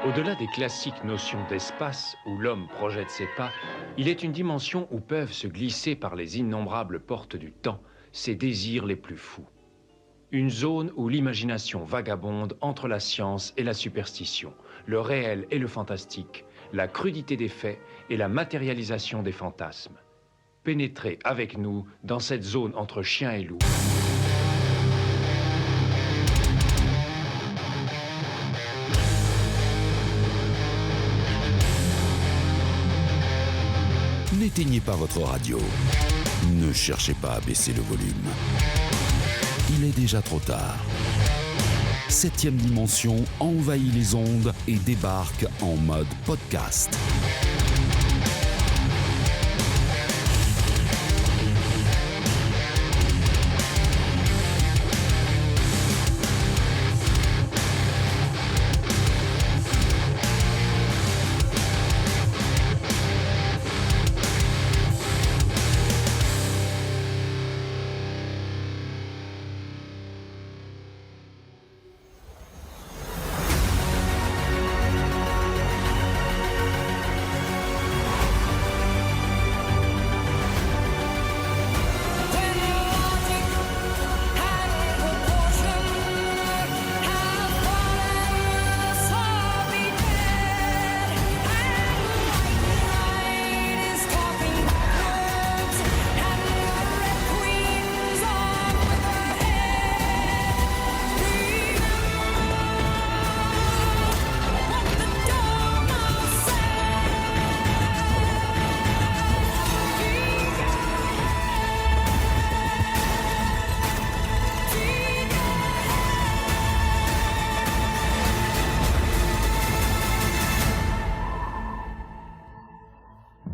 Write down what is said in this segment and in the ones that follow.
Au-delà des classiques notions d'espace où l'homme projette ses pas, il est une dimension où peuvent se glisser par les innombrables portes du temps ses désirs les plus fous. Une zone où l'imagination vagabonde entre la science et la superstition, le réel et le fantastique, la crudité des faits et la matérialisation des fantasmes. Pénétrez avec nous dans cette zone entre chien et loup. N'éteignez pas votre radio. Ne cherchez pas à baisser le volume. Il est déjà trop tard. 7e dimension envahit les ondes et débarque en mode podcast.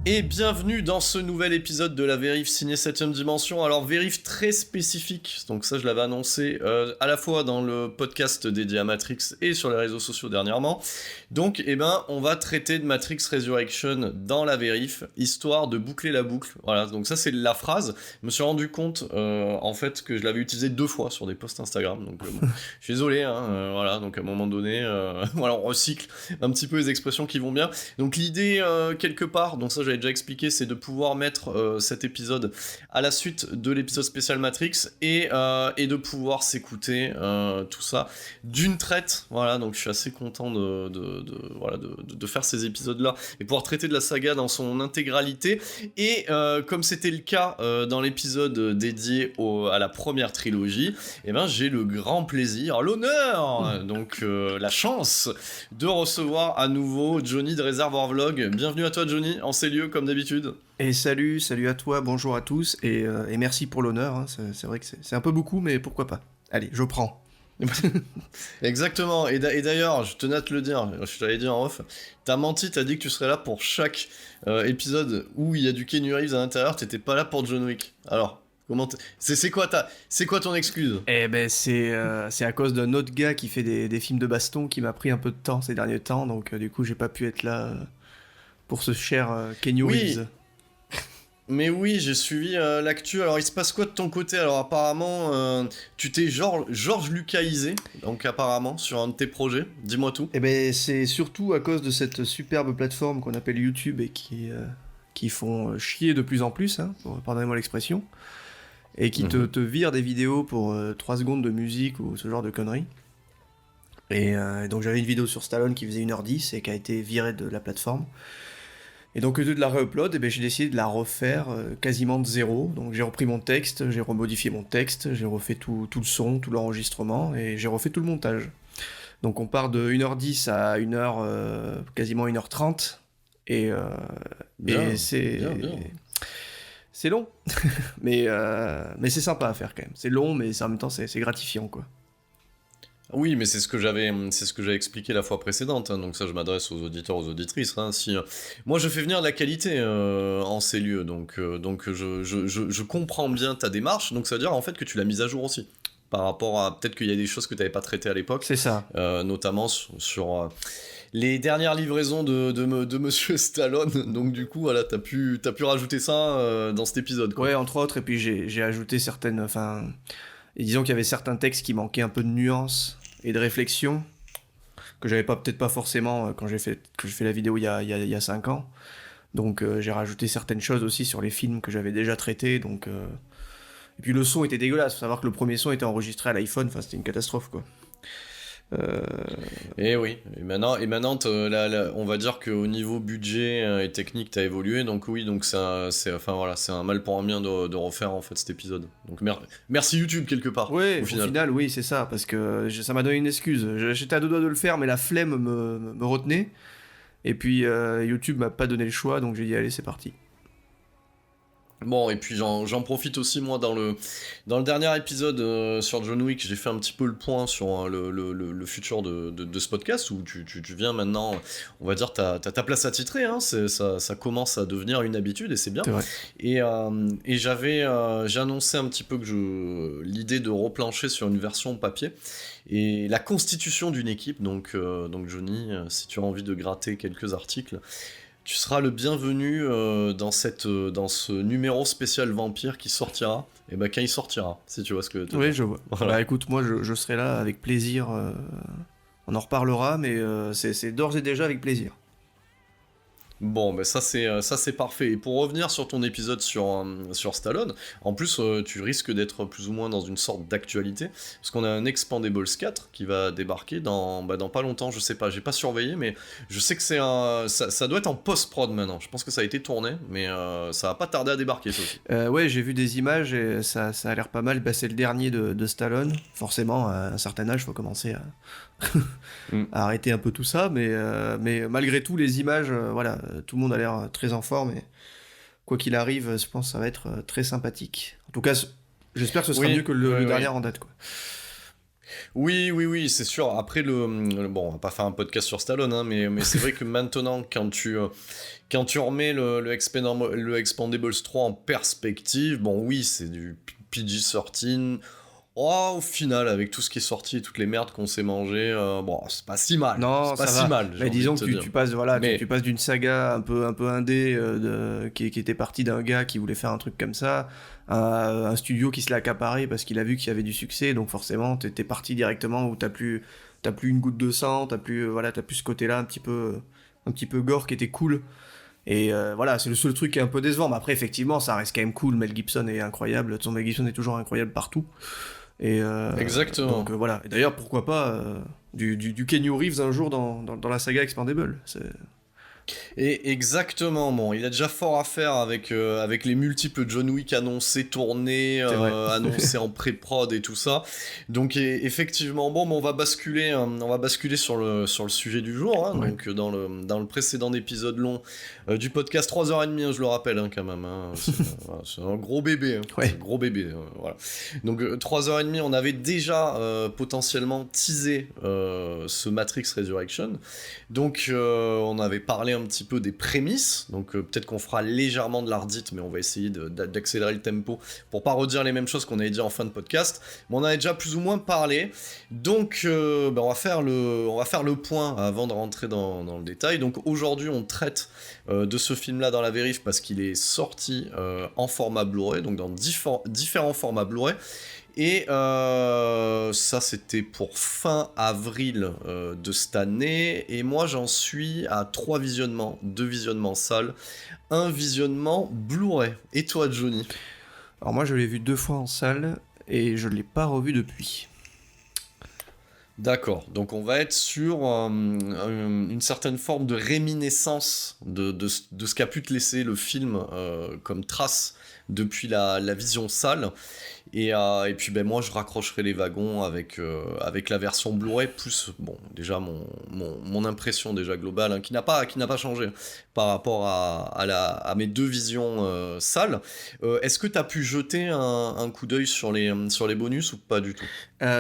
Et bienvenue dans ce nouvel épisode de la Vérif signé 7ème dimension. Alors Vérif très spécifique, donc ça je l'avais annoncé à la fois dans le podcast dédié à Matrix et sur les réseaux sociaux dernièrement. Donc on va traiter de Matrix Resurrection dans la Vérif, histoire de boucler la boucle. Voilà, donc ça c'est la phrase. Je me suis rendu compte en fait que je l'avais utilisé 2 fois sur des posts Instagram, donc bon, je suis désolé, voilà, donc à un moment donné, voilà, on recycle un petit peu les expressions qui vont bien. Donc l'idée quelque part, donc ça j'avais déjà expliqué, c'est de pouvoir mettre cet épisode à la suite de l'épisode spécial Matrix et de pouvoir s'écouter tout ça d'une traite. Voilà, donc je suis assez content de faire ces épisodes-là et pouvoir traiter de la saga dans son intégralité. Et comme c'était le cas dans l'épisode dédié à la première trilogie, j'ai le grand plaisir, l'honneur, donc la chance de recevoir à nouveau Johnny de Réservoir Vlog. Bienvenue à toi Johnny, en ces lieux comme d'habitude. Et salut à toi, bonjour à tous, et merci pour l'honneur, hein. C'est vrai que c'est un peu beaucoup, mais pourquoi pas. Allez, je prends. Exactement, et d'ailleurs, je tenais à te le dire, je t'avais dit en off, t'as menti, t'as dit que tu serais là pour chaque épisode où il y a du Keanu Reeves à l'intérieur, t'étais pas là pour John Wick. Alors, c'est quoi ton excuse? C'est à cause d'un autre gars qui fait des films de baston qui m'a pris un peu de temps ces derniers temps, donc du coup j'ai pas pu être là pour ce cher Keanu Reeves. Mais oui, j'ai suivi l'actu. Alors, il se passe quoi de ton côté? Alors, apparemment, tu t'es George Lucaisé, donc apparemment, sur un de tes projets. Dis-moi tout. C'est surtout à cause de cette superbe plateforme qu'on appelle YouTube et qui font chier de plus en plus, hein, pardonnez-moi l'expression, et qui te virent des vidéos pour 3 secondes de musique ou ce genre de conneries. Et donc, j'avais une vidéo sur Stallone qui faisait 1h10 et qui a été virée de la plateforme. Et donc au lieu de la re-upload, j'ai décidé de la refaire quasiment de zéro. Donc j'ai repris mon texte, j'ai remodifié mon texte, j'ai refait tout le son, tout l'enregistrement, et j'ai refait tout le montage. Donc on part de 1h10 à 1h, quasiment 1h30, et c'est long, mais c'est sympa à faire quand même. C'est long, mais en même temps c'est gratifiant, quoi. Oui, mais c'est ce que j'avais expliqué la fois précédente, hein, donc ça je m'adresse aux auditeurs, aux auditrices. Hein, moi je fais venir de la qualité en ces lieux, donc je comprends bien ta démarche, donc ça veut dire en fait que tu l'as mise à jour aussi, par rapport à peut-être qu'il y a des choses que tu n'avais pas traitées à l'époque. C'est ça. Notamment sur les dernières livraisons de Monsieur Stallone, donc du coup voilà, t'as pu rajouter ça dans cet épisode, quoi. Ouais, entre autres, et puis j'ai ajouté certaines, et disons qu'il y avait certains textes qui manquaient un peu de nuance et de réflexion. que j'avais peut-être pas forcément quand j'ai fait la vidéo il y a 5 ans. Donc j'ai rajouté certaines choses aussi sur les films que j'avais déjà traités. Donc, et puis le son était dégueulasse. Faut savoir que le premier son était enregistré à l'iPhone. Enfin, c'était une catastrophe, quoi. Et oui, et maintenant on va dire qu'au niveau budget et technique t'as évolué, donc oui, donc c'est un mal pour un bien de refaire en fait cet épisode. Donc merci YouTube quelque part. Ouais, au final oui, c'est ça, parce que ça m'a donné une excuse. J'étais à deux doigts de le faire, mais la flemme me retenait. Et puis YouTube m'a pas donné le choix, donc j'ai dit allez, c'est parti. Bon, et puis j'en profite aussi, moi, dans le dernier épisode sur John Wick, j'ai fait un petit peu le point sur le futur de ce podcast, où tu viens maintenant, on va dire, t'as ta place attitrée, hein, ça commence à devenir une habitude, et c'est bien. C'est vrai. Et j'ai annoncé un petit peu que l'idée de replancher sur une version papier, et la constitution d'une équipe, donc Johnny, si tu as envie de gratter quelques articles, tu seras le bienvenu dans ce numéro spécial vampire qui sortira. Et bah quand il sortira, si tu vois ce que tu veux Oui, dire. je vois. Voilà. Bah écoute, moi je serai là avec plaisir. On en reparlera, mais c'est d'ores et déjà avec plaisir. Bon, ben ça c'est parfait. Et pour revenir sur ton épisode sur Stallone, en plus tu risques d'être plus ou moins dans une sorte d'actualité, parce qu'on a un Expendables 4 qui va débarquer dans pas longtemps, je sais pas, j'ai pas surveillé, mais je sais que ça doit être en post-prod maintenant. Je pense que ça a été tourné, mais ça va pas tarder à débarquer ça aussi. Ouais, j'ai vu des images et ça a l'air pas mal. Bah, c'est le dernier de Stallone. Forcément, à un certain âge, faut commencer à à arrêter un peu tout ça, mais malgré tout, les images, voilà, tout le monde a l'air très en forme, et quoi qu'il arrive, je pense que ça va être très sympathique. En tout cas, j'espère que ce sera mieux que le dernier en date, quoi. Oui, c'est sûr. Après, bon, on va pas faire un podcast sur Stallone, hein, mais c'est vrai que maintenant, quand tu remets le Expendables 3 en perspective, bon, oui, c'est du PG-13. Oh, au final, avec tout ce qui est sorti et toutes les merdes qu'on s'est mangées, bon, c'est pas si mal. Non, c'est pas ça si va. mal. Mais disons que tu passes, voilà, mais... tu passes d'une saga un peu indé qui était partie d'un gars qui voulait faire un truc comme ça, à un studio qui se l'a accaparé parce qu'il a vu qu'il y avait du succès, donc forcément t'es parti directement où t'as plus une goutte de sang, t'as plus ce côté-là un petit peu gore qui était cool. Et voilà, c'est le seul truc qui est un peu décevant, mais après effectivement ça reste quand même cool. Mel Gibson est incroyable, Mel Gibson est toujours incroyable partout. Et exactement. Donc voilà. Et d'ailleurs, pourquoi pas du Keanu Reeves un jour dans la saga Expendable. Et exactement, bon, il a déjà fort à faire avec les multiples John Wick annoncés, tournés, annoncés en pré-prod et tout ça. Donc effectivement, bon, on va basculer sur le sujet du jour, hein, donc dans le précédent épisode long du podcast 3h30, hein, je le rappelle, hein, quand même, hein, c'est un gros bébé, hein, c'est un gros bébé, voilà. Donc 3h30, on avait déjà potentiellement teasé ce Matrix Resurrection, donc on avait parlé un petit peu des prémices, donc peut-être qu'on fera légèrement de la redite, mais on va essayer d'accélérer le tempo pour pas redire les mêmes choses qu'on avait dit en fin de podcast, mais on avait déjà plus ou moins parlé, donc on va faire le point avant de rentrer dans le détail. Donc aujourd'hui on traite de ce film-là dans la vérif parce qu'il est sorti en format Blu-ray, donc dans différents formats Blu-ray. Et ça c'était pour fin avril de cette année, et moi j'en suis à 3 visionnements, 2 visionnements salles, 1 visionnement Blu-ray. Et toi Johnny? Alors moi je l'ai vu 2 fois en salle et je l'ai pas revu depuis. D'accord, donc on va être sur une certaine forme de réminiscence de ce qu'a pu te laisser le film comme trace depuis la vision salle. Et puis moi je raccrocherai les wagons avec la version Blu-ray, plus bon déjà mon impression déjà globale, hein, qui n'a pas changé par rapport à mes 2 visions salles. Est-ce que tu as pu jeter un coup d'œil sur les bonus ou pas du tout?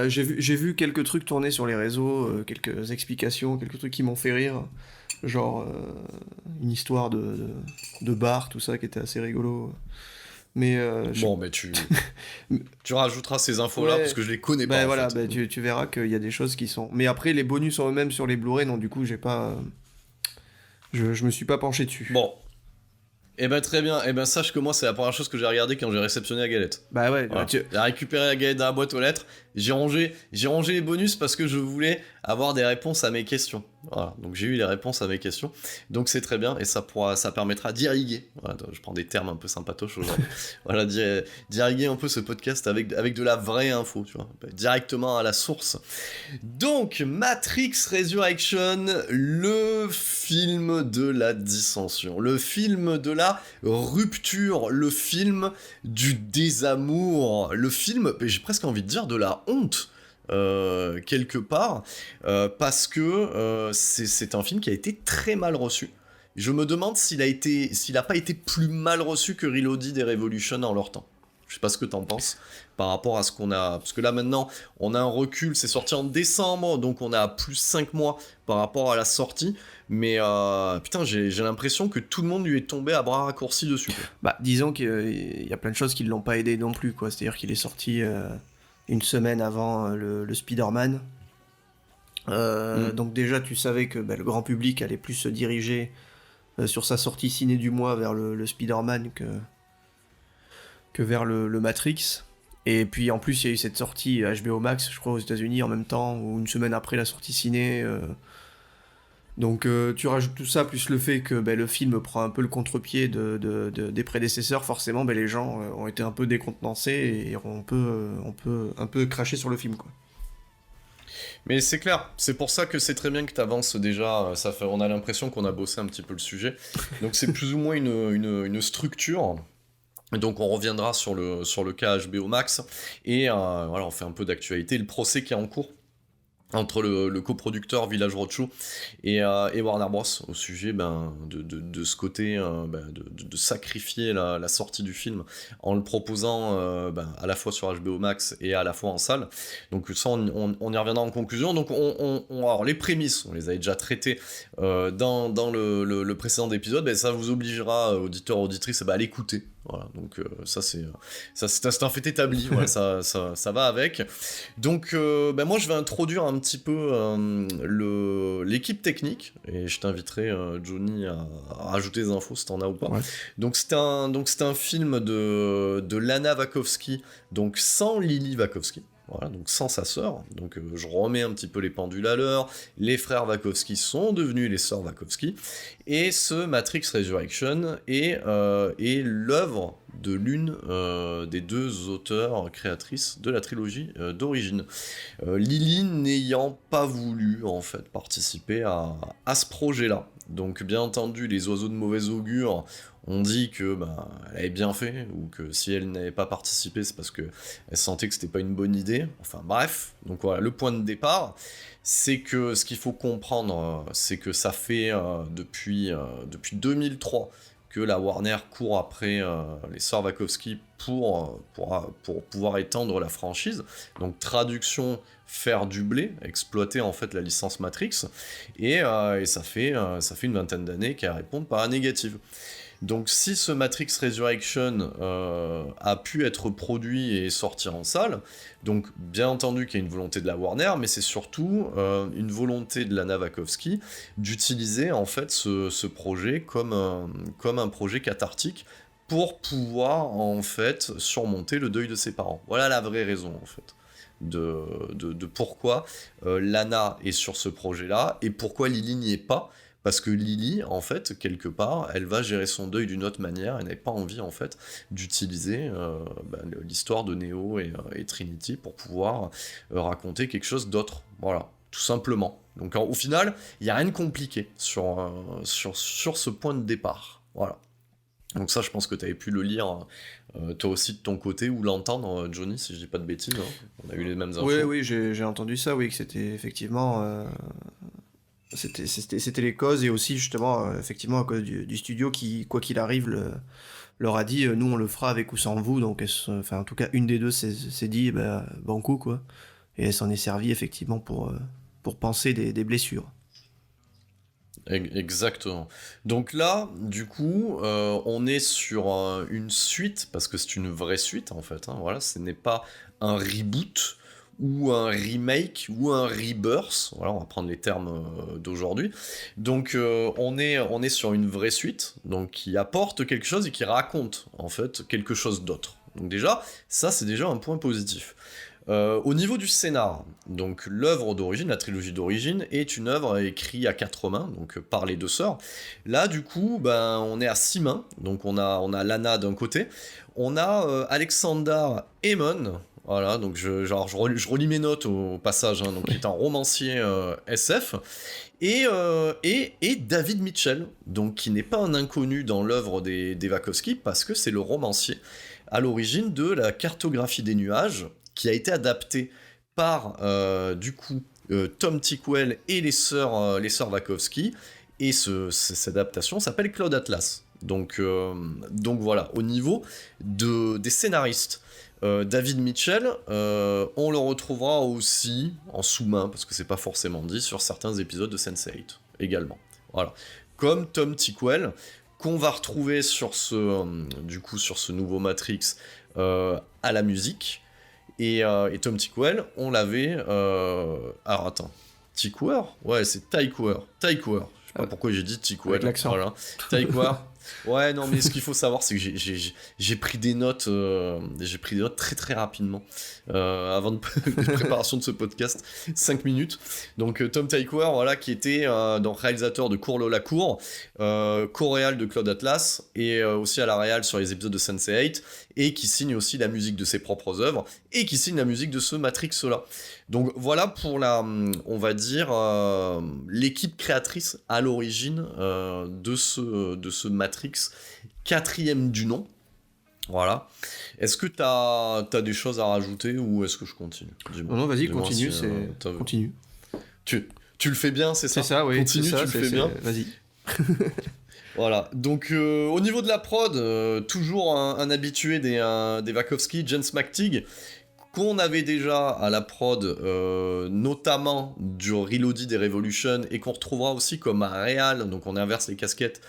J'ai vu quelques trucs tourner sur les réseaux, quelques explications, quelques trucs qui m'ont fait rire, genre une histoire de bar, tout ça qui était assez rigolo. Mais mais tu rajouteras ces infos-là parce que je les connais pas. Voilà, en fait. Tu verras qu'il y a des choses qui sont. Mais après, les bonus en eux-mêmes sur les Blu-ray, non, du coup, j'ai pas. Je me suis pas penché dessus. Bon. Eh ben très bien, eh ben sache que moi c'est la première chose que j'ai regardé quand j'ai réceptionné la galette. Bah ouais, Voilà. J'ai récupéré la galette dans la boîte aux lettres, j'ai rangé les bonus parce que je voulais avoir des réponses à mes questions. Voilà, donc j'ai eu les réponses à mes questions, donc c'est très bien et ça permettra d'irriguer. Voilà, je prends des termes un peu sympatoches aujourd'hui. Voilà, d'irriguer un peu ce podcast avec de la vraie info, tu vois, directement à la source. Donc Matrix Resurrection, le film de la dissension, le film de la rupture, le film du désamour, le film, j'ai presque envie de dire, de la honte. Quelque part, parce que c'est un film qui a été très mal reçu. Je me demande s'il a pas été plus mal reçu que Reloaded et Revolution en leur temps. Je sais pas ce que t'en penses par rapport à ce qu'on a, parce que là maintenant on a un recul, c'est sorti en décembre, donc on a plus 5 mois par rapport à la sortie, mais putain j'ai l'impression que tout le monde lui est tombé à bras raccourcis dessus, quoi. Bah, disons qu'il y a plein de choses qui l'ont pas aidé non plus, quoi. C'est-à-dire qu'il est sorti une semaine avant le Spider-Man. Donc déjà, tu savais que le grand public allait plus se diriger sur sa sortie ciné du mois vers le Spider-Man que vers le Matrix. Et puis en plus, il y a eu cette sortie HBO Max, je crois, aux États-Unis en même temps, ou une semaine après la sortie ciné. Donc tu rajoutes tout ça, plus le fait que le film prend un peu le contre-pied des prédécesseurs, forcément les gens ont été un peu décontenancés et on peut un peu cracher sur le film, quoi. Mais c'est clair, c'est pour ça que c'est très bien que tu avances déjà, on a l'impression qu'on a bossé un petit peu le sujet. Donc c'est plus ou moins une structure. Donc on reviendra sur le cas HBO Max et voilà, on fait un peu d'actualité, le procès qui est en cours entre le coproducteur Village Roadshow et Warner Bros au sujet de ce côté de sacrifier la sortie du film en le proposant à la fois sur HBO Max et à la fois en salle. Donc ça on y reviendra en conclusion. Donc alors les prémices on les avait déjà traitées dans le précédent épisode, ça vous obligera auditeurs auditrices à l'écouter. Voilà, donc ça c'est un fait établi, voilà, ça va avec. Donc moi je vais introduire un petit peu l'équipe technique et je t'inviterai Johnny à rajouter des infos si t'en as ou pas. Ouais. Donc c'est un film de Lana Wachowski, donc sans Lily Wachowski. Voilà, donc sans sa sœur. Donc je remets un petit peu les pendules à l'heure. Les frères Wachowski sont devenus les sœurs Wachowski. Et ce Matrix Resurrection est l'œuvre de l'une des deux auteurs créatrices de la trilogie d'origine. Lily n'ayant pas voulu en fait participer à ce projet-là. Donc bien entendu, les oiseaux de mauvais augure on dit que elle avait bien fait, ou que si elle n'avait pas participé, c'est parce qu'elle sentait que c'était pas une bonne idée. Enfin bref, donc voilà, le point de départ, c'est que ce qu'il faut comprendre, c'est que ça fait depuis 2003 que la Warner court après les sœurs Wachowski pour pouvoir étendre la franchise. Donc traduction, faire du blé, exploiter en fait la licence Matrix, et ça fait une vingtaine d'années qu'elle répond par la négative. Donc si ce Matrix Resurrection a pu être produit et sortir en salle, donc bien entendu qu'il y a une volonté de la Warner, mais c'est surtout une volonté de Lana Wachowski d'utiliser en fait ce projet comme un projet cathartique pour pouvoir en fait surmonter le deuil de ses parents. Voilà la vraie raison en fait de pourquoi Lana est sur ce projet-là et pourquoi Lily n'y est pas. Parce que Lily, en fait, quelque part, elle va gérer son deuil d'une autre manière. Elle n'avait pas envie, en fait, d'utiliser l'histoire de Neo et Trinity pour pouvoir raconter quelque chose d'autre. Voilà, tout simplement. Donc, au final, il n'y a rien de compliqué sur ce point de départ. Voilà. Donc ça, je pense que tu avais pu le lire, toi aussi, de ton côté, ou l'entendre, Johnny, si je dis pas de bêtises. Hein. On a eu les mêmes infos. Oui, j'ai entendu ça, oui, que c'était effectivement... C'était les causes, et aussi justement effectivement à cause du studio qui, quoi qu'il arrive, leur a dit nous on le fera avec ou sans vous. Donc en tout cas une des deux s'est dit banco, quoi, et elle s'en est servie effectivement pour panser des blessures. Exactement. Donc là, du coup, on est sur une suite, parce que c'est une vraie suite en fait, hein, voilà, ce n'est pas un reboot ou un remake ou un rebirth. Voilà, on va prendre les termes d'aujourd'hui. Donc on est sur une vraie suite, donc qui apporte quelque chose et qui raconte en fait quelque chose d'autre. Donc déjà, ça c'est déjà un point positif. Au niveau du scénar, donc l'œuvre d'origine, la trilogie d'origine, est une œuvre écrite à 4 mains, donc par les deux sœurs. Là, du coup, on est à 6 mains, donc on a Lana d'un côté, on a Alexander Aymon, voilà, donc je relis mes notes au passage, hein, donc qui est un romancier SF, et David Mitchell, donc qui n'est pas un inconnu dans l'œuvre des Wachowski, parce que c'est le romancier à l'origine de la cartographie des nuages, qui a été adapté par Tom Tykwer et les sœurs Wachowski, et cette adaptation s'appelle Cloud Atlas. Donc voilà, au niveau des scénaristes, David Mitchell, on le retrouvera aussi en sous-main, parce que c'est pas forcément dit, sur certains épisodes de Sense8 également. Voilà. Comme Tom Tykwer, qu'on va retrouver sur ce nouveau Matrix à la musique. Et Tom Tykwer, on l'avait... Alors attends, Tykwer ? Ouais, c'est Tykwer. Je sais pas pourquoi j'ai dit Tykwer. Avec l'accent. Voilà. Tykwer. Ouais, non, mais ce qu'il faut savoir, c'est que j'ai pris des notes très très rapidement avant de préparation de ce podcast, 5 minutes. Donc Tom Tykwer, voilà, qui était donc réalisateur de Cours la Cour, co-réal de Cloud Atlas et aussi à la réal sur les épisodes de Sense8, et qui signe aussi la musique de ses propres œuvres et qui signe la musique de ce Matrix-là. Donc voilà pour on va dire, l'équipe créatrice à l'origine de ce Matrix, 4e du nom. Voilà. Est-ce que t'as des choses à rajouter ou est-ce que je continue ? Non, vas-y, continue, continue. Tu le fais bien, c'est ça ? C'est ça, oui. Continue, ça, tu le fais bien. Vas-y. Voilà, donc au niveau de la prod, toujours un habitué des Wachowski, James McTeague, qu'on avait déjà à la prod, notamment du Reloaded et Revolution, et qu'on retrouvera aussi comme réal, donc on inverse les casquettes,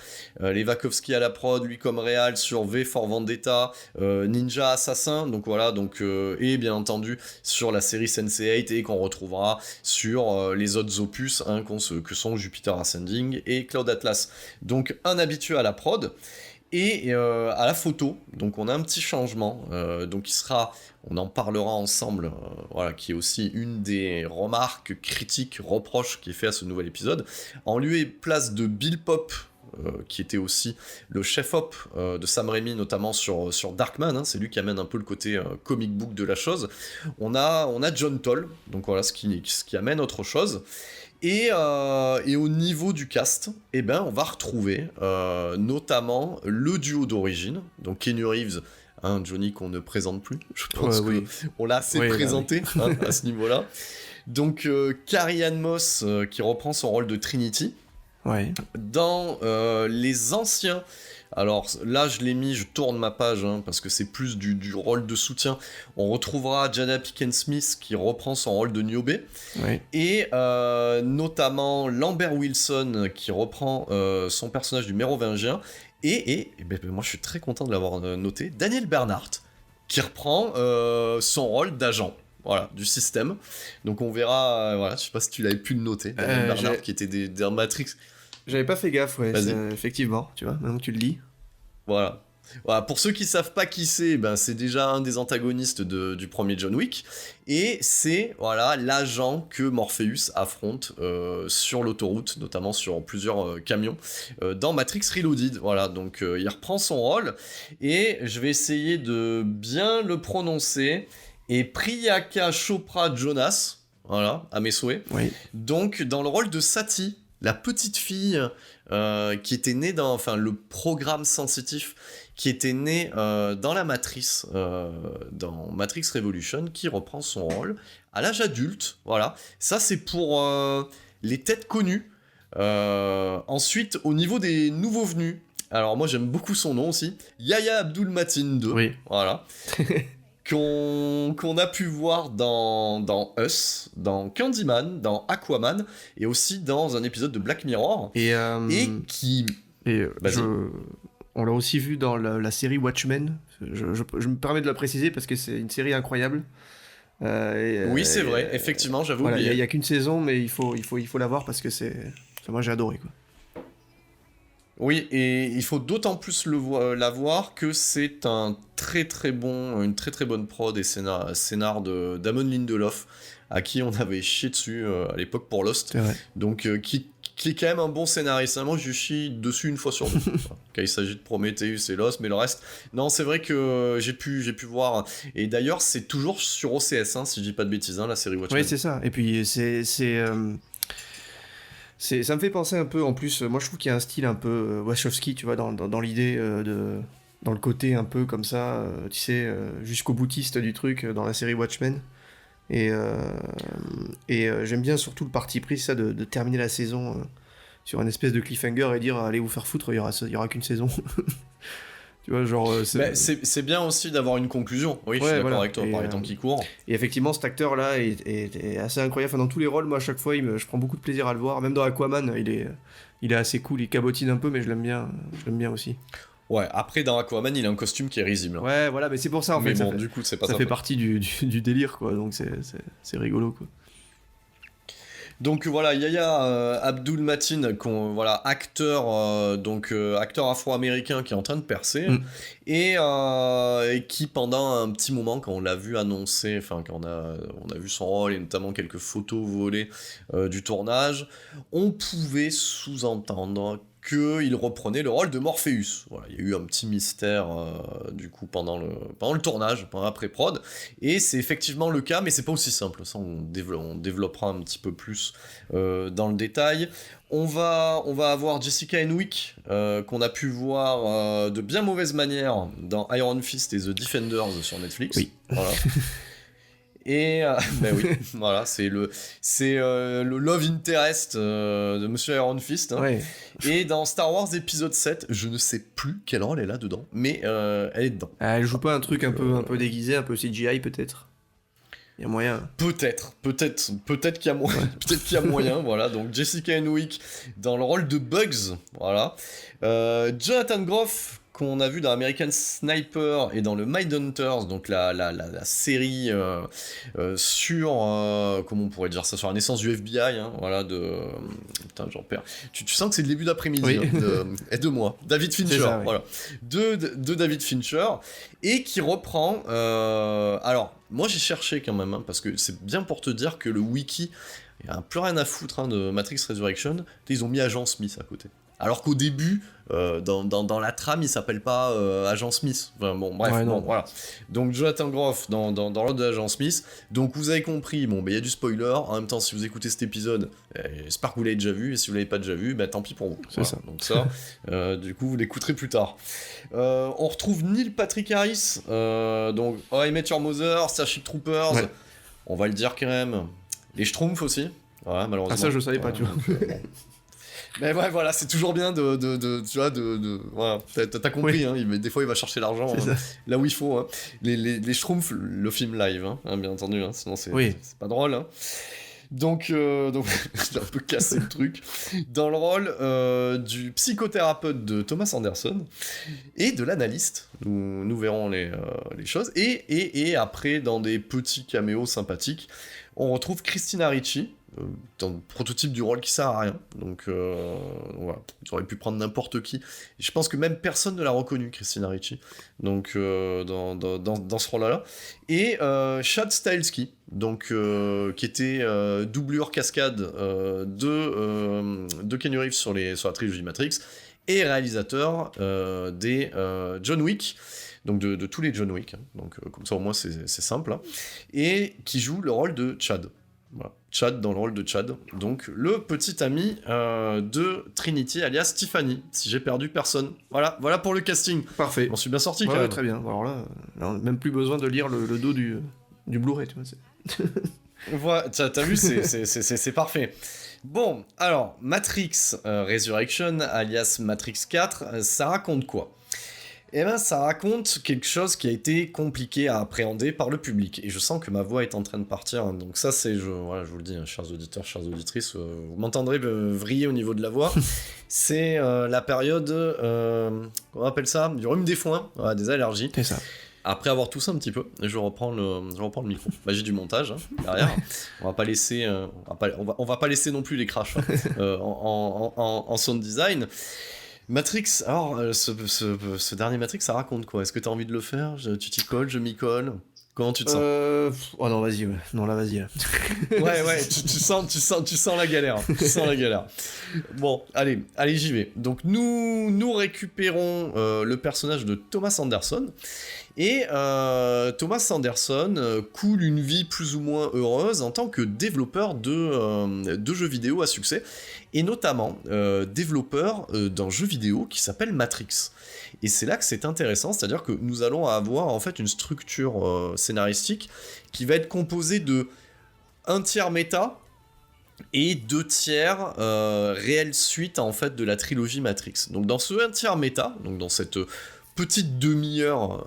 les Wachowski à la prod, lui comme réal sur V for Vendetta, Ninja Assassin, donc voilà, et bien entendu sur la série Sense8, et qu'on retrouvera sur les autres opus, hein, que sont Jupiter Ascending et Cloud Atlas. Donc un habitué à la prod. Et à la photo, donc on a un petit changement, donc on en parlera ensemble, voilà, qui est aussi une des remarques, critiques, reproches qui est fait à ce nouvel épisode. En lieu et place de Bill Pope, qui était aussi le chef-op de Sam Raimi, notamment sur Darkman, hein, c'est lui qui amène un peu le côté comic book de la chose. On a John Toll, donc voilà, ce qui amène autre chose. Et au niveau du cast, on va retrouver notamment le duo d'origine, donc Keanu Reeves, Johnny qu'on ne présente plus, je pense qu'on l'a assez présenté à ce niveau-là. Donc Carrie-Anne Moss qui reprend son rôle de Trinity. Ouais. Dans les anciens... Alors là, je tourne ma page, hein, parce que c'est plus du rôle de soutien. On retrouvera Jada Pinkett Smith qui reprend son rôle de Niobe. Ouais. Et notamment Lambert Wilson qui reprend son personnage du Mérovingien. Et moi, je suis très content de l'avoir noté. Daniel Bernhardt qui reprend son rôle d'agent. Voilà, du système. Donc on verra, voilà, je sais pas si tu l'avais pu le noter. Daniel Bernhardt qui était des Matrix... J'avais pas fait gaffe, ouais, effectivement, tu vois, maintenant que tu le dis. Voilà. Pour ceux qui savent pas qui c'est, c'est déjà un des antagonistes du premier John Wick, et c'est l'agent que Morpheus affronte sur l'autoroute, notamment sur plusieurs camions, dans Matrix Reloaded. Voilà, donc il reprend son rôle, et je vais essayer de bien le prononcer, et Priyanka Chopra Jonas, voilà, à mes souhaits, oui. Donc dans le rôle de Sati, la petite fille qui était née dans le programme sensitif, qui était née dans la matrice, dans Matrix Revolution, qui reprend son rôle à l'âge adulte. Voilà, ça c'est pour les têtes connues. Ensuite, au niveau des nouveaux venus, alors moi j'aime beaucoup son nom aussi, Yahya Abdul-Mateen II. Oui. Voilà. qu'on a pu voir dans Us, dans Candyman, dans Aquaman, et aussi dans un épisode de Black Mirror. On l'a aussi vu dans la série Watchmen. Je me permets de la préciser parce que c'est une série incroyable. Oui, c'est vrai, effectivement, j'avais voilà, oublié. Il n'y a qu'une saison, mais il faut la voir parce que c'est... Moi, j'ai adoré, quoi. Oui, et il faut d'autant plus la voir que c'est une très très bonne prod et scénar de Damon Lindelof, à qui on avait chié dessus à l'époque pour Lost. C'est vrai. Donc, qui est quand même un bon scénariste. Moi, je chie dessus une fois sur deux. Quand il s'agit de Prometheus et Lost, mais le reste... Non, c'est vrai que j'ai pu voir. Et d'ailleurs, c'est toujours sur OCS, hein, si je dis pas de bêtises, hein, la série Watchmen. Oui, c'est ça. Et puis, ça me fait penser un peu, en plus, moi je trouve qu'il y a un style un peu Wachowski, tu vois, dans l'idée dans le côté un peu comme ça, tu sais, jusqu'au boutiste du truc dans la série Watchmen. Et j'aime bien surtout le parti pris, ça, de terminer la saison sur une espèce de cliffhanger et dire allez vous faire foutre, il y aura qu'une saison. Tu vois, genre. C'est bien aussi d'avoir une conclusion. Oui, je suis d'accord avec toi, par les temps qui courent. Et effectivement, cet acteur-là est assez incroyable. Enfin, dans tous les rôles, moi, à chaque fois, je prends beaucoup de plaisir à le voir. Même dans Aquaman, il est assez cool. Il cabotine un peu, mais je l'aime bien aussi. Ouais, après, dans Aquaman, il a un costume qui est risible. Ouais, voilà, mais c'est pour ça, en fait. Mais bon, du coup, c'est pas ça. Ça fait partie du délire, quoi. Donc, c'est rigolo, quoi. Donc voilà, Yahya Abdul Mateen, acteur afro-américain qui est en train de percer, et qui pendant un petit moment, quand on l'a vu annoncer, enfin quand on a vu son rôle et notamment quelques photos volées du tournage, on pouvait sous-entendre qu'il reprenait le rôle de Morpheus. Voilà, il y a eu un petit mystère du coup pendant le tournage, pendant la pré-prod, et c'est effectivement le cas, mais c'est pas aussi simple. Ça, on développera un petit peu plus dans le détail. On va avoir Jessica Henwick, qu'on a pu voir de bien mauvaise manière dans Iron Fist et The Defenders sur Netflix. Oui. Voilà. Et ben oui, voilà, c'est le love interest de Monsieur Iron Fist. Hein. Ouais. Et dans Star Wars épisode 7, je ne sais plus quel rôle elle a dedans, mais elle est dedans. Elle joue pas un truc un peu déguisé, un peu CGI peut-être. Il y a moyen. Peut-être qu'il y a moyen. Peut-être qu'il y a moyen, voilà. Donc Jessica Henwick dans le rôle de Bugs, voilà. Jonathan Groff, qu'on a vu dans American Sniper et dans le Mindhunters, donc la série sur comment on pourrait dire ça, sur la naissance du FBI, hein, voilà, putain, j'en perds. Tu sens que c'est le début d'après-midi, oui. Aide-moi. David Fincher, ça, oui. Voilà, de David Fincher, et qui reprend. Alors, moi j'ai cherché quand même, hein, parce que c'est bien pour te dire que le wiki, il n'y a plus rien à foutre hein, de Matrix Resurrection. Ils ont mis Agent Smith à côté. Alors qu'au début, dans la trame, il s'appelle pas Agent Smith. Enfin, bon, bref, ouais, voilà. Donc Jonathan Groff dans le rôle de Agent Smith. Donc vous avez compris, bon, il y a du spoiler. En même temps, si vous écoutez cet épisode, j'espère que vous l'avez déjà vu. Et si vous l'avez pas déjà vu, bah, tant pis pour vous. C'est voilà. Ça. Donc ça, du coup, vous l'écouterez plus tard. On retrouve Neil Patrick Harris. Donc I Met Your Mother, Starship Troopers. Ouais. On va le dire quand même. Les Schtroumpfs aussi. Ouais, malheureusement. Ah ça, je savais pas, tu vois. Mais ouais, voilà, c'est toujours bien tu vois, voilà, t'as compris, hein, des fois il va chercher l'argent là où il faut, hein. Les Schtroumpfs, le film live, hein, bien entendu, hein, sinon c'est pas drôle, hein. Donc j'ai un peu cassé le truc. Dans le rôle du psychothérapeute de Thomas Anderson et de l'analyste, nous verrons les choses, et après, dans des petits caméos sympathiques, on retrouve Christina Ricci, dans le prototype du rôle qui sert à rien, donc voilà, ils auraient pu prendre n'importe qui, et je pense que même personne ne l'a reconnu, Christina Ricci, donc dans ce rôle-là, et Chad Stahelski, donc qui était doublure cascade de Keanu Reeves sur la trilogie Matrix, et réalisateur des John Wick, donc de tous les John Wick, hein. Donc comme ça au moins c'est simple, hein. Et qui joue le rôle de Chad. Voilà. Chad dans le rôle de Chad, donc le petit ami de Trinity alias Tiffany, si j'ai perdu personne. Voilà pour le casting. Parfait. On suis bien sorti quand ouais, même. Très bien. Alors là, même plus besoin de lire le dos du Blu-ray, tu vois. Voilà, t'as vu, c'est parfait. Bon, alors Matrix Resurrection alias Matrix 4, ça raconte quoi ? Eh ben, ça raconte quelque chose qui a été compliqué à appréhender par le public. Et je sens que ma voix est en train de partir. Hein. Donc ça, je vous le dis, hein, chers auditeurs, chères auditrices, vous m'entendrez vriller au niveau de la voix. C'est la période, comment on appelle ça ? Du rhume des foins, des allergies. C'est ça. après avoir toussé un petit peu, je reprends le micro. Magie du montage, derrière. On va pas laisser, on va pas laisser non plus les crashs en sound design. Matrix, alors ce dernier Matrix, ça raconte quoi? Est-ce que t'as envie de le faire? Tu t'y colles, je m'y colle? Comment tu te sens? Oh non, vas-y, ouais. Non, là, vas-y. Là. Ouais, tu sens la galère. Tu sens la galère. Bon, allez, j'y vais. Donc, nous récupérons le personnage de Thomas Anderson. Et Thomas Anderson coule une vie plus ou moins heureuse en tant que développeur de jeux vidéo à succès. Et notamment développeur d'un jeu vidéo qui s'appelle Matrix. Et c'est là que c'est intéressant, c'est-à-dire que nous allons avoir en fait une structure scénaristique qui va être composée de 1/3 méta et 2/3 réelle suite en fait de la trilogie Matrix. Donc dans ce 1/3 méta, donc dans cette petite demi-heure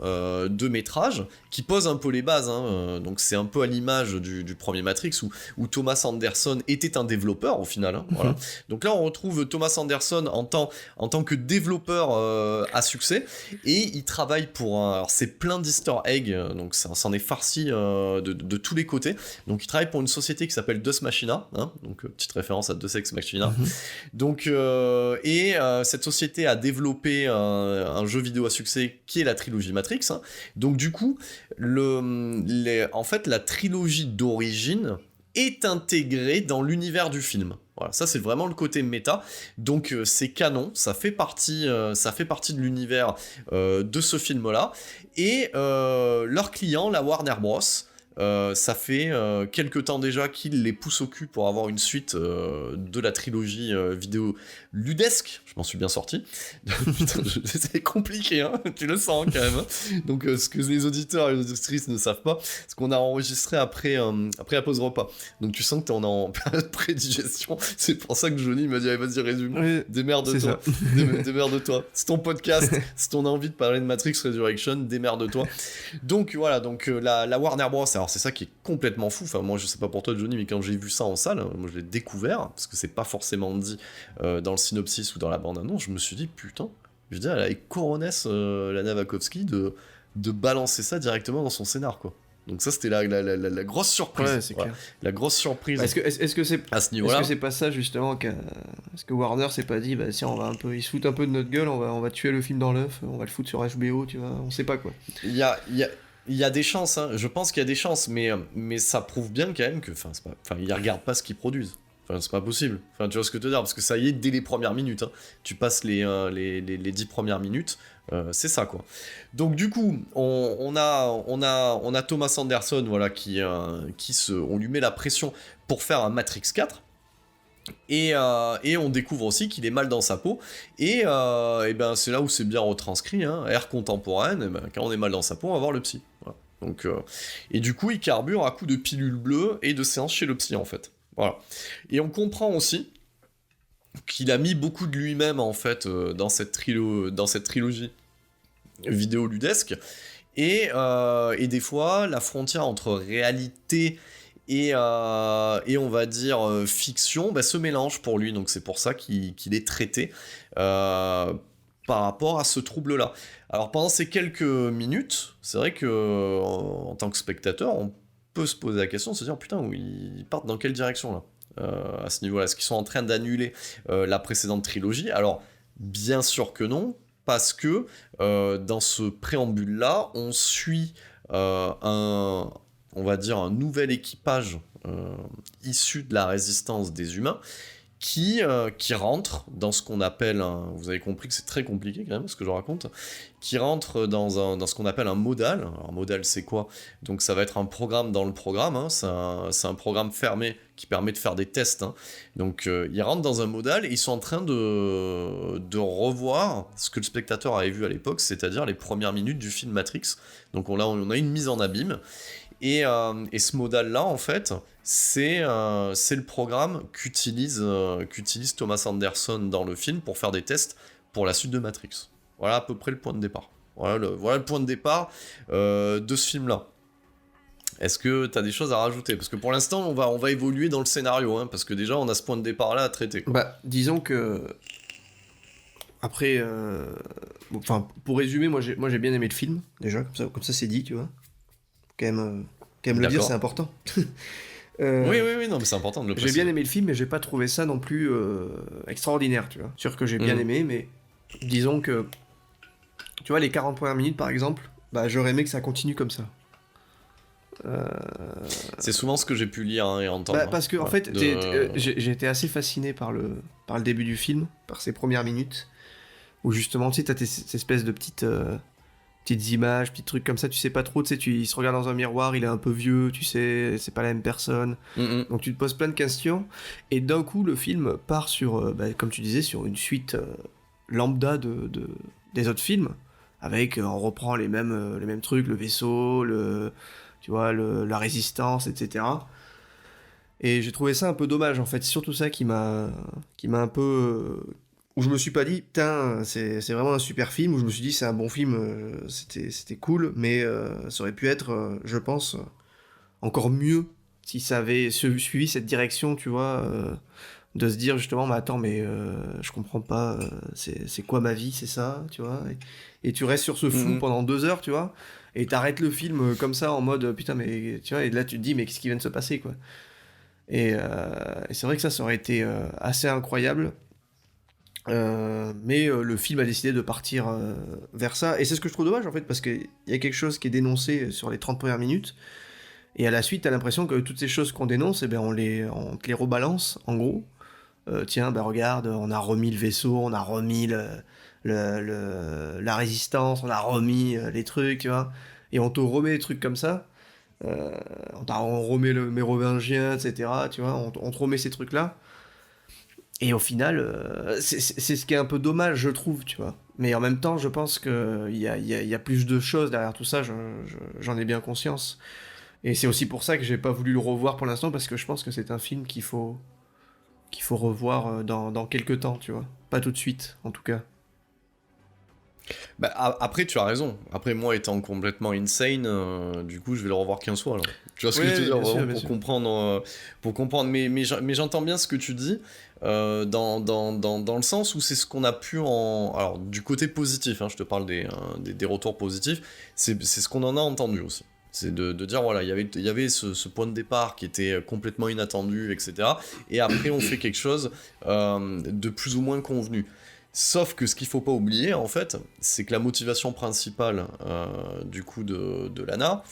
de métrage qui pose un peu les bases, donc c'est un peu à l'image du premier Matrix où Thomas Anderson était un développeur au final, voilà. Donc là on retrouve Thomas Anderson en tant que développeur à succès, et il travaille pour alors c'est plein d'easter eggs, donc ça s'en est farci de tous les côtés. Donc il travaille pour une société qui s'appelle Deus Machina, donc petite référence à Deus Ex Machina. Donc cette société a développé un jeu vidéo à succès qui est la trilogie Matrix, donc du coup en fait la trilogie d'origine est intégrée dans l'univers du film. Voilà, ça c'est vraiment le côté méta, donc c'est canon, ça fait partie de l'univers de ce film-là, et leur client, la Warner Bros., ça fait quelques temps déjà qu'ils les poussent au cul pour avoir une suite de la trilogie vidéo ludesque. Je m'en suis bien sorti. Putain, c'est compliqué, tu le sens quand même. Donc ce que les auditeurs et les auditrices ne savent pas, c'est qu'on a enregistré après la pause repas. Donc tu sens que t'es en période pré-digestion. C'est pour ça que Johnny m'a dit allez, vas-y, résume. Oui, démerde-toi. Démerde-toi. C'est ton podcast. Si t'en as envie de parler de Matrix Resurrection, démerde-toi. Donc voilà, la Warner Bros. Alors c'est ça qui est complètement fou. Enfin moi je sais pas pour toi Johnny, mais quand j'ai vu ça en salle, moi je l'ai découvert parce que c'est pas forcément dit dans le synopsis ou dans la bande-annonce. Je me suis dit putain, je veux dire elle a avec Coronès Lana Wachowski de balancer ça directement dans son scénar quoi. Donc ça c'était la grosse surprise. Ouais, c'est clair. La grosse surprise. Est-ce que c'est à ce niveau-là? Est-ce que c'est pas ça justement est-ce que Warner s'est pas dit bah si on va un peu, ils se foutent un peu de notre gueule, on va tuer le film dans l'œuf, on va le foutre sur HBO, tu vois, on sait pas quoi. Il y a des chances, je pense qu'il y a des chances, mais ça prouve bien quand même que, ils regardent pas ce qu'ils produisent. Enfin, c'est pas possible. Enfin, tu vois ce que je veux dire, parce que ça y est, dès les premières minutes, tu passes les 10 premières minutes, c'est ça quoi. Donc du coup, on a Thomas Anderson, voilà, on lui met la pression pour faire un Matrix 4. Et on découvre aussi qu'il est mal dans sa peau, et ben c'est là où c'est bien retranscrit, ère contemporaine, ben, quand on est mal dans sa peau, on va voir le psy. Voilà. Donc, et du coup, il carbure à coups de pilules bleues et de séances chez le psy, en fait. Voilà. Et on comprend aussi qu'il a mis beaucoup de lui-même, en fait, dans cette trilogie vidéoludesque, et des fois, la frontière entre réalité et on va dire fiction se mélange pour lui, donc c'est pour ça qu'il est traité par rapport à ce trouble-là. Alors pendant ces quelques minutes, c'est vrai que en tant que spectateur, on peut se poser la question, se dire putain, ils partent dans quelle direction là à ce niveau-là? Est-ce qu'ils sont en train d'annuler la précédente trilogie? Alors bien sûr que non, parce que dans ce préambule-là, on suit on va dire un nouvel équipage issu de la résistance des humains qui rentre dans ce qu'on appelle vous avez compris que c'est très compliqué quand même ce que je raconte, qui rentre dans ce qu'on appelle un modal. Alors un modal c'est quoi? Donc ça va être un programme dans le programme, c'est un programme fermé qui permet de faire des tests, donc ils rentrent dans un modal et ils sont en train de revoir ce que le spectateur avait vu à l'époque, c'est-à-dire les premières minutes du film Matrix. Donc on a une mise en abîme. Et ce modal-là, en fait, c'est le programme qu'utilise Thomas Anderson dans le film pour faire des tests pour la suite de Matrix. Voilà à peu près le point de départ. Voilà le point de départ de ce film-là. Est-ce que tu as des choses à rajouter? Parce que pour l'instant, on va évoluer dans le scénario, parce que déjà, on a ce point de départ-là à traiter, quoi. Bah, disons que... Après, enfin, pour résumer, moi j'ai bien aimé le film, déjà, comme ça c'est dit, tu vois. Quand même le dire, c'est important. Oui, non, mais c'est important de le J'ai préciser. bien aimé le film, mais j'ai pas trouvé ça non plus extraordinaire, tu vois. Sûr que j'ai bien aimé, mais disons que, tu vois, les 40 premières minutes, par exemple, bah, j'aurais aimé que ça continue comme ça. C'est souvent ce que j'ai pu lire et entendre. Bah, parce que, en fait, j'ai été assez fasciné par le début du film, par ces premières minutes, où justement, tu sais, t'as ces espèces de petites images, petits trucs comme ça, tu sais pas trop, tu sais, il se regarde dans un miroir, il est un peu vieux, tu sais, c'est pas la même personne. Donc tu te poses plein de questions, et d'un coup, le film part sur, comme tu disais, sur une suite lambda des autres films, avec, on reprend les mêmes trucs, le vaisseau, tu vois, la résistance, etc. Et j'ai trouvé ça un peu dommage, en fait, c'est surtout ça qui m'a un peu... où je me suis pas dit, putain, c'est vraiment un super film, où je me suis dit, c'est un bon film, c'était cool, mais ça aurait pu être, je pense, encore mieux si ça avait suivi cette direction, tu vois, de se dire justement, mais attends, mais je comprends pas, c'est quoi ma vie, c'est ça, tu vois, et tu restes sur ce flou pendant 2 heures, tu vois, et t'arrêtes le film comme ça, en mode, putain, mais, tu vois, et là tu te dis, mais qu'est-ce qui vient de se passer, quoi. Et c'est vrai que ça aurait été assez incroyable. Mais le film a décidé de partir vers ça, et c'est ce que je trouve dommage en fait, parce qu'il y a quelque chose qui est dénoncé sur les 30 premières minutes, et à la suite t'as l'impression que toutes ces choses qu'on dénonce, eh ben, on te les rebalance en gros. Tiens, bah regarde, on a remis le vaisseau, on a remis la résistance, on a remis les trucs, tu vois, et on te remet des trucs comme ça, on remet le mérovingien, etc., tu vois, on te remet ces trucs là. Et au final, c'est ce qui est un peu dommage, je trouve, tu vois. Mais en même temps, je pense qu'il y a plus de choses derrière tout ça, j'en ai bien conscience. Et c'est aussi pour ça que j'ai pas voulu le revoir pour l'instant, parce que je pense que c'est un film qu'il faut revoir dans quelques temps, tu vois. Pas tout de suite, en tout cas. Bah, après, tu as raison. Après, moi étant complètement insane, du coup, je vais le revoir 15 fois. Là. Tu vois ce que je veux dire, vraiment, pour comprendre. Mais j'entends bien ce que tu dis, dans le sens où c'est ce qu'on a pu en... Alors, du côté positif, hein, je te parle des retours positifs, c'est ce qu'on en a entendu aussi. C'est de dire, voilà, il y avait ce point de départ qui était complètement inattendu, etc. Et après, on fait quelque chose de plus ou moins convenu. Sauf que ce qu'il faut pas oublier, en fait, c'est que la motivation principale du coup de Lana,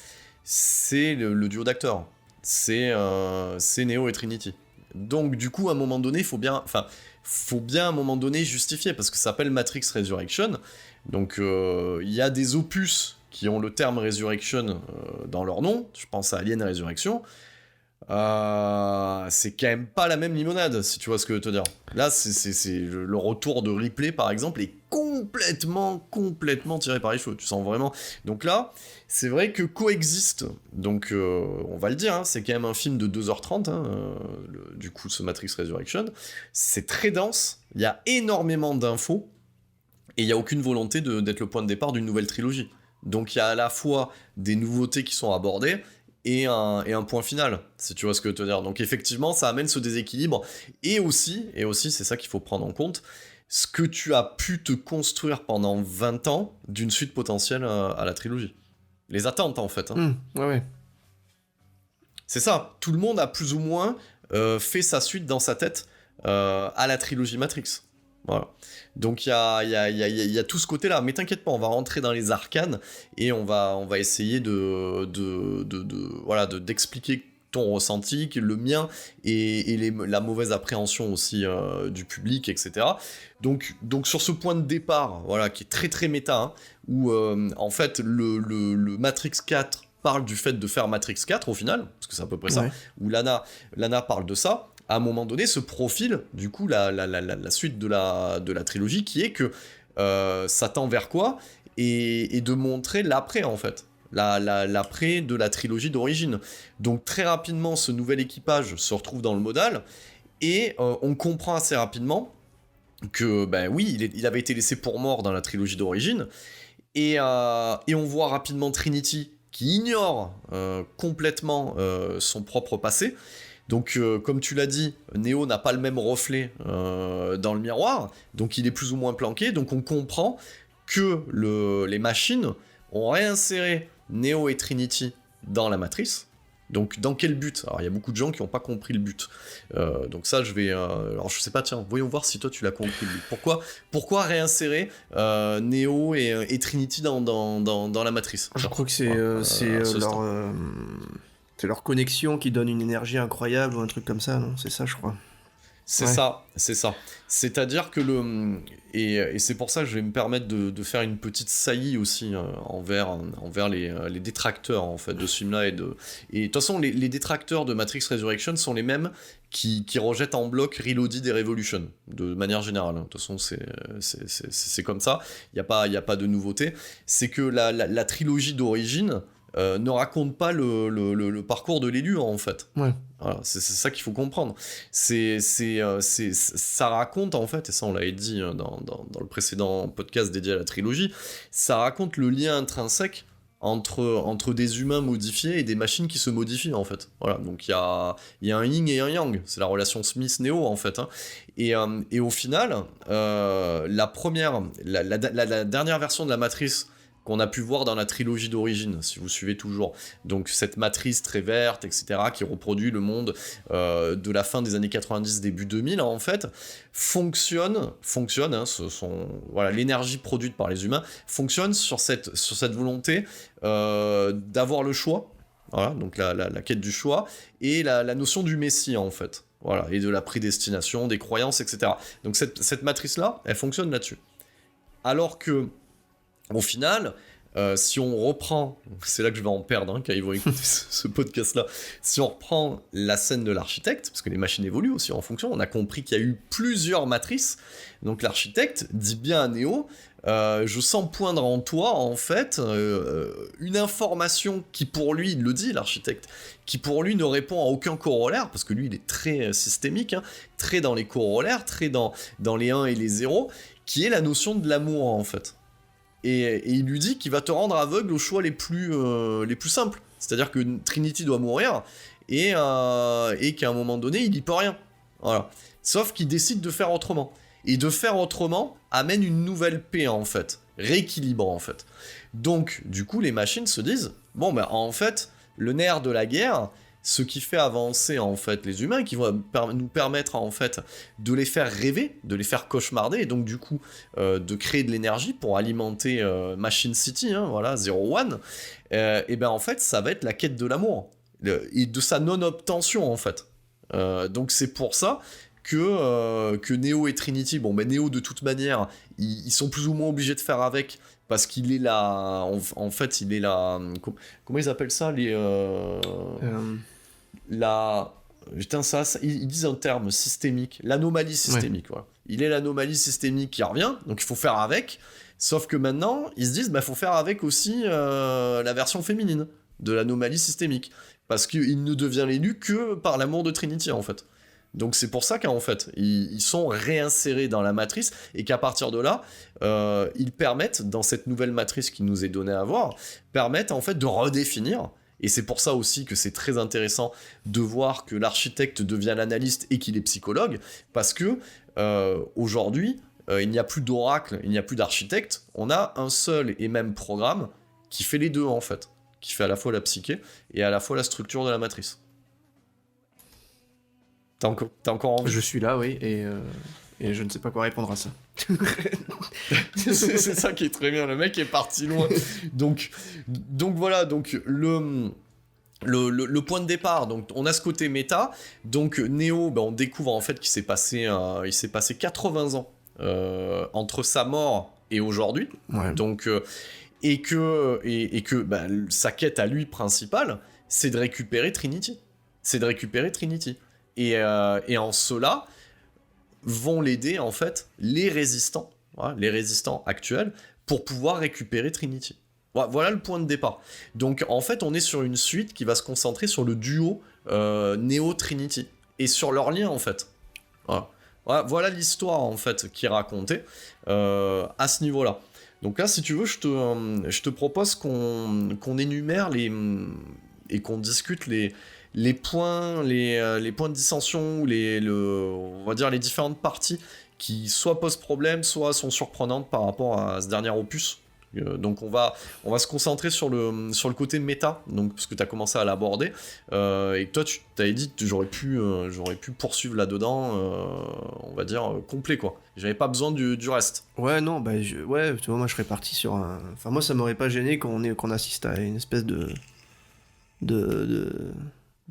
c'est le duo d'acteurs. C'est Neo et Trinity. Donc du coup, à un moment donné, faut bien à un moment donné justifier, parce que ça s'appelle Matrix Resurrection. Donc il y a des opus qui ont le terme Resurrection dans leur nom. Je pense à Alien Resurrection. C'est quand même pas la même limonade, si tu vois ce que je veux te dire. Là, c'est le retour de Ripley, par exemple, est complètement tiré par les cheveux. Tu sens vraiment. Donc là, c'est vrai que coexiste. Donc, on va le dire, hein, c'est quand même un film de 2h30, hein, du coup, ce Matrix Resurrection. C'est très dense, il y a énormément d'infos, et il n'y a aucune volonté d'être le point de départ d'une nouvelle trilogie. Donc, il y a à la fois des nouveautés qui sont abordées, et un point final, si tu vois ce que je veux te dire. Donc effectivement, ça amène ce déséquilibre, et aussi, c'est ça qu'il faut prendre en compte, ce que tu as pu te construire pendant 20 ans d'une suite potentielle à la trilogie. Les attentes, en fait. Hein. Ouais. C'est ça, tout le monde a plus ou moins fait sa suite dans sa tête à la trilogie Matrix. Voilà. Donc il y a tout ce côté-là, mais t'inquiète pas, on va rentrer dans les arcanes et on va essayer d'expliquer ton ressenti, le mien et la mauvaise appréhension aussi du public, etc. Donc sur ce point de départ, voilà, qui est très très méta, hein, où en fait le Matrix 4 parle du fait de faire Matrix 4 au final, parce que c'est à peu près ça, où Lana parle de ça. À un moment donné, se profile, du coup, la suite de la trilogie, qui est que ça tend vers quoi, et de montrer l'après, en fait. L'après de la trilogie d'origine. Donc, très rapidement, ce nouvel équipage se retrouve dans le modal, et on comprend assez rapidement que, ben oui, il avait été laissé pour mort dans la trilogie d'origine, et on voit rapidement Trinity, qui ignore complètement son propre passé. Donc, comme tu l'as dit, Neo n'a pas le même reflet dans le miroir, donc il est plus ou moins planqué, donc on comprend que les machines ont réinséré Neo et Trinity dans la matrice. Donc, dans quel but ? Alors, il y a beaucoup de gens qui n'ont pas compris le but. Donc ça, je vais... alors, je sais pas, tiens, voyons voir si toi, tu l'as compris, le but. Pourquoi réinsérer Neo et Trinity dans la matrice ? Je crois que c'est leur connexion qui donne une énergie incroyable ou un truc comme ça, non ? C'est ça, je crois. C'est ça. C'est-à-dire que et c'est pour ça que je vais me permettre de faire une petite saillie aussi envers les détracteurs en fait de ce film-là et de toute façon les détracteurs de Matrix Resurrection sont les mêmes qui rejettent en bloc Reloaded et Revolution de manière générale. De toute façon c'est comme ça. Il y a pas de nouveauté. C'est que la trilogie d'origine ne raconte pas le parcours de l'élu en fait. Ouais. Voilà, c'est ça qu'il faut comprendre. Ça raconte en fait, et ça on l'avait dit dans le précédent podcast dédié à la trilogie, ça raconte le lien intrinsèque entre des humains modifiés et des machines qui se modifient en fait. Voilà, donc il y a un yin et un yang, c'est la relation Smith-Neo en fait. Hein. Et au final, la dernière version de la matrice qu'on a pu voir dans la trilogie d'origine, si vous suivez toujours. Donc cette matrice très verte, etc., qui reproduit le monde de la fin des années 90, début 2000, en fait, fonctionne, hein, voilà, l'énergie produite par les humains fonctionne sur cette volonté d'avoir le choix, voilà, donc la quête du choix, et la notion du messie, en fait. Voilà, et de la prédestination, des croyances, etc. Donc cette matrice-là, elle fonctionne là-dessus. Alors que au final, si on reprend, c'est là que je vais en perdre quand ils vont écouter ce podcast-là, si on reprend la scène de l'architecte, parce que les machines évoluent aussi en fonction, on a compris qu'il y a eu plusieurs matrices, donc l'architecte dit bien à Neo, je sens poindre en toi, en fait, une information qui pour lui, il le dit, l'architecte, qui pour lui ne répond à aucun corollaire, parce que lui, il est très systémique, hein, très dans les corollaires, très dans les 1 et les 0, qui est la notion de l'amour, en fait. Et il lui dit qu'il va te rendre aveugle aux choix les plus simples. C'est-à-dire que Trinity doit mourir et qu'à un moment donné, il n'y peut rien. Voilà. Sauf qu'il décide de faire autrement. Et de faire autrement amène une nouvelle paix, en fait. Rééquilibrant, en fait. Donc, du coup, les machines se disent, bon, ben, en fait, le nerf de la guerre, ce qui fait avancer en fait les humains, qui vont nous permettre en fait de les faire rêver, de les faire cauchemarder, et donc du coup de créer de l'énergie pour alimenter Machine City, hein, voilà, 01, et ben en fait ça va être la quête de l'amour, et de sa non-obtention en fait. Donc c'est pour ça que Neo et Trinity, bon ben Neo de toute manière, ils sont plus ou moins obligés de faire avec, parce qu'il est là, en fait il est là, comment ils appellent ça, ils disent un terme systémique, l'anomalie systémique, ouais. Voilà. Il est l'anomalie systémique qui revient, donc il faut faire avec, sauf que maintenant, ils se disent, bah faut faire avec aussi la version féminine de l'anomalie systémique, parce qu'il ne devient l'élu que par l'amour de Trinity, en fait. Donc c'est pour ça qu'en fait, ils sont réinsérés dans la matrice, et qu'à partir de là, ils permettent, dans cette nouvelle matrice qui nous est donnée à voir, permettent en fait de redéfinir. Et c'est pour ça aussi que c'est très intéressant de voir que l'architecte devient l'analyste et qu'il est psychologue, parce que aujourd'hui, il n'y a plus d'oracle, il n'y a plus d'architecte, on a un seul et même programme qui fait les deux en fait, qui fait à la fois la psyché et à la fois la structure de la matrice. T'as encore envie ? Je suis là, oui, et je ne sais pas quoi répondre à ça. c'est ça qui est très bien, le mec est parti loin. Donc voilà, donc le point de départ, donc on a ce côté méta, donc Neo, ben, on découvre en fait qu'il s'est passé 80 ans entre sa mort et aujourd'hui, ouais. Donc et que ben, sa quête à lui principale, c'est de récupérer Trinity. Et en cela vont l'aider en fait les résistants, voilà, les résistants actuels, pour pouvoir récupérer Trinity. Voilà le point de départ. Donc en fait on est sur une suite qui va se concentrer sur le duo Neo-Trinity et sur leur lien en fait. Voilà l'histoire en fait qui est racontée à ce niveau-là. Donc là si tu veux je te propose qu'on énumère et qu'on discute les points de dissension ou on va dire les différentes parties qui soit posent problème, soit sont surprenantes par rapport à ce dernier opus. Donc on va se concentrer sur le côté méta, donc parce que tu as commencé à l'aborder, et que toi tu t'avais dit que j'aurais pu poursuivre là-dedans, on va dire complet quoi. J'avais pas besoin du reste. Ouais, non, bah, tu vois, moi je serais parti sur un... Enfin, moi ça m'aurait pas gêné qu'on assiste à une espèce de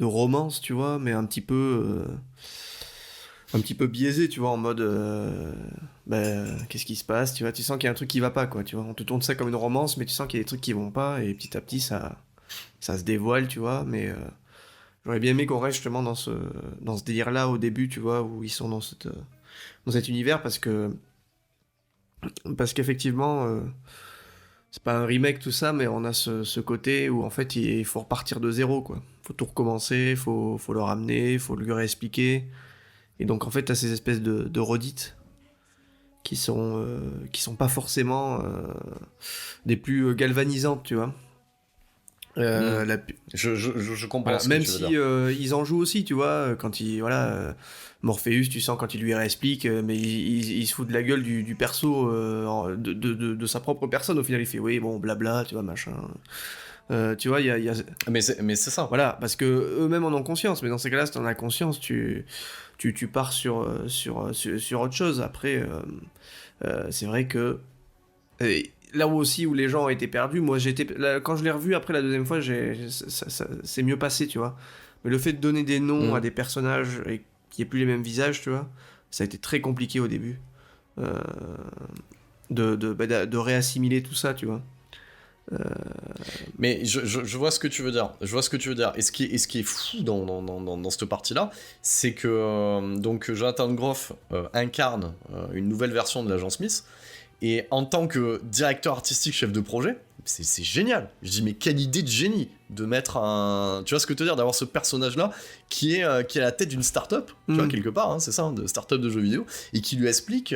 romance, tu vois, mais un petit peu biaisé, tu vois, en mode qu'est-ce qui se passe, tu vois, tu sens qu'il y a un truc qui va pas, quoi, tu vois, on te tourne ça comme une romance, mais tu sens qu'il y a des trucs qui vont pas, et petit à petit ça se dévoile, tu vois, mais j'aurais bien aimé qu'on reste justement dans ce délire-là au début, tu vois, où ils sont dans cet univers, parce qu'effectivement, c'est pas un remake tout ça, mais on a ce côté où en fait il faut repartir de zéro, quoi. Faut tout recommencer, faut le ramener, faut lui réexpliquer. Et donc en fait t'as ces espèces de redites qui sont pas forcément des plus galvanisantes, tu vois. Je comprends voilà, ce même que tu veux si dire. ils en jouent aussi, tu vois, quand Morpheus, tu sens quand il lui réexplique, mais il se fout de la gueule du perso, de sa propre personne. Au final, il fait oui, bon, blabla, tu vois, machin. Tu vois, il y a... Mais c'est ça. Voilà, parce que eux-mêmes en ont conscience, mais dans ces cas-là, si t'en as conscience, tu pars sur autre chose. Après, c'est vrai que là aussi où les gens ont été perdus, moi quand je l'ai revu après la deuxième fois, ça c'est mieux passé, tu vois. Mais le fait de donner des noms à des personnages et qu'il n'y ait plus les mêmes visages, tu vois, ça a été très compliqué au début. De réassimiler tout ça, tu vois. Mais je vois ce que tu veux dire. Je vois ce que tu veux dire. Et ce qui est fou dans cette partie-là, c'est que donc Jonathan Groff incarne une nouvelle version de l'agent Smith. Et en tant que directeur artistique, chef de projet, c'est génial. Je dis, mais quelle idée de génie de mettre un... Tu vois ce que je veux dire, d'avoir ce personnage-là qui est à la tête d'une start-up, tu vois, quelque part, hein, c'est ça, de start-up de jeux vidéo, et qui lui explique,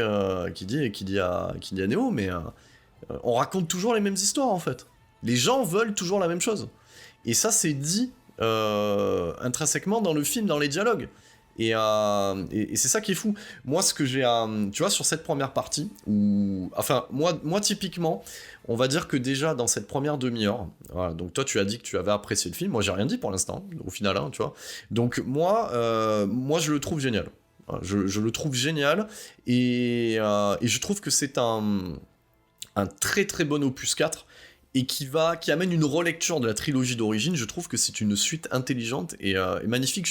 qui dit à Neo, mais on raconte toujours les mêmes histoires, en fait. Les gens veulent toujours la même chose. Et ça, c'est dit intrinsèquement dans le film, dans les dialogues. Et c'est ça qui est fou. Moi, ce que j'ai tu vois, sur cette première partie, enfin, moi, typiquement, on va dire que déjà, dans cette première demi-heure, voilà, donc toi, tu as dit que tu avais apprécié le film, moi, j'ai rien dit pour l'instant, au final, hein, tu vois. Donc, moi, je le trouve génial. Je le trouve génial, et je trouve que c'est un très très bon opus 4, et qui amène une relecture de la trilogie d'origine. Je trouve que c'est une suite intelligente et magnifique.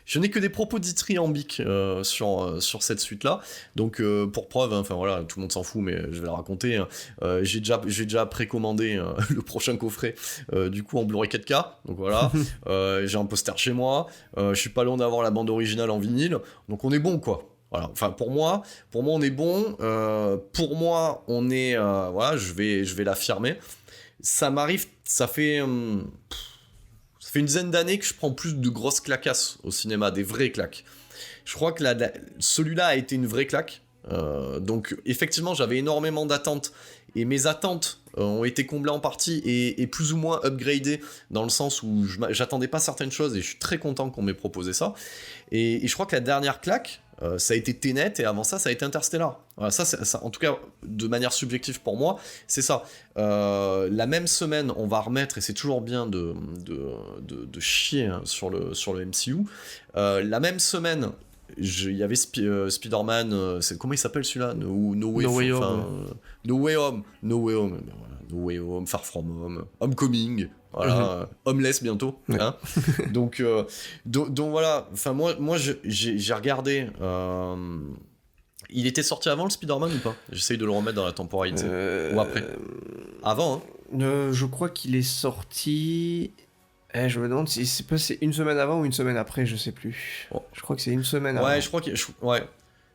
Je n'ai que des propos dithyrambiques sur cette suite-là. Donc, pour preuve, hein, enfin voilà, tout le monde s'en fout, mais je vais la raconter. J'ai déjà précommandé le prochain coffret, du coup en Blu-ray 4K. Donc voilà, j'ai un poster chez moi. Je suis pas loin d'avoir la bande originale en vinyle. Donc on est bon, quoi. Voilà. Enfin, pour moi, on est bon. Pour moi, on est... voilà, je vais l'affirmer. Ça m'arrive, ça fait une dizaine d'années que je prends plus de grosses claquasses au cinéma, des vraies claques. Je crois que celui-là a été une vraie claque. Donc effectivement, j'avais énormément d'attentes, et mes attentes ont été comblées en partie et plus ou moins upgradées, dans le sens où j'attendais pas certaines choses, et je suis très content qu'on m'ait proposé ça. Et je crois que la dernière claque, ça a été Tenet, et avant ça a été Interstellar. Voilà, ça, en tout cas, de manière subjective pour moi, c'est ça. La même semaine, on va remettre, et c'est toujours bien de chier, hein, sur le MCU. La même semaine, il y avait Spider-Man, comment il s'appelle celui-là? No Way Home, No Way Home, Far From Home, Homecoming. Voilà, Homeless bientôt, hein. donc voilà, enfin moi j'ai regardé, il était sorti avant le Spider-Man ou pas? J'essaye de le remettre dans la temporalité, ou après? Avant, hein. Je crois qu'il est sorti... je me demande si c'est une semaine avant ou une semaine après, je sais plus. Oh. Je crois que c'est une semaine avant. Ouais, je crois que...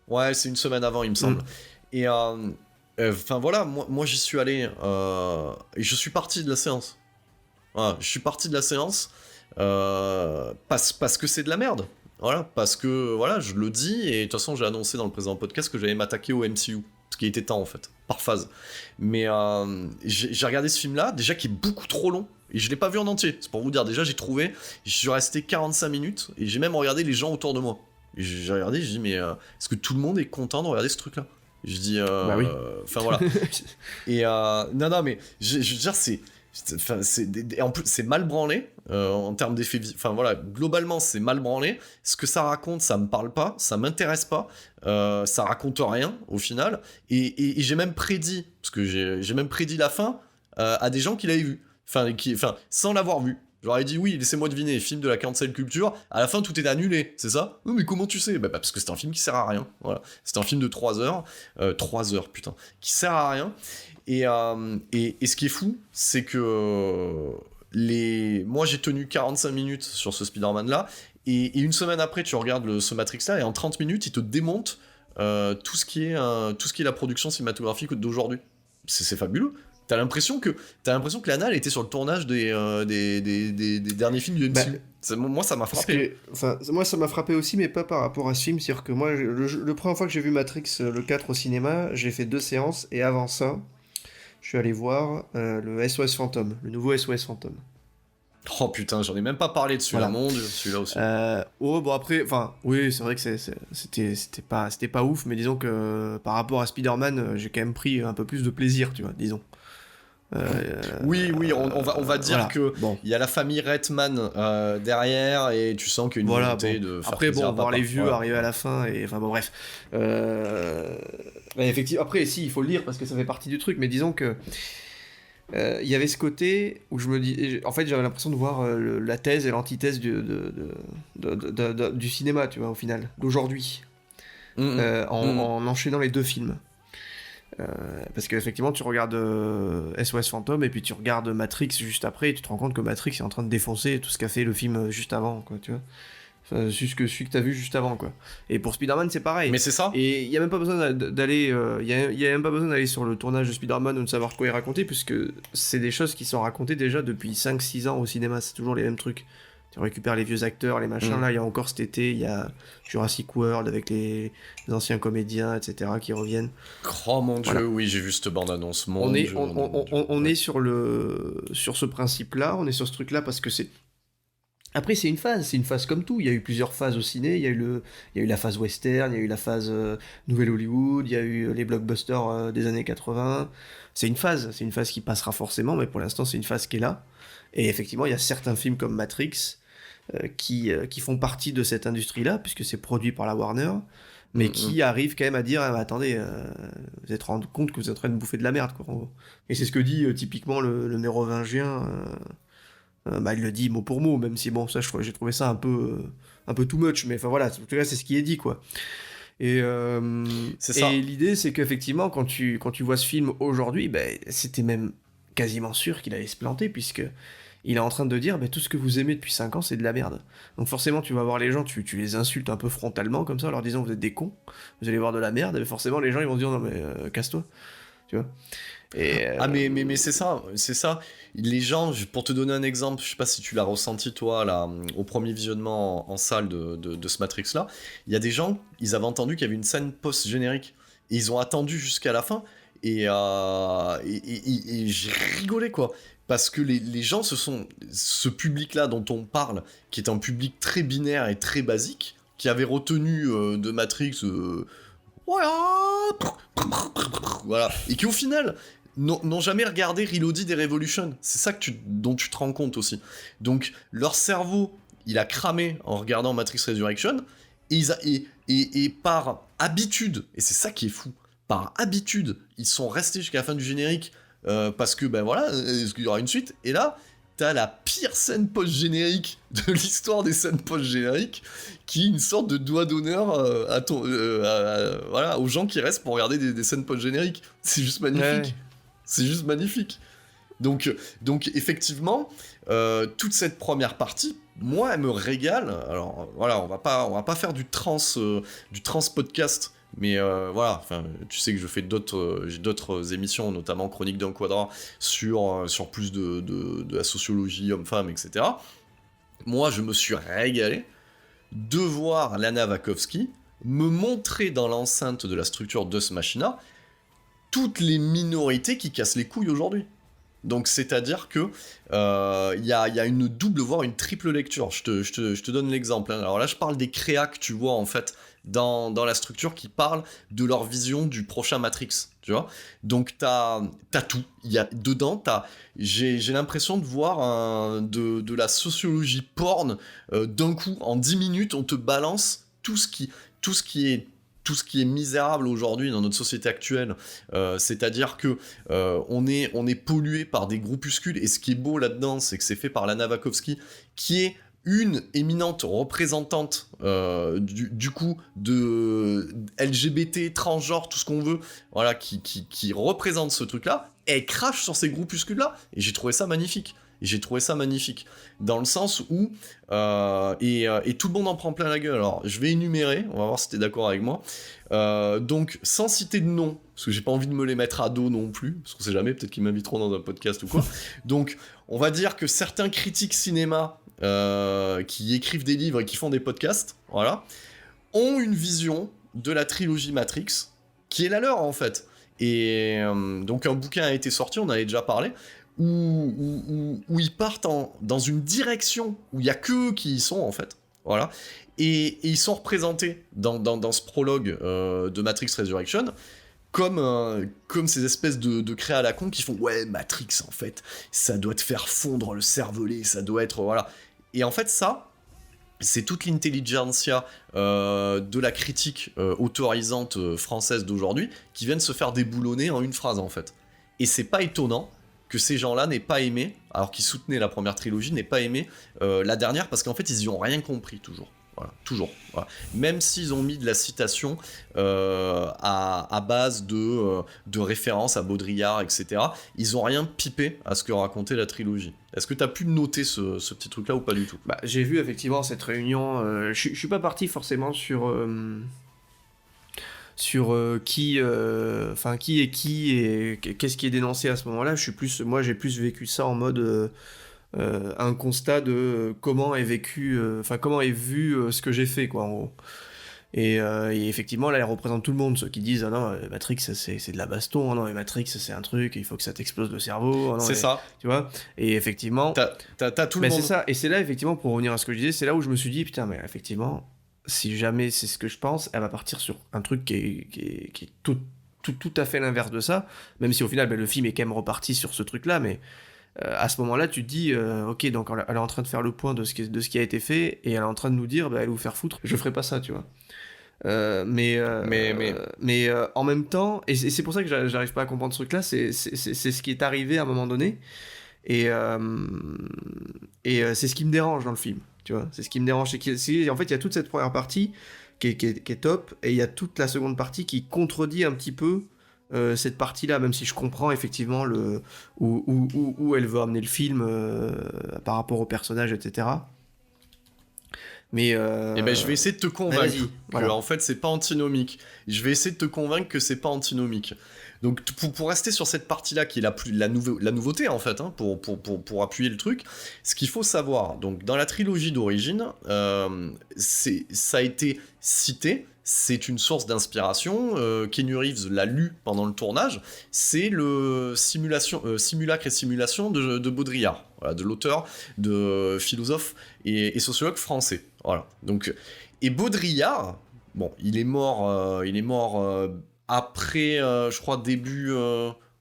Ouais, c'est une semaine avant, il me semble. Et enfin voilà, moi j'y suis allé, et je suis parti de la séance. Voilà, je suis parti de la séance parce que c'est de la merde. Voilà, parce que voilà, je le dis, et de toute façon j'ai annoncé dans le précédent podcast que j'allais m'attaquer au MCU, ce qui était temps en fait, par phase. Mais j'ai regardé ce film-là, déjà qui est beaucoup trop long. Et je l'ai pas vu en entier, c'est pour vous dire, déjà j'ai trouvé, je suis resté 45 minutes, et j'ai même regardé les gens autour de moi. Et j'ai regardé, j'ai dit, mais est-ce que tout le monde est content de regarder ce truc-là? Je dis, Bah oui. Enfin voilà. Et non, mais je veux dire, en plus, c'est mal branlé en termes d'effets. Enfin voilà, globalement, c'est mal branlé. Ce que ça raconte, ça me parle pas, ça m'intéresse pas. Ça raconte rien au final. Et j'ai même prédit, parce que j'ai même prédit la fin à des gens qui l'avaient vu. Enfin, sans l'avoir vu. J'aurais dit oui, laissez-moi deviner, film de la cancel culture, à la fin tout est annulé, c'est ça? Oui, mais comment tu sais? Bah parce que c'est un film qui sert à rien, voilà. C'est un film de 3 heures, 3 heures, putain, qui sert à rien, et ce qui est fou, c'est que moi j'ai tenu 45 minutes sur ce Spider-Man-là, et une semaine après tu regardes ce Matrix-là, et en 30 minutes il te démonte tout ce qui est la production cinématographique d'aujourd'hui. C'est fabuleux. T'as l'impression que Lana elle était sur le tournage des derniers films du MCU. Moi ça m'a frappé. Moi ça m'a frappé aussi, mais pas par rapport à ce film. C'est-à-dire que moi, le première fois que j'ai vu Matrix le 4 au cinéma, j'ai fait 2 séances, et avant ça, je suis allé voir le SOS Fantôme, le nouveau SOS Fantôme. Oh putain, j'en ai même pas parlé de celui-là, mon dieu, celui-là aussi. Bon après, enfin, oui, c'est vrai que c'était pas ouf, mais disons que par rapport à Spider-Man, j'ai quand même pris un peu plus de plaisir, tu vois, disons. Oui, on va dire voilà. Que il y a la famille Redman derrière, et tu sens qu'il y a une volonté de faire après plaisir. Voir les vieux arriver à la fin, et enfin bon bref. Effectivement, après si, il faut le dire parce que ça fait partie du truc, mais disons que il y avait ce côté où je me dis, en fait j'avais l'impression de voir la thèse et l'antithèse du cinéma, tu vois, au final, d'aujourd'hui, en enchaînant les 2 films. Parce qu'effectivement tu regardes SOS Fantôme et puis tu regardes Matrix juste après, et tu te rends compte que Matrix est en train de défoncer tout ce qu'a fait le film juste avant, quoi, tu vois. Enfin, celui que t'as vu juste avant, quoi. Et pour Spider-Man c'est pareil. Mais c'est ça. Et il y a même pas besoin d'aller y a même pas besoin d'aller sur le tournage de Spider-Man ou de savoir quoi y raconter, puisque c'est des choses qui sont racontées déjà depuis 5-6 ans au cinéma, c'est toujours les mêmes trucs. Tu récupères les vieux acteurs, les machins. Là, il y a encore cet été, il y a Jurassic World avec les anciens comédiens, etc., qui reviennent. Oh mon dieu, oui, j'ai vu cette bande-annonce. On est sur ce principe-là, on est sur ce truc-là parce que c'est... Après, c'est une phase comme tout. Il y a eu plusieurs phases au ciné, il y a eu la phase western, il y a eu la phase Nouvelle Hollywood, il y a eu les blockbusters des années 80. C'est une phase qui passera forcément, mais pour l'instant, c'est une phase qui est là. Et effectivement, il y a certains films comme Matrix qui font partie de cette industrie-là, puisque c'est produit par la Warner, mais qui arrivent quand même à dire attendez, vous êtes rendu compte que vous êtes en train de bouffer de la merde, quoi, en gros. Et c'est ce que dit typiquement le mérovingien. Il le dit mot pour mot, même si bon, ça j'ai trouvé ça un peu too much, mais enfin voilà, en tout cas c'est ce qui est dit, quoi. Et l'idée c'est qu'effectivement quand tu vois ce film aujourd'hui, c'était même quasiment sûr qu'il allait se planter, puisque il est en train de dire tout ce que vous aimez depuis 5 ans c'est de la merde. Donc forcément tu vas voir les gens, tu les insultes un peu frontalement comme ça en leur disant vous êtes des cons, vous allez voir de la merde, et forcément les gens ils vont dire non mais casse-toi, tu vois. Et mais c'est ça. Les gens, pour te donner un exemple, je sais pas si tu l'as ressenti toi là, au premier visionnement en salle de ce Matrix là, il y a des gens, ils avaient entendu qu'il y avait une scène post-générique, et ils ont attendu jusqu'à la fin, et j'ai rigolé, quoi. Parce que les gens, ce public-là dont on parle, qui est un public très binaire et très basique, qui avait retenu de Matrix, voilà, et qui au final n'ont jamais regardé Reloaded et Revolution. C'est ça dont tu te rends compte aussi. Donc leur cerveau, il a cramé en regardant Matrix Resurrection, et par habitude, et c'est ça qui est fou, par habitude, ils sont restés jusqu'à la fin du générique, parce que il y aura une suite, et là t'as la pire scène post-générique de l'histoire des scènes post-génériques, qui est une sorte de doigt d'honneur aux gens qui restent pour regarder des scènes post-génériques. C'est juste magnifique. Ouais. C'est juste magnifique. Donc effectivement, toute cette première partie, moi, elle me régale. Alors voilà, on va pas faire du trans podcast. Mais tu sais que je fais d'autres émissions, notamment Chronique d'un Quadra, sur plus de la sociologie, homme-femme, etc. Moi, je me suis régalé de voir Lana Wachowski me montrer dans l'enceinte de la structure de ce Machina toutes les minorités qui cassent les couilles aujourd'hui. Donc c'est-à-dire que il y a une double, voire une triple lecture. Je te donne l'exemple. Hein. Alors là, je parle des créas que tu vois en fait dans la structure qui parlent de leur vision du prochain Matrix. Tu vois. Donc t'as tout. Il y a dedans, j'ai l'impression de voir de la sociologie porn d'un coup en 10 minutes, on te balance tout ce qui est misérable aujourd'hui dans notre société actuelle, c'est-à-dire que on est pollué par des groupuscules, et ce qui est beau là-dedans, c'est que c'est fait par Lana Wachowski, qui est une éminente représentante du coup de LGBT, transgenre, tout ce qu'on veut, voilà, qui représente ce truc-là. Elle crache sur ces groupuscules-là, et j'ai trouvé ça magnifique. Dans le sens où et tout le monde en prend plein la gueule. Alors je vais énumérer, on va voir si t'es d'accord avec moi. Donc sans citer de nom, parce que j'ai pas envie de me les mettre à dos non plus, parce qu'on sait jamais, peut-être qu'ils m'inviteront dans un podcast ou quoi. Donc on va dire que certains critiques cinéma qui écrivent des livres et qui font des podcasts, voilà, ont une vision de la trilogie Matrix qui est la leur en fait. Et donc un bouquin a été sorti, on en avait déjà parlé, où ils partent dans une direction où il n'y a que eux qui y sont, en fait. Voilà. Et ils sont représentés dans ce prologue de Matrix Resurrection comme ces espèces de créas à la con qui font « Ouais, Matrix, en fait, ça doit te faire fondre le cervelet, ça doit être... » Voilà. Et en fait, ça, c'est toute l'intelligentsia de la critique autorisante française d'aujourd'hui qui viennent se faire déboulonner en une phrase, en fait. Et c'est pas étonnant que ces gens-là n'aient pas aimé, alors qu'ils soutenaient la première trilogie, n'aient pas aimé la dernière, parce qu'en fait, ils y ont rien compris, toujours. Voilà, toujours. Voilà. Même s'ils ont mis de la citation à base de références à Baudrillard, etc., ils ont rien pipé à ce que racontait la trilogie. Est-ce que tu as pu noter ce petit truc-là ou pas du tout ? Bah, j'ai vu effectivement cette réunion, je suis pas parti forcément sur qui est qui et qu'est-ce qui est dénoncé à ce moment-là. J'ai plus vécu ça en mode un constat de comment est vécu, comment est vu ce que j'ai fait, quoi, en gros. Et effectivement, là, elle représente tout le monde, ceux qui disent ah non, Matrix c'est de la baston, ah non, mais Matrix c'est un truc, il faut que ça t'explose le cerveau. Ah non, c'est ça. Tu vois. Et effectivement, t'as tout le monde. C'est ça. Et c'est là, effectivement, pour revenir à ce que je disais, c'est là où je me suis dit putain, mais effectivement, si jamais c'est ce que je pense, elle va partir sur un truc qui est tout à fait l'inverse de ça, même si au final le film est quand même reparti sur ce truc-là, mais à ce moment-là, tu te dis, ok, donc elle est en train de faire le point de ce qui a été fait, et elle est en train de nous dire, allez vous faire foutre, je ferai pas ça, tu vois. Mais en même temps, et c'est pour ça que j'arrive pas à comprendre ce truc-là, c'est ce qui est arrivé à un moment donné, et c'est ce qui me dérange dans le film, tu vois. C'est ce qui me dérange, en fait, il y a toute cette première partie qui est top, et il y a toute la seconde partie qui contredit un petit peu cette partie-là, même si je comprends effectivement où elle veut amener le film par rapport au personnage, etc. Mais je vais essayer de te convaincre que voilà. En fait c'est pas antinomique. Je vais essayer de te convaincre que c'est pas antinomique. Donc pour rester sur cette partie-là qui est la nouveauté en fait, hein, pour appuyer le truc, ce qu'il faut savoir, donc dans la trilogie d'origine, ça a été cité. C'est une source d'inspiration. Keanu Reeves l'a lu pendant le tournage. C'est le simulacre et simulation de Baudrillard, voilà, de l'auteur, de philosophe et sociologue français. Voilà. Donc, et Baudrillard, bon, il est mort après, je crois, début.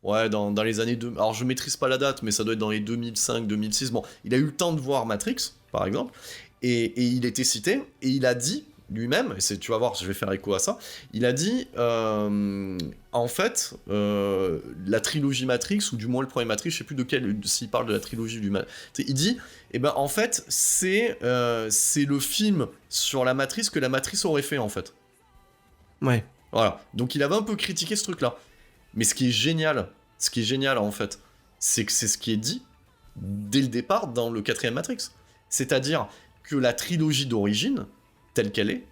Dans les années 2000. Alors je maîtrise pas la date, mais ça doit être dans les 2005-2006. Bon, il a eu le temps de voir Matrix, par exemple, et il était cité, et il a dit lui-même, et tu vas voir, je vais faire écho à ça, il a dit, en fait, la trilogie Matrix, ou du moins le premier Matrix, je sais plus s'il parle de la trilogie du Matrix, il dit, en fait, c'est le film sur la Matrice que la Matrice aurait fait, en fait. Ouais. Voilà, donc il avait un peu critiqué ce truc-là. Mais ce qui est génial, en fait, c'est que c'est ce qui est dit dès le départ dans le 4e Matrix. C'est-à-dire que la trilogie d'origine, telle qu'elle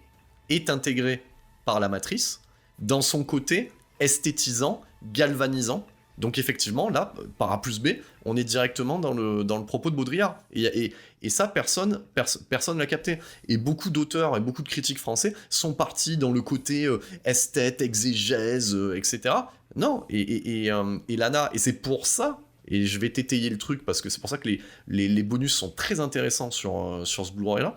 est intégrée par la matrice dans son côté esthétisant, galvanisant. Donc effectivement, là, par A plus B, on est directement dans le propos de Baudrillard. Et ça, personne l'a capté. Et beaucoup d'auteurs et beaucoup de critiques français sont partis dans le côté esthète, exégèse, etc. Non, et Lana, et c'est pour ça, et je vais t'étayer le truc, parce que c'est pour ça que les bonus sont très intéressants sur ce Blu-ray-là.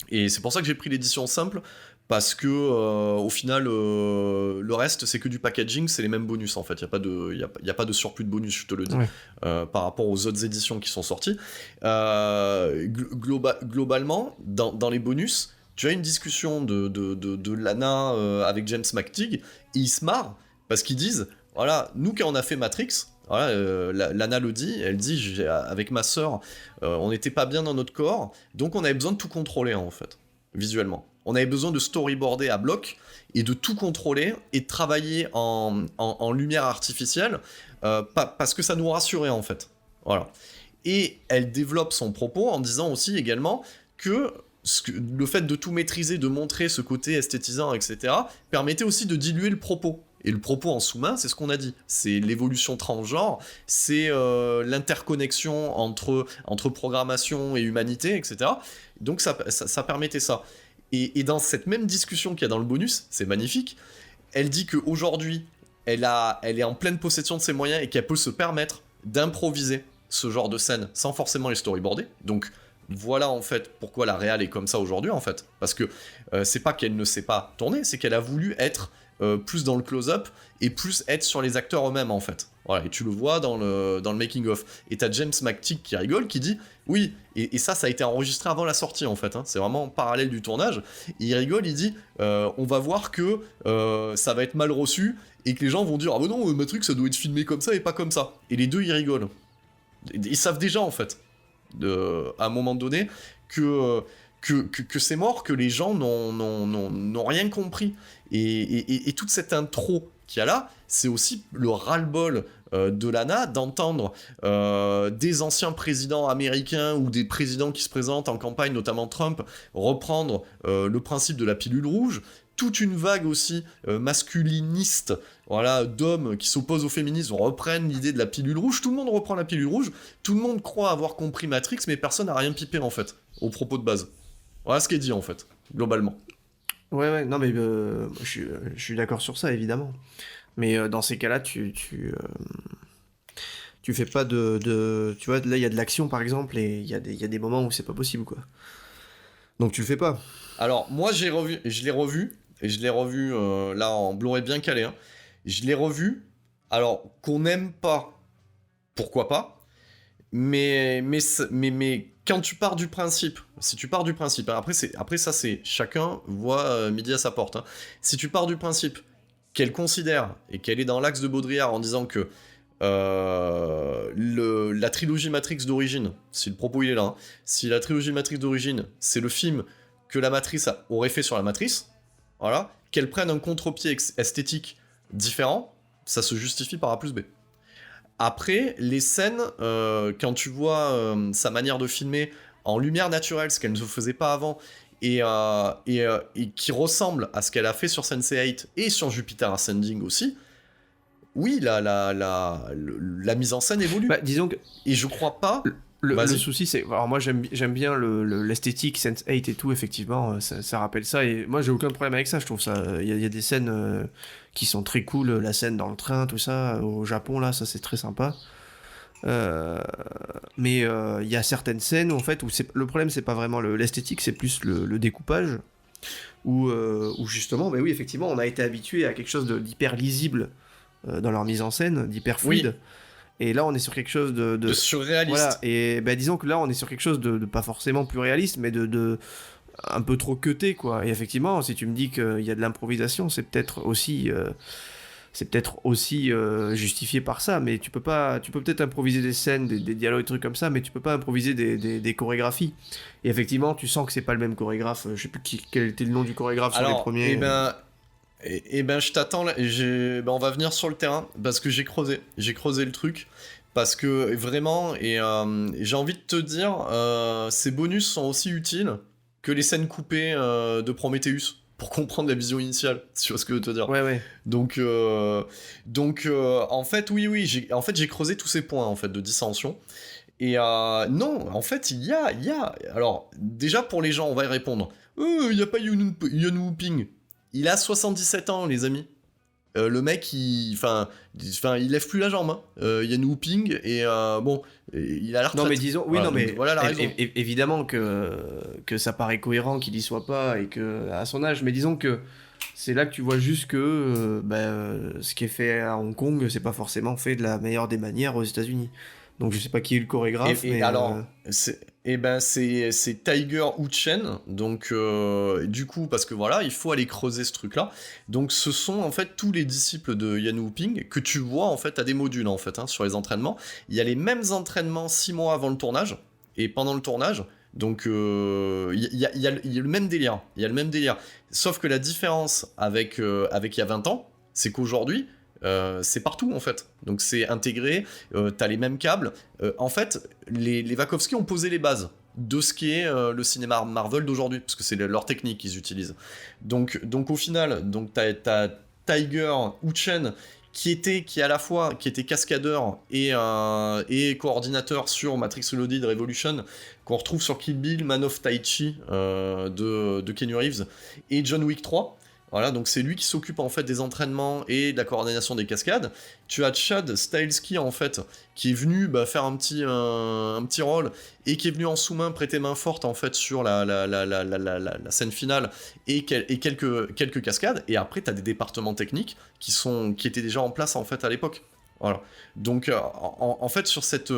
Et c'est pour ça que j'ai pris l'édition simple, parce que au final, le reste, c'est que du packaging, c'est les mêmes bonus en fait. Il n'y a pas de surplus de bonus, je te le dis, par rapport aux autres éditions qui sont sorties. Globalement, dans les bonus, tu as une discussion de Lana avec James McTeague, et ils se marrent, parce qu'ils disent, voilà, nous quand on a fait Matrix, voilà, Lana le dit, elle dit, avec ma sœur, on n'était pas bien dans notre corps, donc on avait besoin de tout contrôler en fait, visuellement. On avait besoin de storyboarder à bloc et de tout contrôler et de travailler en lumière artificielle parce que ça nous rassurait en fait. Voilà. Et elle développe son propos en disant aussi également que le fait de tout maîtriser, de montrer ce côté esthétisant, etc., permettait aussi de diluer le propos. Et le propos en sous-main, c'est ce qu'on a dit. C'est l'évolution transgenre, c'est l'interconnexion entre programmation et humanité, etc. Donc ça permettait ça. Et dans cette même discussion qu'il y a dans le bonus, c'est magnifique, elle dit qu'aujourd'hui, elle est en pleine possession de ses moyens et qu'elle peut se permettre d'improviser ce genre de scène sans forcément les storyboarder. Donc voilà en fait pourquoi la réal est comme ça aujourd'hui en fait. Parce que c'est pas qu'elle ne sait pas tourner, c'est qu'elle a voulu être plus dans le close-up et plus être sur les acteurs eux-mêmes en fait. Voilà, et tu le vois dans le making-of. Et t'as James McTeague qui rigole, qui dit oui, et ça a été enregistré avant la sortie en fait, hein. C'est vraiment parallèle du tournage. Et il rigole, il dit on va voir que ça va être mal reçu et que les gens vont dire ah bah non, Matrix ça doit être filmé comme ça et pas comme ça. Et les deux ils rigolent. Ils savent déjà en fait, à un moment donné, que c'est mort, que les gens n'ont rien compris. Et toute cette intro qu'il y a là, c'est aussi le ras-le-bol de Lana d'entendre des anciens présidents américains ou des présidents qui se présentent en campagne, notamment Trump, reprendre le principe de la pilule rouge. Toute une vague aussi masculiniste, voilà, d'hommes qui s'opposent au féminisme reprennent l'idée de la pilule rouge. Tout le monde reprend la pilule rouge, tout le monde croit avoir compris Matrix, mais personne n'a rien pipé en fait, au propos de base. Voilà ce qui est dit en fait, globalement. Ouais, non mais je suis d'accord sur ça évidemment. Mais dans ces cas-là, tu fais pas de... Tu vois, là il y a de l'action par exemple, et il y a des moments où c'est pas possible quoi. Donc tu le fais pas. Alors moi je l'ai revu là en Blu-ray bien calé, hein. Je l'ai revu, alors qu'on n'aime pas, pourquoi pas, mais quand tu pars du principe, si tu pars du principe, hein, après ça c'est chacun voit midi à sa porte, hein. Si tu pars du principe qu'elle considère et qu'elle est dans l'axe de Baudrillard en disant que la trilogie Matrix d'origine, si le propos il est là, hein, si la trilogie Matrix d'origine c'est le film que la Matrice aurait fait sur la Matrice, voilà, qu'elle prenne un contre-pied esthétique différent, ça se justifie par A plus B. Après, les scènes, quand tu vois sa manière de filmer en lumière naturelle, ce qu'elle ne faisait pas avant, et qui ressemble à ce qu'elle a fait sur Sense8 et sur Jupiter Ascending aussi, oui, la mise en scène évolue. Bah, disons que... Et je crois pas... Le souci, c'est... Alors moi, j'aime bien l'esthétique, Sense8 et tout, effectivement, ça rappelle ça, et moi, j'ai aucun problème avec ça, je trouve ça... Il y a des scènes qui sont très cool, la scène dans le train, tout ça, au Japon, là, ça, c'est très sympa. Mais il y a certaines scènes, en fait, où le problème, c'est pas vraiment l'esthétique, c'est plus le découpage, où justement, bah oui, effectivement, on a été habitué à quelque chose d'hyper lisible dans leur mise en scène, d'hyper fluide. Oui. Et là, on est sur quelque chose de surréaliste. Voilà. Et ben, disons que là, on est sur quelque chose de pas forcément plus réaliste, mais de un peu trop cuté, quoi. Et effectivement, si tu me dis qu'il y a de l'improvisation, c'est peut-être aussi justifié par ça. Mais tu peux peut-être improviser des scènes, des dialogues, des trucs comme ça, mais tu peux pas improviser des chorégraphies. Et effectivement, tu sens que c'est pas le même chorégraphe. Je sais plus quel était le nom du chorégraphe sur les premiers. Et ben je t'attends là, on va venir sur le terrain parce que j'ai creusé le truc parce que vraiment j'ai envie de te dire ces bonus sont aussi utiles que les scènes coupées de Prometheus pour comprendre la vision initiale, si tu vois ce que je veux te dire. Ouais. Donc en fait oui j'ai creusé tous ces points en fait de dissension. Et non, en fait, il y a... Alors, déjà, pour les gens, on va y répondre. Il n'y a pas Yun Woo-ping. Il a 77 ans, les amis. le mec, il lève plus la jambe. Hein. Il y a une whooping et il a la retraite. Non mais disons, oui, voilà, non mais donc, voilà la raison. Évidemment que ça paraît cohérent qu'il y soit pas et que à son âge, mais disons que c'est là que tu vois juste que ce qui est fait à Hong Kong, c'est pas forcément fait de la meilleure des manières aux États-Unis. Donc je sais pas qui est le chorégraphe, mais alors, c'est Tiger Wu-Chen, donc du coup, parce que voilà, il faut aller creuser ce truc-là. Donc ce sont en fait tous les disciples de Yan Wuping que tu vois en fait à des modules en fait, hein, sur les entraînements. Il y a les mêmes entraînements 6 mois avant le tournage, et pendant le tournage, donc il y a le même délire, sauf que la différence avec il y a 20 ans, c'est qu'aujourd'hui, c'est partout en fait, donc c'est intégré, t'as les mêmes câbles, en fait les Wachowski ont posé les bases de ce qui est le cinéma Marvel d'aujourd'hui, parce que c'est leur technique qu'ils utilisent, donc au final, donc t'as Tiger Wu-Chen qui était cascadeur et coordinateur sur Matrix Reloaded Revolution, qu'on retrouve sur Kill Bill, Man of Tai Chi de Keanu Reeves, et John Wick 3. Voilà, donc c'est lui qui s'occupe en fait des entraînements et de la coordination des cascades. Tu as Chad Stahelski en fait, qui est venu faire un petit rôle et qui est venu en sous-main prêter main forte en fait sur la scène finale et quelques cascades. Et après t'as des départements techniques qui étaient déjà en place en fait à l'époque. Voilà. Donc en fait sur cette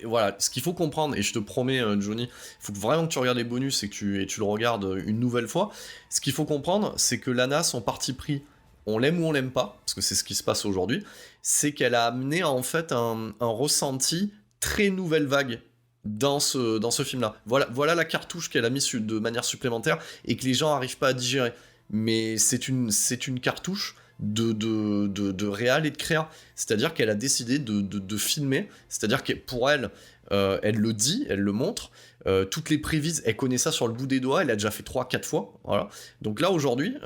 voilà, ce qu'il faut comprendre, et je te promets, Johnny, il faut vraiment que tu regardes les bonus et que tu le regardes une nouvelle fois. Ce qu'il faut comprendre, c'est que Lana, son parti pris, on l'aime ou on l'aime pas, parce que c'est ce qui se passe aujourd'hui, c'est qu'elle a amené en fait un ressenti très nouvelle vague dans ce film-là. Voilà la cartouche qu'elle a mise de manière supplémentaire et que les gens n'arrivent pas à digérer. Mais c'est une cartouche de réal et de créa, c'est-à-dire qu'elle a décidé de filmer, c'est-à-dire que pour elle, elle le dit, elle le montre, toutes les prévises, elle connaît ça sur le bout des doigts, elle a déjà fait 3-4 fois, voilà. Donc là aujourd'hui,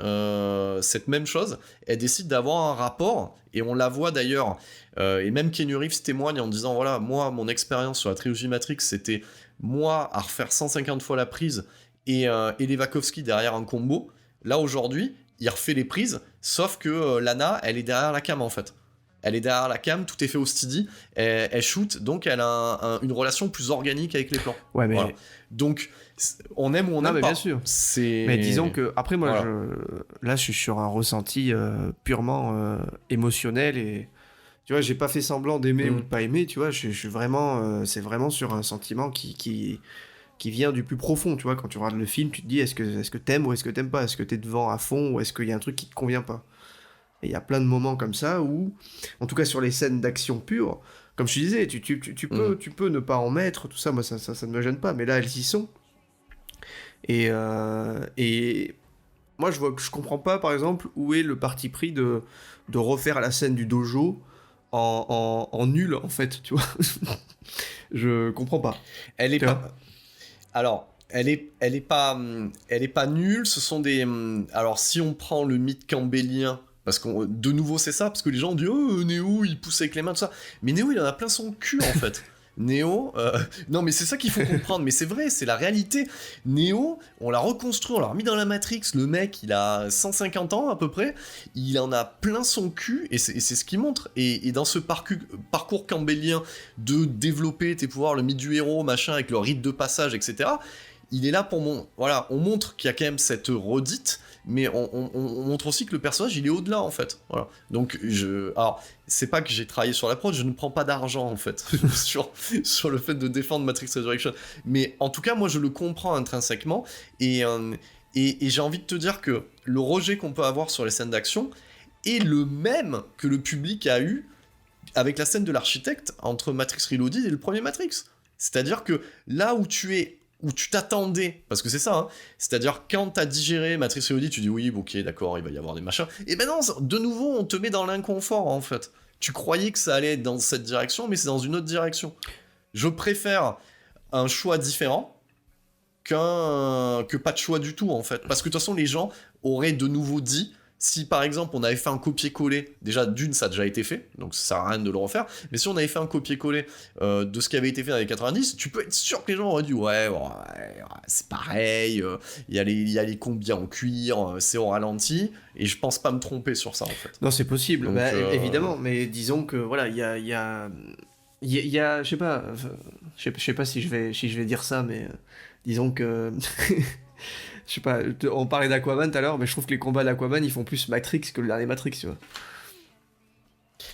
cette même chose, elle décide d'avoir un rapport, et on la voit d'ailleurs, et même Keanu Reeves témoigne en disant, voilà, moi, mon expérience sur la trilogie Matrix, c'était moi à refaire 150 fois la prise, et les Wachowski derrière un combo. Là aujourd'hui, il refait les prises, sauf que Lana, elle est derrière la cam en fait. Elle est derrière la cam, tout est fait au steady, elle shoot, donc elle a une relation plus organique avec les plans. Ouais, mais... Voilà. Donc, on aime ou on n'aime pas. Bien sûr. Mais disons que, après moi, voilà. Je suis sur un ressenti purement émotionnel, et tu vois, j'ai pas fait semblant d'aimer ou de pas aimer, tu vois, je suis vraiment, c'est vraiment sur un sentiment qui vient du plus profond, tu vois. Quand tu regardes le film, tu te dis, est-ce que t'aimes ou est-ce que t'aimes pas, est-ce que t'es devant à fond ou est-ce qu'il y a un truc qui te convient pas. Et il y a plein de moments comme ça où, en tout cas sur les scènes d'action pure, comme je te disais, tu peux ne pas en mettre, tout ça, moi ça ne me gêne pas, mais là elles y sont. Et moi je comprends pas par exemple où est le parti pris de refaire la scène du dojo en nul en fait, tu vois. Je comprends pas. Elle est pas... Alors, elle est pas nulle, ce sont des... Alors, si on prend le mythe campbellien, parce que de nouveau c'est ça, parce que les gens ont dit « Oh, Neo, il pousse avec les mains, tout ça ». Mais Neo, il en a plein son cul, en fait. Neo... Non, mais c'est ça qu'il faut comprendre, mais c'est vrai, c'est la réalité. Neo, on l'a reconstruit, on l'a remis dans la Matrix, le mec, il a 150 ans, à peu près, il en a plein son cul, et c'est ce qu'il montre. Et dans ce parcours campbellien de développer tes pouvoirs, le mythe du héros, machin, avec le rite de passage, etc., il est là pour... Voilà, on montre qu'il y a quand même cette redite, mais on montre aussi que le personnage, il est au-delà, en fait. Voilà. Donc, alors, c'est pas que j'ai travaillé sur la prod, je ne prends pas d'argent, en fait, sur le fait de défendre Matrix Resurrection. Mais en tout cas, moi, je le comprends intrinsèquement, et j'ai envie de te dire que le rejet qu'on peut avoir sur les scènes d'action est le même que le public a eu avec la scène de l'architecte entre Matrix Reloaded et le premier Matrix. C'est-à-dire que là où tu t'attendais, parce que c'est ça, hein, c'est-à-dire quand t'as digéré Matrix Reloaded, tu dis oui, ok, d'accord, il va y avoir des machins, et ben non, de nouveau, on te met dans l'inconfort, en fait. Tu croyais que ça allait être dans cette direction, mais c'est dans une autre direction. Je préfère un choix différent que pas de choix du tout, en fait, parce que de toute façon, les gens auraient de nouveau dit, Si par exemple on avait fait un copier-coller, déjà d'une ça a déjà été fait, donc ça sert à rien de le refaire, mais si on avait fait un copier-coller de ce qui avait été fait dans les 90, tu peux être sûr que les gens auraient dit ouais c'est pareil, il y a les combis en cuir, c'est au ralenti, et je pense pas me tromper sur ça en fait. Non, c'est possible, Donc, évidemment, mais disons que voilà, il y a je sais pas, je sais pas si je vais dire ça, mais disons que je sais pas, on parlait d'Aquaman tout à l'heure, mais je trouve que les combats d'Aquaman ils font plus Matrix que le dernier Matrix, tu vois.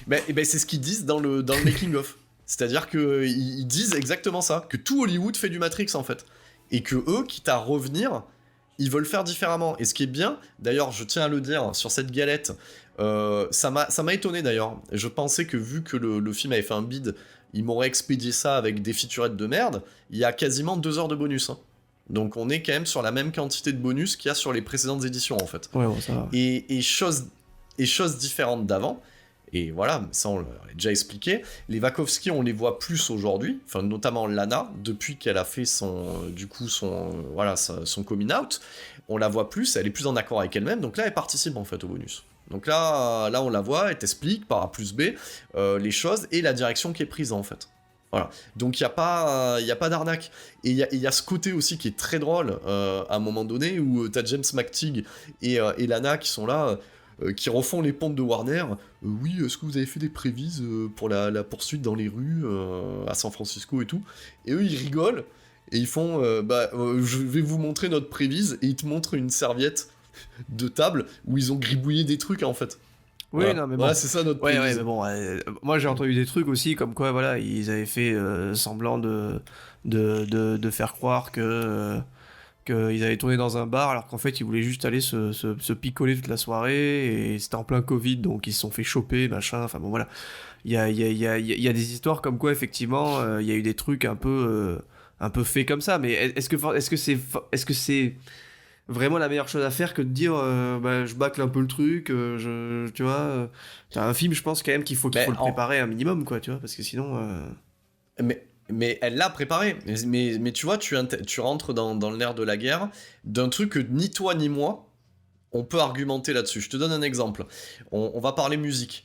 Ben c'est ce qu'ils disent dans le making of. C'est-à-dire que ils disent exactement ça, que tout Hollywood fait du Matrix en fait, et que eux, quitte à revenir, ils veulent faire différemment. Et ce qui est bien, d'ailleurs, je tiens à le dire sur cette galette, ça m'a étonné d'ailleurs. Je pensais que vu que le film avait fait un bide, ils m'auraient expédié ça avec des featurettes de merde. Il y a quasiment 2 heures de bonus. Hein. Donc on est quand même sur la même quantité de bonus qu'il y a sur les précédentes éditions en fait. Ouais, bon, ça va. Et chose différente d'avant, et voilà, ça on l'a déjà expliqué, les Wachowski on les voit plus aujourd'hui, enfin notamment Lana, depuis qu'elle a fait son coming out, on la voit plus, elle est plus en accord avec elle-même, donc là elle participe en fait au bonus. Donc là on la voit, elle t'explique par A plus B les choses et la direction qui est prise en fait. Voilà, donc il n'y a pas d'arnaque. Et il y a ce côté aussi qui est très drôle à un moment donné où t'as James McTeague et Lana qui sont là, qui refont les pompes de Warner. Oui, est-ce que vous avez fait des prévises pour la poursuite dans les rues à San Francisco et tout? Et eux ils rigolent et ils font je vais vous montrer notre prévise, et ils te montrent une serviette de table où ils ont gribouillé des trucs en fait. Oui, voilà. non, mais bon. Ouais, c'est ça notre Ouais, prévise. mais bon, moi j'ai entendu des trucs aussi, comme quoi, voilà, ils avaient fait semblant de faire croire que qu'ils avaient tourné dans un bar, alors qu'en fait ils voulaient juste aller se picoler toute la soirée, et c'était en plein Covid, donc ils se sont fait choper, machin, enfin bon, voilà. Il y a des histoires comme quoi, effectivement, il y a eu des trucs un peu faits comme ça, mais est-ce que c'est vraiment la meilleure chose à faire que de dire je bâcle un peu le truc, tu vois, t'as un film, je pense quand même qu'il faut le préparer un minimum, quoi, tu vois, parce que sinon mais elle l'a préparé, mais tu vois, tu rentres dans le nerf de la guerre d'un truc que ni toi ni moi on peut argumenter là-dessus. Je te donne un exemple, on va parler musique.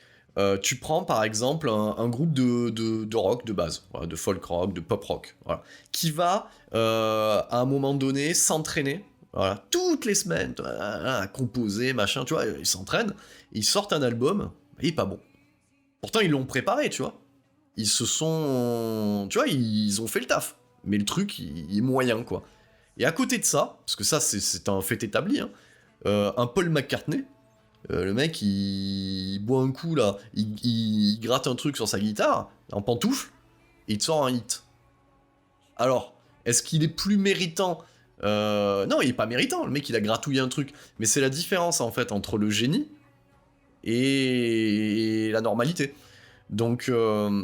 Tu prends par exemple un groupe de rock de base, voilà, de folk rock, de pop rock, voilà, qui va à un moment donné s'entraîner, voilà, toutes les semaines, à composer, machin, tu vois, ils s'entraînent, ils sortent un album, il est pas bon. Pourtant, ils l'ont préparé, tu vois. Ils se sont... Tu vois, ils ont fait le taf. Mais le truc, il est moyen, quoi. Et à côté de ça, parce que ça, c'est un fait établi, hein, un Paul McCartney, le mec, il boit un coup, là, il gratte un truc sur sa guitare, en pantoufle, et il te sort un hit. Alors, est-ce qu'il est plus méritant non, il est pas méritant, le mec il a gratouillé un truc, mais c'est la différence en fait entre le génie et la normalité. Donc quand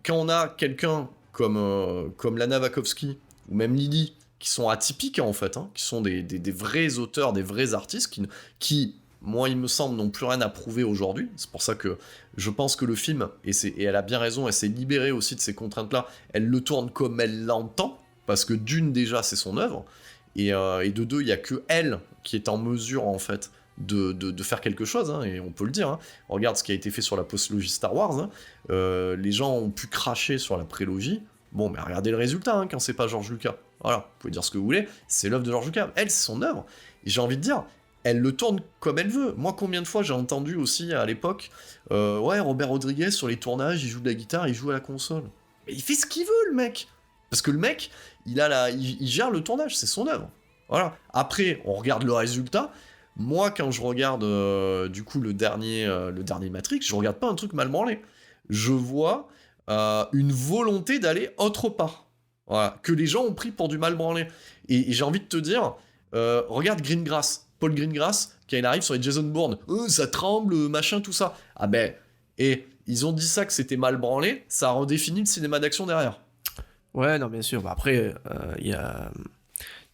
on a quelqu'un comme Lana Wachowski ou même Lily qui sont atypiques en fait, hein, qui sont des vrais auteurs, des vrais artistes qui moi il me semble n'ont plus rien à prouver aujourd'hui. C'est pour ça que je pense que le film, et elle a bien raison, elle s'est libérée aussi de ces contraintes là, elle le tourne comme elle l'entend. Parce que d'une, déjà, c'est son œuvre, et de deux, il n'y a que elle qui est en mesure, en fait, de faire quelque chose, hein, et on peut le dire. Hein. On regarde ce qui a été fait sur la postlogie Star Wars. Hein. Les gens ont pu cracher sur la prélogie. Bon, mais regardez le résultat, hein, quand c'est pas George Lucas. Voilà, vous pouvez dire ce que vous voulez, c'est l'œuvre de George Lucas. Elle, c'est son œuvre. Et j'ai envie de dire, elle le tourne comme elle veut. Moi, combien de fois j'ai entendu aussi, à l'époque, ouais, Robert Rodriguez, sur les tournages, il joue de la guitare, il joue à la console. Mais il fait ce qu'il veut, le mec. Parce que le mec, il gère le tournage, c'est son œuvre. Voilà. Après, on regarde le résultat. Moi, quand je regarde du coup le dernier Matrix, je regarde pas un truc mal branlé. Je vois une volonté d'aller autre part. Voilà. Que les gens ont pris pour du mal branlé. Et j'ai envie de te dire, regarde Greengrass. Paul Greengrass, quand il arrive sur les Jason Bourne, ça tremble, machin, tout ça. Ah ben, et ils ont dit ça que c'était mal branlé, ça a redéfini le cinéma d'action derrière. Ouais, non, bien sûr. Bah, après, il y a...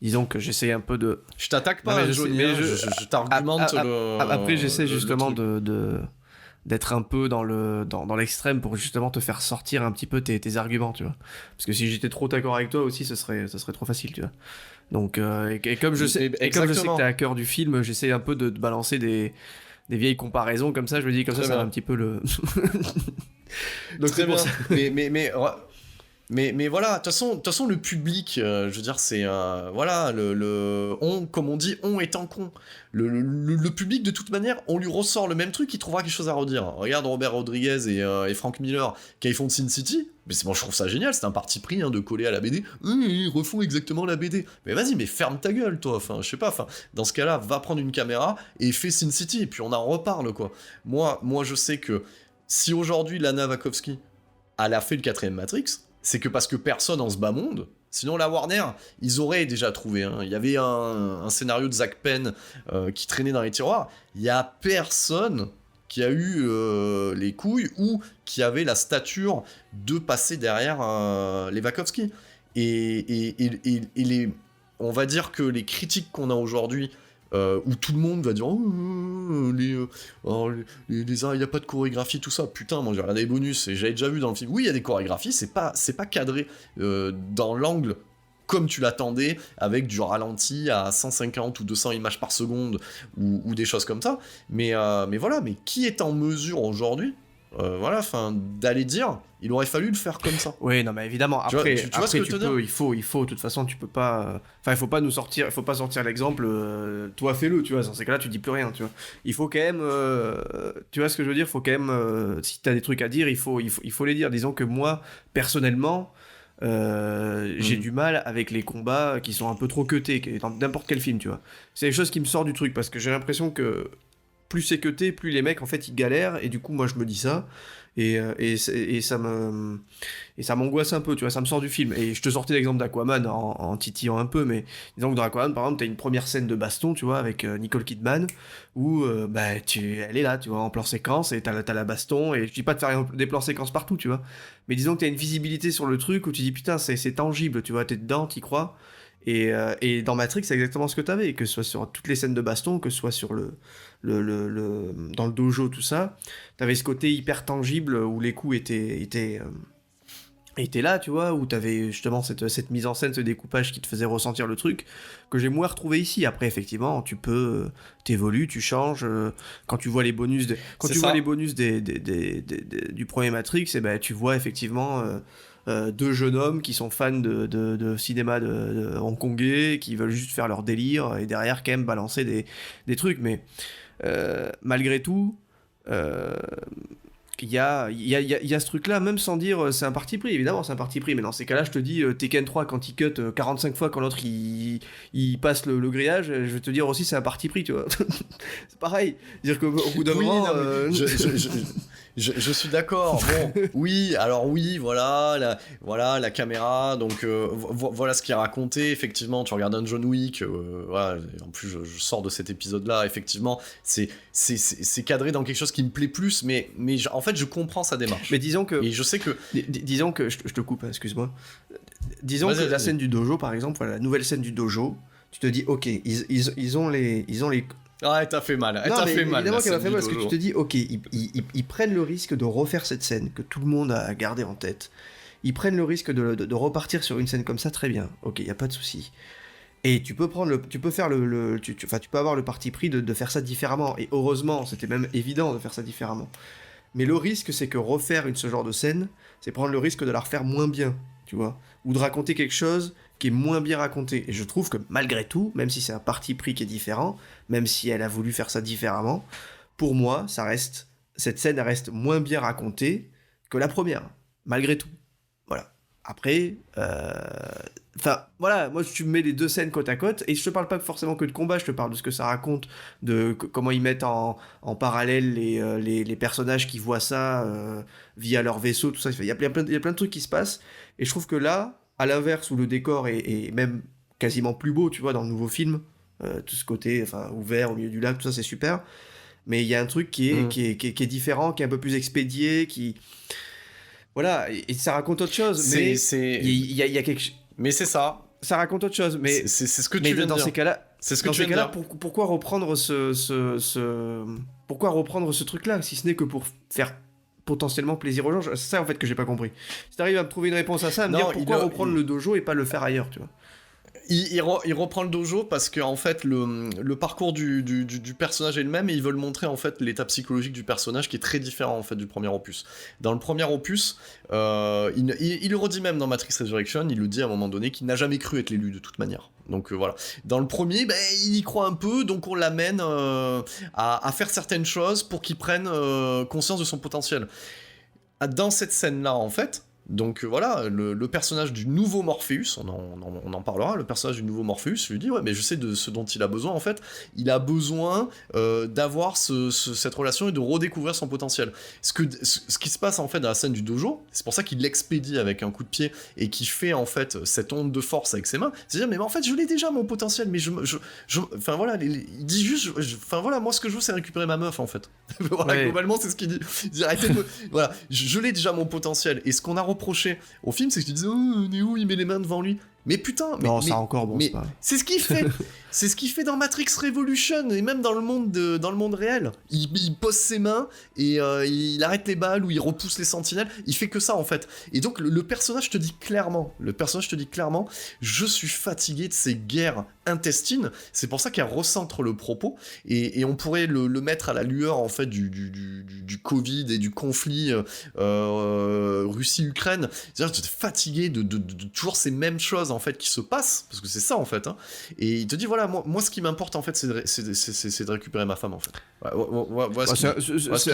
Disons que j'essaie un peu de... Je t'attaque pas, Johnny, mais je t'argumente Après, j'essaie justement de d'être un peu dans l'extrême pour justement te faire sortir un petit peu tes arguments, tu vois. Parce que si j'étais trop d'accord avec toi aussi, ce serait trop facile, tu vois. Donc, et comme je sais que t'es à cœur du film, j'essaie un peu de balancer des vieilles comparaisons comme ça, je me dis comme ça va un petit peu le... Donc très bien. Mais voilà, de toute façon, le public, je veux dire, c'est voilà, comme on dit, on étant con. Le public, de toute manière, on lui ressort le même truc, il trouvera quelque chose à redire. Regarde Robert Rodriguez et Frank Miller, quand ils font Sin City, mais je trouve ça génial, c'est un parti pris de coller à la BD. Ils refont exactement la BD. Mais vas-y, mais ferme ta gueule, toi. Enfin, je sais pas. Enfin, dans ce cas-là, va prendre une caméra et fais Sin City, et puis on en reparle, quoi. Moi, je sais que si aujourd'hui Lana Wachowski elle a fait le 4ème Matrix, c'est que parce que personne en ce bas monde, sinon la Warner, ils auraient déjà trouvé. Il y avait un scénario de Zach Penn qui traînait dans les tiroirs. Il y a personne qui a eu les couilles ou qui avait la stature de passer derrière les Wachowski. Et on va dire que les critiques qu'on a aujourd'hui, où tout le monde va dire il n'y a pas de chorégraphie, tout ça. Putain, moi j'ai regardé les bonus et j'avais déjà vu dans le film. Oui, il y a des chorégraphies, c'est pas cadré dans l'angle comme tu l'attendais, avec du ralenti à 150 ou 200 images par seconde ou des choses comme ça. Mais voilà, mais qui est en mesure aujourd'hui d'aller dire, il aurait fallu le faire comme ça. Oui, non, mais évidemment. Après, tu vois ce que je te dis ? Il faut, de toute façon, tu peux pas. Enfin, il faut pas sortir l'exemple. Toi, fais-le, tu vois. Dans ces cas-là, tu dis plus rien, tu vois. Il faut quand même. Tu vois ce que je veux dire ? Il faut quand même. Si t'as des trucs à dire, il faut les dire. Disons que moi, personnellement, j'ai du mal avec les combats qui sont un peu trop cutés, dans n'importe quel film, tu vois. C'est des choses qui me sortent du truc parce que j'ai l'impression que plus c'est cuté, plus les mecs en fait ils galèrent, et du coup moi je me dis ça et ça m'angoisse un peu, tu vois, ça me sort du film. Et je te sortais l'exemple d'Aquaman en titillant un peu, mais disons que dans Aquaman par exemple t'as une première scène de baston, tu vois, avec Nicole Kidman où elle est là, tu vois, en plan séquence, et t'as la baston, et je dis pas de faire des plans séquences partout, tu vois, mais disons que t'as une visibilité sur le truc où tu dis putain c'est tangible, tu vois, t'es dedans, t'y crois. Et dans Matrix, c'est exactement ce que t'avais, que ce soit sur toutes les scènes de baston, que ce soit sur dans le dojo, tout ça, t'avais ce côté hyper tangible où les coups étaient là, tu vois, où t'avais justement cette mise en scène, ce découpage qui te faisait ressentir le truc, que j'ai moins retrouvé ici. Après, effectivement, tu peux, t'évolues, tu changes, quand tu vois les bonus, les bonus du premier Matrix, et ben tu vois effectivement... deux jeunes hommes qui sont fans de cinéma de hongkongais, qui veulent juste faire leur délire, et derrière quand même balancer des trucs, mais malgré tout il y a ce truc là, même sans dire c'est un parti pris, évidemment c'est un parti pris, mais dans ces cas là je te dis Tekken 3 quand il cut 45 fois quand l'autre il passe le grillage, je vais te dire aussi c'est un parti pris, tu vois. C'est pareil, dire qu'au bout d'un moment je suis d'accord. Bon, oui, alors oui, voilà la caméra, donc voilà ce qui est raconté. Effectivement, tu regardes un John Wick, voilà, en plus je sors de cet épisode-là, effectivement, c'est cadré dans quelque chose qui me plaît plus, mais en fait, je comprends sa démarche. Mais disons que... Et je sais que... Disons que... Je te coupe, excuse-moi. Disons que la scène du dojo, par exemple, voilà, la nouvelle scène du dojo, tu te dis, ok, ils ont les... Ah, elle t'a fait mal. Évidemment qu'elle m'a fait mal, parce que tu te dis, ok, ils prennent le risque de refaire cette scène que tout le monde a gardé en tête. Ils prennent le risque de repartir sur une scène comme ça, très bien. Ok, y a pas de souci. Et tu peux avoir le parti pris de faire ça différemment. Et heureusement, c'était même évident de faire ça différemment. Mais le risque, c'est que refaire ce genre de scène, c'est prendre le risque de la refaire moins bien, tu vois, ou de raconter quelque chose qui est moins bien raconté. Et je trouve que malgré tout, même si c'est un parti pris qui est différent, même si elle a voulu faire ça différemment, pour moi, cette scène reste moins bien racontée que la première, malgré tout. Voilà. Après, voilà, moi tu me mets les deux scènes côte à côte, et je te parle pas forcément que de combat, je te parle de ce que ça raconte, de comment ils mettent en parallèle les personnages qui voient ça via leur vaisseau, tout ça. Il y a plein de trucs qui se passent, et je trouve que là, à l'inverse, où le décor est même quasiment plus beau, tu vois, dans le nouveau film, tout ce côté ouvert au milieu du lac, tout ça, c'est super, mais il y a un truc qui est différent, qui est un peu plus expédié, qui... Voilà, et ça raconte autre chose, mais il y a quelque chose... Mais c'est ça. Ça raconte autre chose, mais... C'est ce que tu viens de dire. Ces cas-là, c'est ce que tu viens de dire. Pourquoi reprendre pourquoi reprendre ce truc-là, si ce n'est que pour faire potentiellement plaisir aux gens? C'est ça en fait que j'ai pas compris. Si t'arrives à me trouver une réponse à ça, à me dire pourquoi reprendre le dojo et pas le faire ailleurs, tu vois. Il reprend le dojo parce que en fait le parcours du personnage est le même et ils veulent montrer en fait l'état psychologique du personnage qui est très différent en fait du premier opus. Dans le premier opus, il le redit même dans Matrix Resurrection, il le dit à un moment donné qu'il n'a jamais cru être l'élu de toute manière. Donc voilà. Dans le premier, il y croit un peu, donc on l'amène à faire certaines choses pour qu'il prenne conscience de son potentiel. Dans cette scène-là en fait, donc voilà, le personnage du nouveau Morpheus, on en parlera, le personnage du nouveau Morpheus lui dit, ouais, mais je sais de ce dont il a besoin en fait, il a besoin d'avoir cette relation et de redécouvrir son potentiel. Ce qui se passe en fait dans la scène du dojo, c'est pour ça qu'il l'expédie avec un coup de pied et qui fait en fait cette onde de force avec ses mains, c'est-à-dire, mais en fait je l'ai déjà mon potentiel, mais enfin voilà, il dit juste, enfin voilà, moi ce que je veux c'est récupérer ma meuf en fait. Voilà, ouais. Globalement c'est ce qu'il dit. Il dit arrêtez de voilà, je l'ai déjà mon potentiel, et ce qu'on a reproché au film, c'est que tu disais, oh, Neo, il met les mains devant lui. Mais putain, ça encore, bon, c'est ce qu'il fait. C'est ce qu'il fait dans Matrix Revolution et même dans le monde réel. Il pose ses mains et il arrête les balles ou il repousse les sentinelles. Il fait que ça en fait. Et donc le personnage te dit clairement, je suis fatigué de ces guerres intestines. C'est pour ça qu'elle recentre le propos et on pourrait le mettre à la lueur en fait du Covid et du conflit Russie-Ukraine. C'est-à-dire que tu es fatigué de toujours ces mêmes choses en fait qui se passent, parce que c'est ça en fait, hein. Et il te dit voilà, moi ce qui m'importe en fait c'est de récupérer ma femme en fait. C'est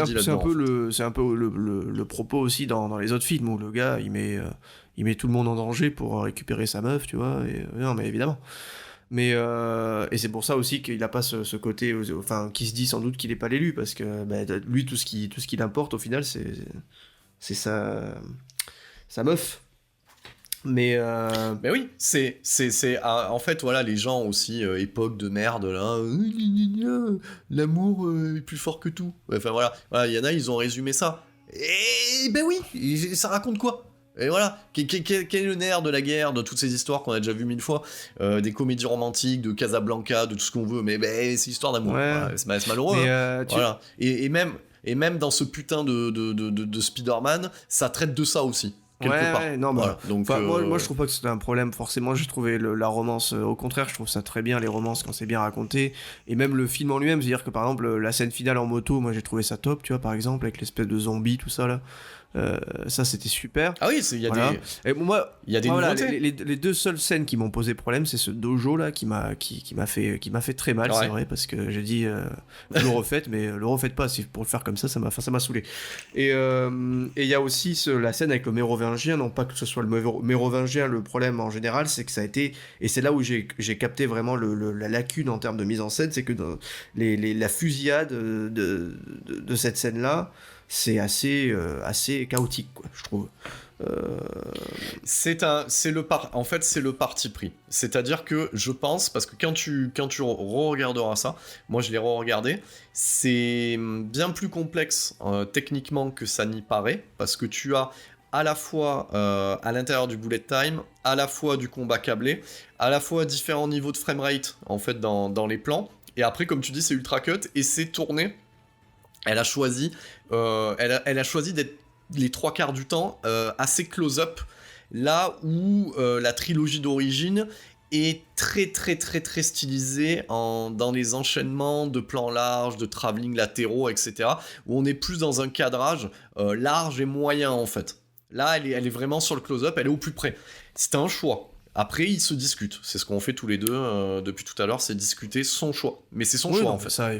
un peu le propos aussi dans les autres films où le gars il met tout le monde en danger pour récupérer sa meuf, tu vois, et non mais évidemment. Mais et c'est pour ça aussi qu'il a pas ce côté, enfin qui se dit sans doute qu'il est pas l'élu, parce que lui tout ce qui l'importe au final c'est sa meuf. Mais oui, c'est en fait voilà, les gens aussi époque de merde là, l'amour est plus fort que tout. Enfin voilà, il y en a, ils ont résumé ça. Et oui, ça raconte quoi? Et voilà, quel est le nerf de la guerre, de toutes ces histoires qu'on a déjà vues 1000 fois, des comédies romantiques, de Casablanca, de tout ce qu'on veut, mais c'est histoire d'amour. Ouais. Voilà, c'est malheureux. Mais voilà. Et même dans ce putain de Spider-Man, ça traite de ça aussi. Ouais, non, voilà. Donc, moi je trouve pas que c'était un problème forcément. J'ai trouvé la romance, au contraire, je trouve ça très bien, les romances, quand c'est bien raconté, et même le film en lui-même, c'est-à-dire que par exemple la scène finale en moto, moi j'ai trouvé ça top, tu vois, par exemple avec l'espèce de zombie, tout ça là. Ça c'était super. Ah oui, il y a des nouveautés. Les deux seules scènes qui m'ont posé problème, c'est ce dojo là qui m'a fait très mal, c'est vrai, parce que j'ai dit vous le refaites, mais le refaites pas, si pour le faire comme ça m'a saoulé. Et il y a aussi la scène avec le mérovingien, non pas que ce soit le mérovingien le problème en général, c'est que ça a été, et c'est là où j'ai capté vraiment la lacune en termes de mise en scène, c'est que dans la fusillade de cette scène là, c'est assez chaotique, quoi, je trouve. En fait, c'est le parti pris. C'est-à-dire que je pense, parce que quand tu re-regarderas ça, moi je l'ai re-regardé, c'est bien plus complexe techniquement que ça n'y paraît, parce que tu as à la fois à l'intérieur du bullet time, à la fois du combat câblé, à la fois différents niveaux de framerate en fait dans les plans, et après comme tu dis c'est ultra cut et c'est tourné. Elle a choisi d'être les 3/4 du temps assez close-up, là où la trilogie d'origine est très très très très stylisée dans les enchaînements de plans larges, de travelling latéraux, etc. Où on est plus dans un cadrage large et moyen en fait. Là, elle est vraiment sur le close-up, elle est au plus près. C'était un choix. Après, ils se discutent. C'est ce qu'on fait tous les deux depuis tout à l'heure, c'est discuter son choix. Mais c'est son choix, en fait. Ça,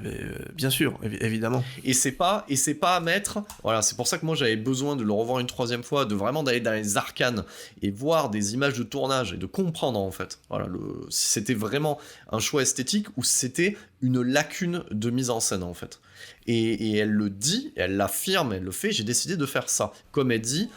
bien sûr, évidemment. Et c'est pas à mettre... Voilà, c'est pour ça que moi, j'avais besoin de le revoir une troisième fois, de vraiment d'aller dans les arcanes et voir des images de tournage et de comprendre, en fait, voilà, si c'était vraiment un choix esthétique ou si c'était une lacune de mise en scène, en fait. Et elle le dit, elle l'affirme, elle le fait, j'ai décidé de faire ça. Comme elle dit,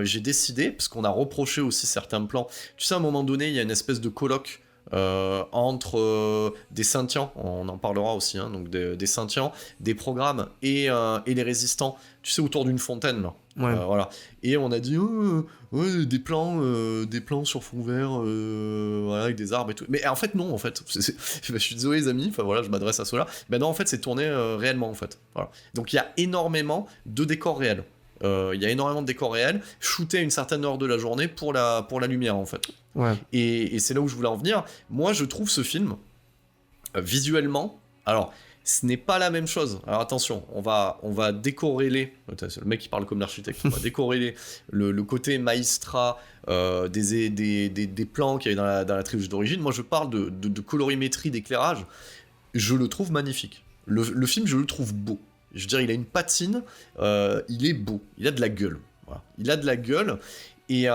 j'ai décidé, parce qu'on a reproché aussi certains plans, tu sais, à un moment donné, il y a une espèce de colloque entre des Synthians, on en parlera aussi, hein, donc des Synthians, des programmes et les résistants, tu sais, autour d'une fontaine, là. Ouais. Voilà. Et on a dit ouais, des plans sur fond vert, voilà, avec des arbres et tout. Mais en fait non, en fait. Je suis désolé les amis, enfin voilà, je m'adresse à ceux-là. Ben non, en fait c'est tourné réellement en fait. Voilà. Donc il y a énormément de décors réels. Il y a énormément de décors réels, shootés à une certaine heure de la journée pour la lumière en fait. Ouais. Et c'est là où je voulais en venir. Moi je trouve ce film visuellement, alors ce n'est pas la même chose. Alors attention, on va décorréler, c'est le mec qui parle comme l'architecte, on va décorréler le côté maïstra des plans qu'il y avait dans la trilogie d'origine. Moi je parle de colorimétrie, d'éclairage, je le trouve magnifique. Le film, je le trouve beau. Je veux dire, il a une patine, il est beau, il a de la gueule. Voilà. Il a de la gueule, et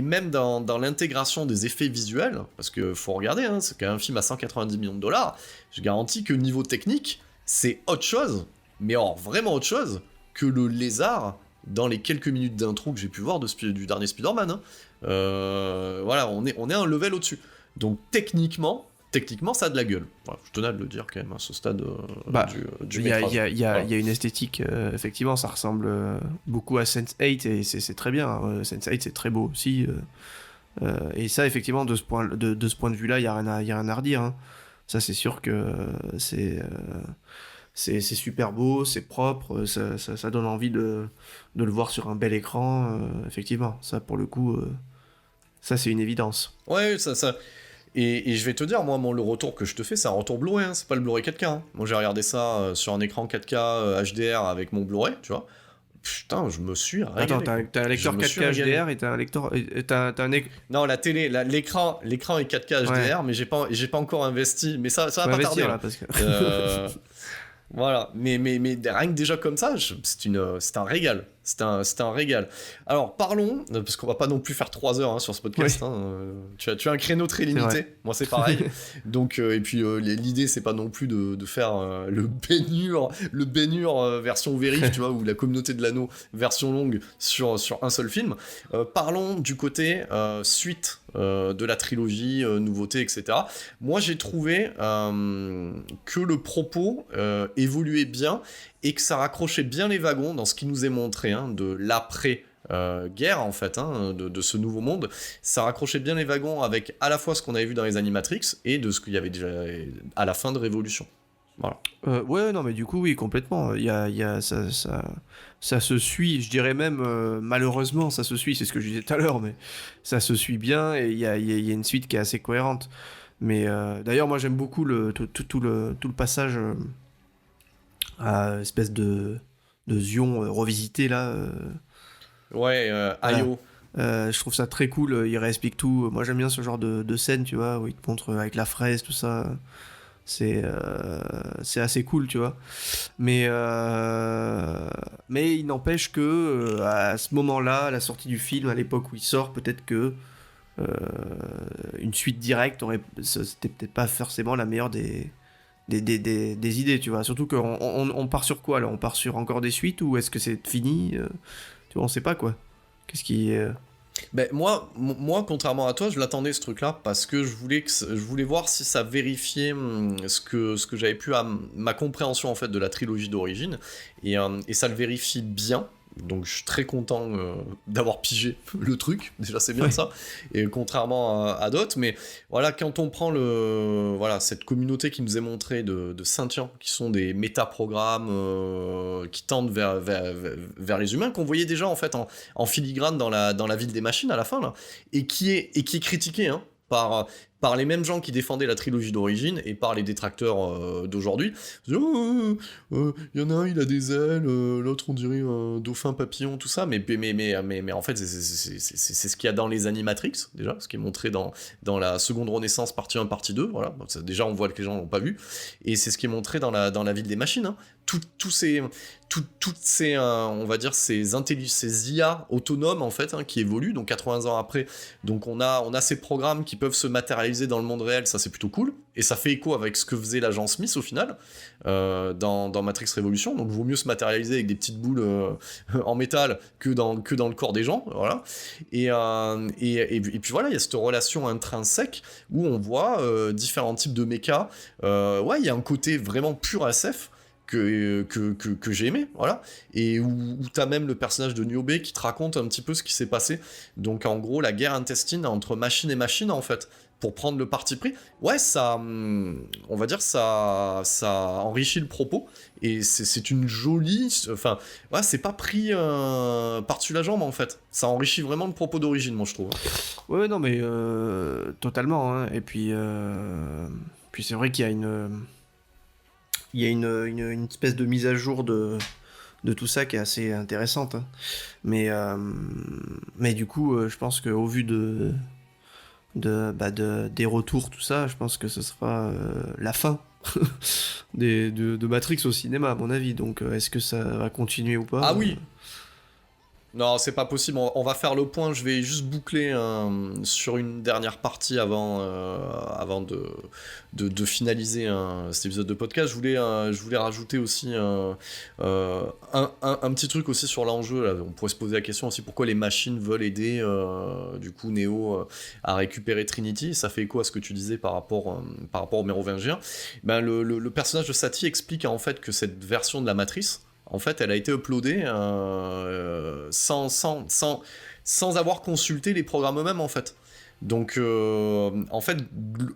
même dans l'intégration des effets visuels, parce que faut regarder, hein, c'est quand même un film à 190 millions de dollars, je garantis que niveau technique, c'est autre chose, mais alors vraiment autre chose, que le lézard dans les quelques minutes d'intro que j'ai pu voir du dernier Spider-Man. Hein. Voilà, on est un level au-dessus. Donc techniquement, ça a de la gueule. Voilà, je tenais à le dire quand même à ce stade du métrage. Il y a une esthétique, effectivement, ça ressemble beaucoup à Sense8 et c'est très bien. Sense8 c'est très beau aussi. Et ça, effectivement, de ce point de vue-là, il y a rien à redire. Hein. Ça, c'est sûr que c'est super beau, c'est propre, ça donne envie de le voir sur un bel écran. Effectivement, ça, pour le coup, ça, c'est une évidence. Ouais, ça... Et je vais te dire, moi, le retour que je te fais, c'est un retour Blu-ray, hein, c'est pas le Blu-ray 4K. Hein. Moi, j'ai regardé ça sur un écran 4K HDR avec mon Blu-ray, tu vois. Putain, je me suis régalé. Attends, t'as un lecteur 4K HDR et t'as un lecteur... Non, la télé, l'écran est 4K HDR, ouais. Mais j'ai pas encore investi. Mais ça va pas tarder. Là, parce que... voilà, mais rien que déjà comme ça, c'est un régal. C'est un régal. Alors parlons, parce qu'on va pas non plus faire 3 heures sur ce podcast. Ouais. Hein, tu as un créneau très limité. Moi c'est pareil. Donc et puis l'idée c'est pas non plus de faire le Bénur version vérif, tu vois, ou la communauté de l'anneau version longue sur un seul film. Parlons du côté suite de la trilogie, nouveauté, etc. Moi j'ai trouvé que le propos évoluait bien et que ça raccrochait bien les wagons dans ce qui nous est montré, hein, de l'après-guerre, en fait, hein, de ce nouveau monde. Ça raccrochait bien les wagons avec à la fois ce qu'on avait vu dans les Animatrix et de ce qu'il y avait déjà à la fin de Révolution. Voilà. Ouais, non, mais du coup, oui, complètement. Ça se suit, je dirais même, malheureusement, ça se suit, c'est ce que je disais tout à l'heure, mais ça se suit bien et il y a une suite qui est assez cohérente. Mais d'ailleurs, moi, j'aime beaucoup tout le passage... espèce de Zion revisité là. Ouais, Ayo. Je trouve ça très cool, il réexplique tout. Moi j'aime bien ce genre de scène, tu vois, où il te montre avec la fraise, tout ça. C'est assez cool, tu vois. Mais il n'empêche que à ce moment-là, à la sortie du film, à l'époque où il sort, peut-être que une suite directe c'était peut-être pas forcément la meilleure des idées, tu vois. Surtout qu'on part sur quoi, là ? On part sur encore des suites ou est-ce que c'est fini ? Tu vois, on sait pas, quoi. Qu'est-ce qui... Ben, moi, contrairement à toi, je l'attendais, ce truc-là, parce que je voulais voir si ça vérifiait ce que j'avais pu à ma compréhension, en fait, de la trilogie d'origine, et ça le vérifie bien. Donc je suis très content d'avoir pigé le truc, déjà c'est bien ouais. Ça, et contrairement à d'autres, mais voilà, quand on prend cette communauté qui nous est montrée de sentients, qui sont des métaprogrammes qui tendent vers les humains, qu'on voyait déjà en fait en filigrane dans la ville des machines à la fin, là, et qui est critiqué, hein, par les mêmes gens qui défendaient la trilogie d'origine et par les détracteurs d'aujourd'hui. Il y en a un, il a des ailes, l'autre on dirait un dauphin papillon, tout ça, mais en fait c'est ce qu'il y a dans les Animatrix, déjà, ce qui est montré dans la seconde Renaissance partie 1, partie 2, voilà. Ça, déjà on voit que les gens l'ont pas vu, et c'est ce qui est montré dans la ville des machines, hein. Toutes ces on va dire ces IA autonomes en fait, hein, qui évoluent donc 80 ans après, donc on a ces programmes qui peuvent se matérialiser dans le monde réel, ça c'est plutôt cool, et ça fait écho avec ce que faisait l'agent Smith au final dans Matrix Révolution, donc vaut mieux se matérialiser avec des petites boules en métal que dans le corps des gens, voilà. Et puis voilà, il y a cette relation intrinsèque où on voit différents types de mechas. Ouais, il y a un côté vraiment pur SF que j'ai aimé, voilà, et où t'as même le personnage de Niobe qui te raconte un petit peu ce qui s'est passé, donc en gros la guerre intestine entre machine et machine en fait, pour prendre le parti pris. Ouais, ça, on va dire, ça enrichit le propos, et c'est une jolie, enfin, ouais, c'est pas pris par-dessus la jambe en fait, ça enrichit vraiment le propos d'origine, moi je trouve. Ouais, non, mais totalement, hein. Et puis c'est vrai qu'il y a une espèce de mise à jour de tout ça qui est assez intéressante, hein. Mais du coup, je pense qu'au vu des retours, tout ça, je pense que ce sera la fin de Matrix au cinéma, à mon avis. Donc, est-ce que ça va continuer ou pas? Ah oui. Non, c'est pas possible, on va faire le point, je vais juste boucler sur une dernière partie avant de finaliser cet épisode de podcast. Je voulais rajouter aussi un petit truc aussi sur l'enjeu, là. On pourrait se poser la question aussi pourquoi les machines veulent aider du coup Neo à récupérer Trinity. Ça fait écho à ce que tu disais par rapport au mérovingien. Ben, le personnage de Satie explique en fait que cette version de la matrice, en fait, elle a été uploadée sans avoir consulté les programmes eux-mêmes, en fait. Donc, en fait,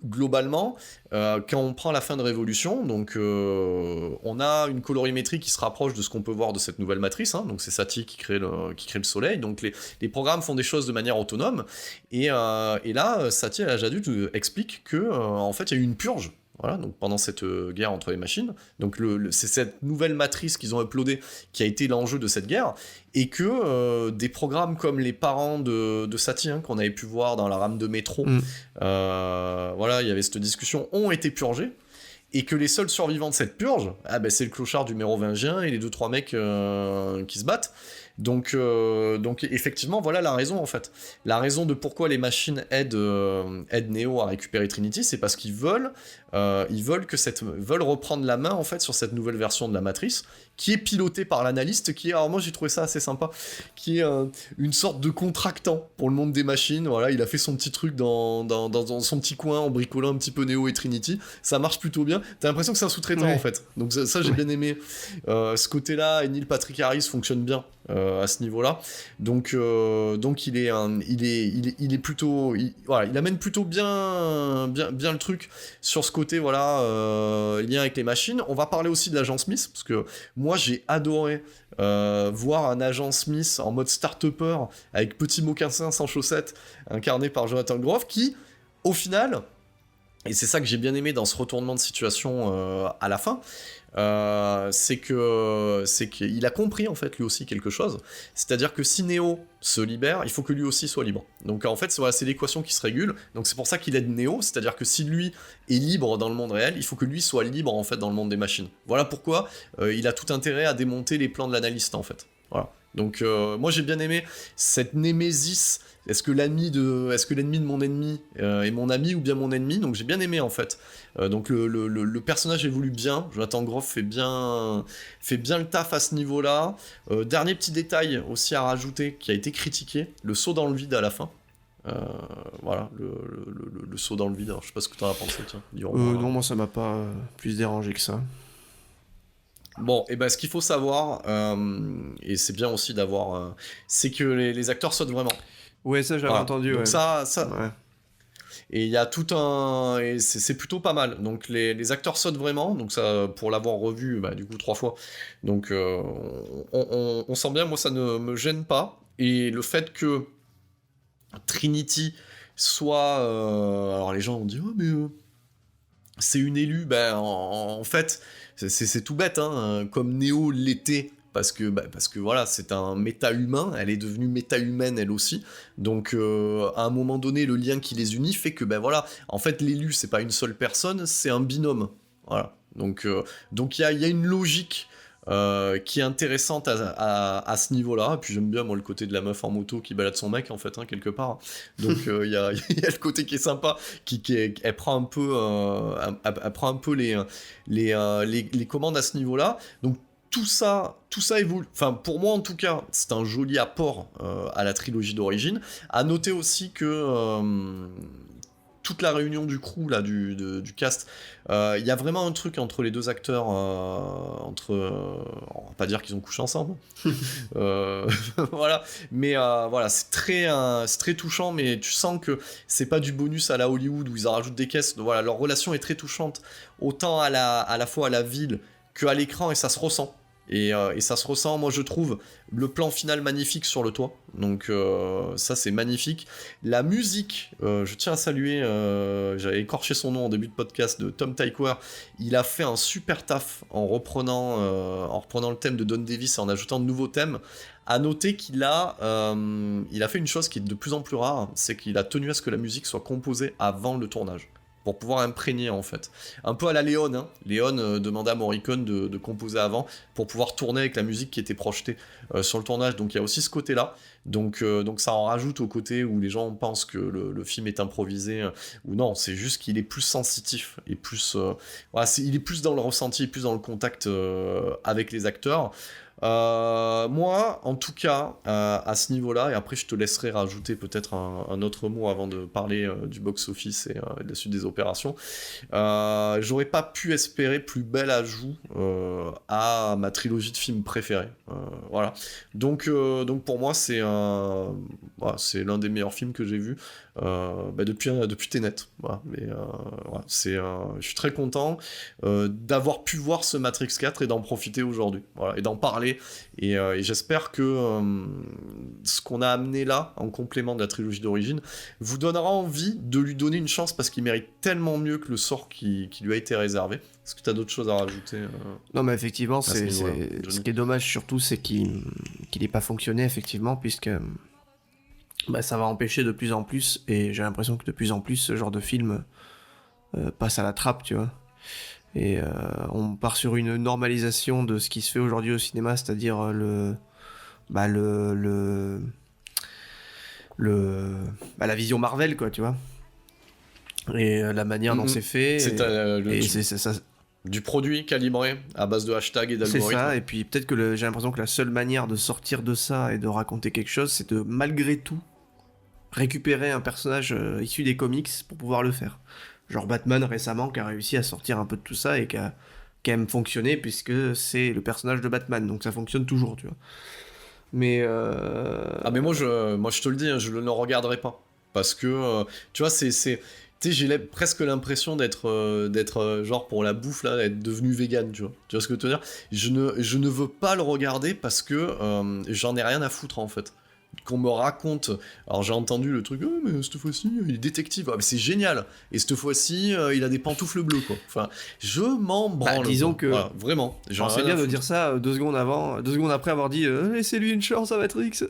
globalement, quand on prend la fin de Révolution, donc, on a une colorimétrie qui se rapproche de ce qu'on peut voir de cette nouvelle matrice, hein, donc c'est Satie qui crée le soleil, donc les programmes font des choses de manière autonome, et là, Satie à l'âge adulte explique que, en fait, il y a eu une purge. Voilà, donc pendant cette guerre entre les machines, donc c'est cette nouvelle matrice qu'ils ont uploadée qui a été l'enjeu de cette guerre, et que des programmes comme les parents de Satie, hein, qu'on avait pu voir dans la rame de métro, voilà, il y avait cette discussion, ont été purgés, et que les seuls survivants de cette purge, c'est le clochard du mérovingien et les 2-3 mecs qui se battent. Donc effectivement, voilà la raison en fait. La raison de pourquoi les machines aident Neo à récupérer Trinity, c'est parce qu'ils veulent reprendre la main en fait sur cette nouvelle version de la matrice, qui est pilotée par l'analyste, alors moi j'ai trouvé ça assez sympa, qui est une sorte de contractant pour le monde des machines. Voilà, il a fait son petit truc dans son petit coin en bricolant un petit peu Neo et Trinity. Ça marche plutôt bien. T'as l'impression que c'est un sous-traitant en fait. Donc ça j'ai bien aimé. Ce côté-là, et Neil Patrick Harris fonctionne bien. À ce niveau-là, donc il est plutôt, voilà, il amène plutôt bien le truc sur ce côté, voilà, lien avec les machines. On va parler aussi de l'agent Smith, parce que moi j'ai adoré voir un agent Smith en mode start-upper avec petit mocassin sans chaussettes, incarné par Jonathan Groff, qui au final, et c'est ça que j'ai bien aimé dans ce retournement de situation à la fin, c'est qu'il a compris en fait lui aussi quelque chose, c'est-à-dire que si Neo se libère, il faut que lui aussi soit libre. Donc en fait c'est l'équation qui se régule, donc c'est pour ça qu'il aide Neo, c'est-à-dire que si lui est libre dans le monde réel, il faut que lui soit libre en fait dans le monde des machines. Voilà pourquoi il a tout intérêt à démonter les plans de l'analyste en fait. Voilà. Donc moi j'ai bien aimé cette némésis. Est-ce que l'ennemi de mon ennemi est mon ami ou bien mon ennemi? Donc j'ai bien aimé en fait. Donc le personnage évolue bien. Jonathan Groff fait bien le taf à ce niveau-là. Dernier petit détail aussi à rajouter qui a été critiqué, le saut dans le vide à la fin. Voilà, le saut dans le vide. Alors, je sais pas ce que t'en as pensé, tiens. Non, moi ça m'a pas plus dérangé que ça. Bon, et ben ce qu'il faut savoir, et c'est bien aussi d'avoir, c'est que les acteurs sautent vraiment. Ouais, ça j'avais entendu. Donc ouais. ça. Ouais. Et il y a tout un, et c'est plutôt pas mal. Donc les acteurs sautent vraiment. Donc ça, pour l'avoir revu, du coup 3 fois. Donc on sent bien. Moi, ça ne me gêne pas. Et le fait que Trinity soit, alors les gens ont dit mais c'est une élue. En fait, c'est tout bête, hein, comme Neo l'était. Parce que voilà, c'est un méta-humain, elle est devenue méta-humaine elle aussi, donc à un moment donné, le lien qui les unit fait que, voilà, en fait, l'élu, c'est pas une seule personne, c'est un binôme, voilà, donc il y a une logique qui est intéressante à ce niveau-là, et puis j'aime bien, moi, le côté de la meuf en moto qui balade son mec, en fait, hein, quelque part, donc il y a le côté qui est sympa, elle prend un peu les commandes à ce niveau-là, donc tout ça évolue. Enfin, pour moi, en tout cas, c'est un joli apport à la trilogie d'origine. À noter aussi que toute la réunion du crew là, du cast, il y a vraiment un truc entre les deux acteurs, on va pas dire qu'ils ont couché ensemble, voilà, mais voilà, c'est très touchant, mais tu sens que c'est pas du bonus à la Hollywood où ils en rajoutent des caisses. Voilà, leur relation est très touchante, autant à la fois à la ville qu'à l'écran, et ça se ressent. Et ça se ressent, moi je trouve le plan final magnifique sur le toit, donc ça c'est magnifique. La musique, je tiens à saluer, j'avais écorché son nom en début de podcast, de Tom Tykwer. Il a fait un super taf en reprenant le thème de Don Davis et en ajoutant de nouveaux thèmes. À noter qu'il a fait une chose qui est de plus en plus rare, c'est qu'il a tenu à ce que la musique soit composée avant le tournage, pour pouvoir imprégner en fait. Un peu à la Léon, hein. Léon demandait à Morricone de composer avant, pour pouvoir tourner avec la musique qui était projetée sur le tournage, donc il y a aussi ce côté-là, donc ça en rajoute au côté où les gens pensent que le film est improvisé, ou non, c'est juste qu'il est plus sensitif, et plus, voilà, il est plus dans le ressenti, plus dans le contact avec les acteurs. Moi, en tout cas, à ce niveau-là, et après je te laisserai rajouter peut-être un autre mot avant de parler du box-office et de la suite des opérations, j'aurais pas pu espérer plus bel ajout à ma trilogie de films préférés. Voilà. Donc pour moi, c'est l'un des meilleurs films que j'ai vus depuis Tenet. Voilà. Mais voilà, je suis très content d'avoir pu voir ce Matrix 4 et d'en profiter aujourd'hui. Voilà, et d'en parler. Et j'espère que ce qu'on a amené là, en complément de la trilogie d'origine, vous donnera envie de lui donner une chance, parce qu'il mérite tellement mieux que le sort qui lui a été réservé. Est-ce que tu as d'autres choses à rajouter Non, mais effectivement, ce ce qui est dommage surtout, c'est qu'il n'ait pas fonctionné, effectivement, puisque ça va empêcher de plus en plus, et j'ai l'impression que de plus en plus, ce genre de film passe à la trappe, tu vois. Et on part sur une normalisation de ce qui se fait aujourd'hui au cinéma, c'est-à-dire la vision Marvel, quoi, tu vois. Et la manière dont c'est fait. C'est ça. Du produit calibré à base de hashtags et d'algorithmes. C'est ça, et puis peut-être que j'ai l'impression que la seule manière de sortir de ça et de raconter quelque chose, c'est de, malgré tout, récupérer un personnage issu des comics pour pouvoir le faire. Genre Batman récemment, qui a réussi à sortir un peu de tout ça et qui a quand même fonctionné, puisque c'est le personnage de Batman, donc ça fonctionne toujours, tu vois. Mais mais moi je te le dis, hein, je ne le regarderai pas, parce que tu vois, tu sais, j'ai presque l'impression d'être genre pour la bouffe là, d'être devenu vegan, tu vois ce que je veux te dire. Je ne veux pas le regarder parce que j'en ai rien à foutre en fait. Qu'on me raconte, alors j'ai entendu le truc, mais cette fois-ci il est détective, mais c'est génial, et cette fois-ci il a des pantoufles bleues, quoi. Enfin, je m'en branle. Disons que voilà, vraiment, c'est bien de dire ça 2 secondes après avoir dit laissez-lui une chance à Matrix.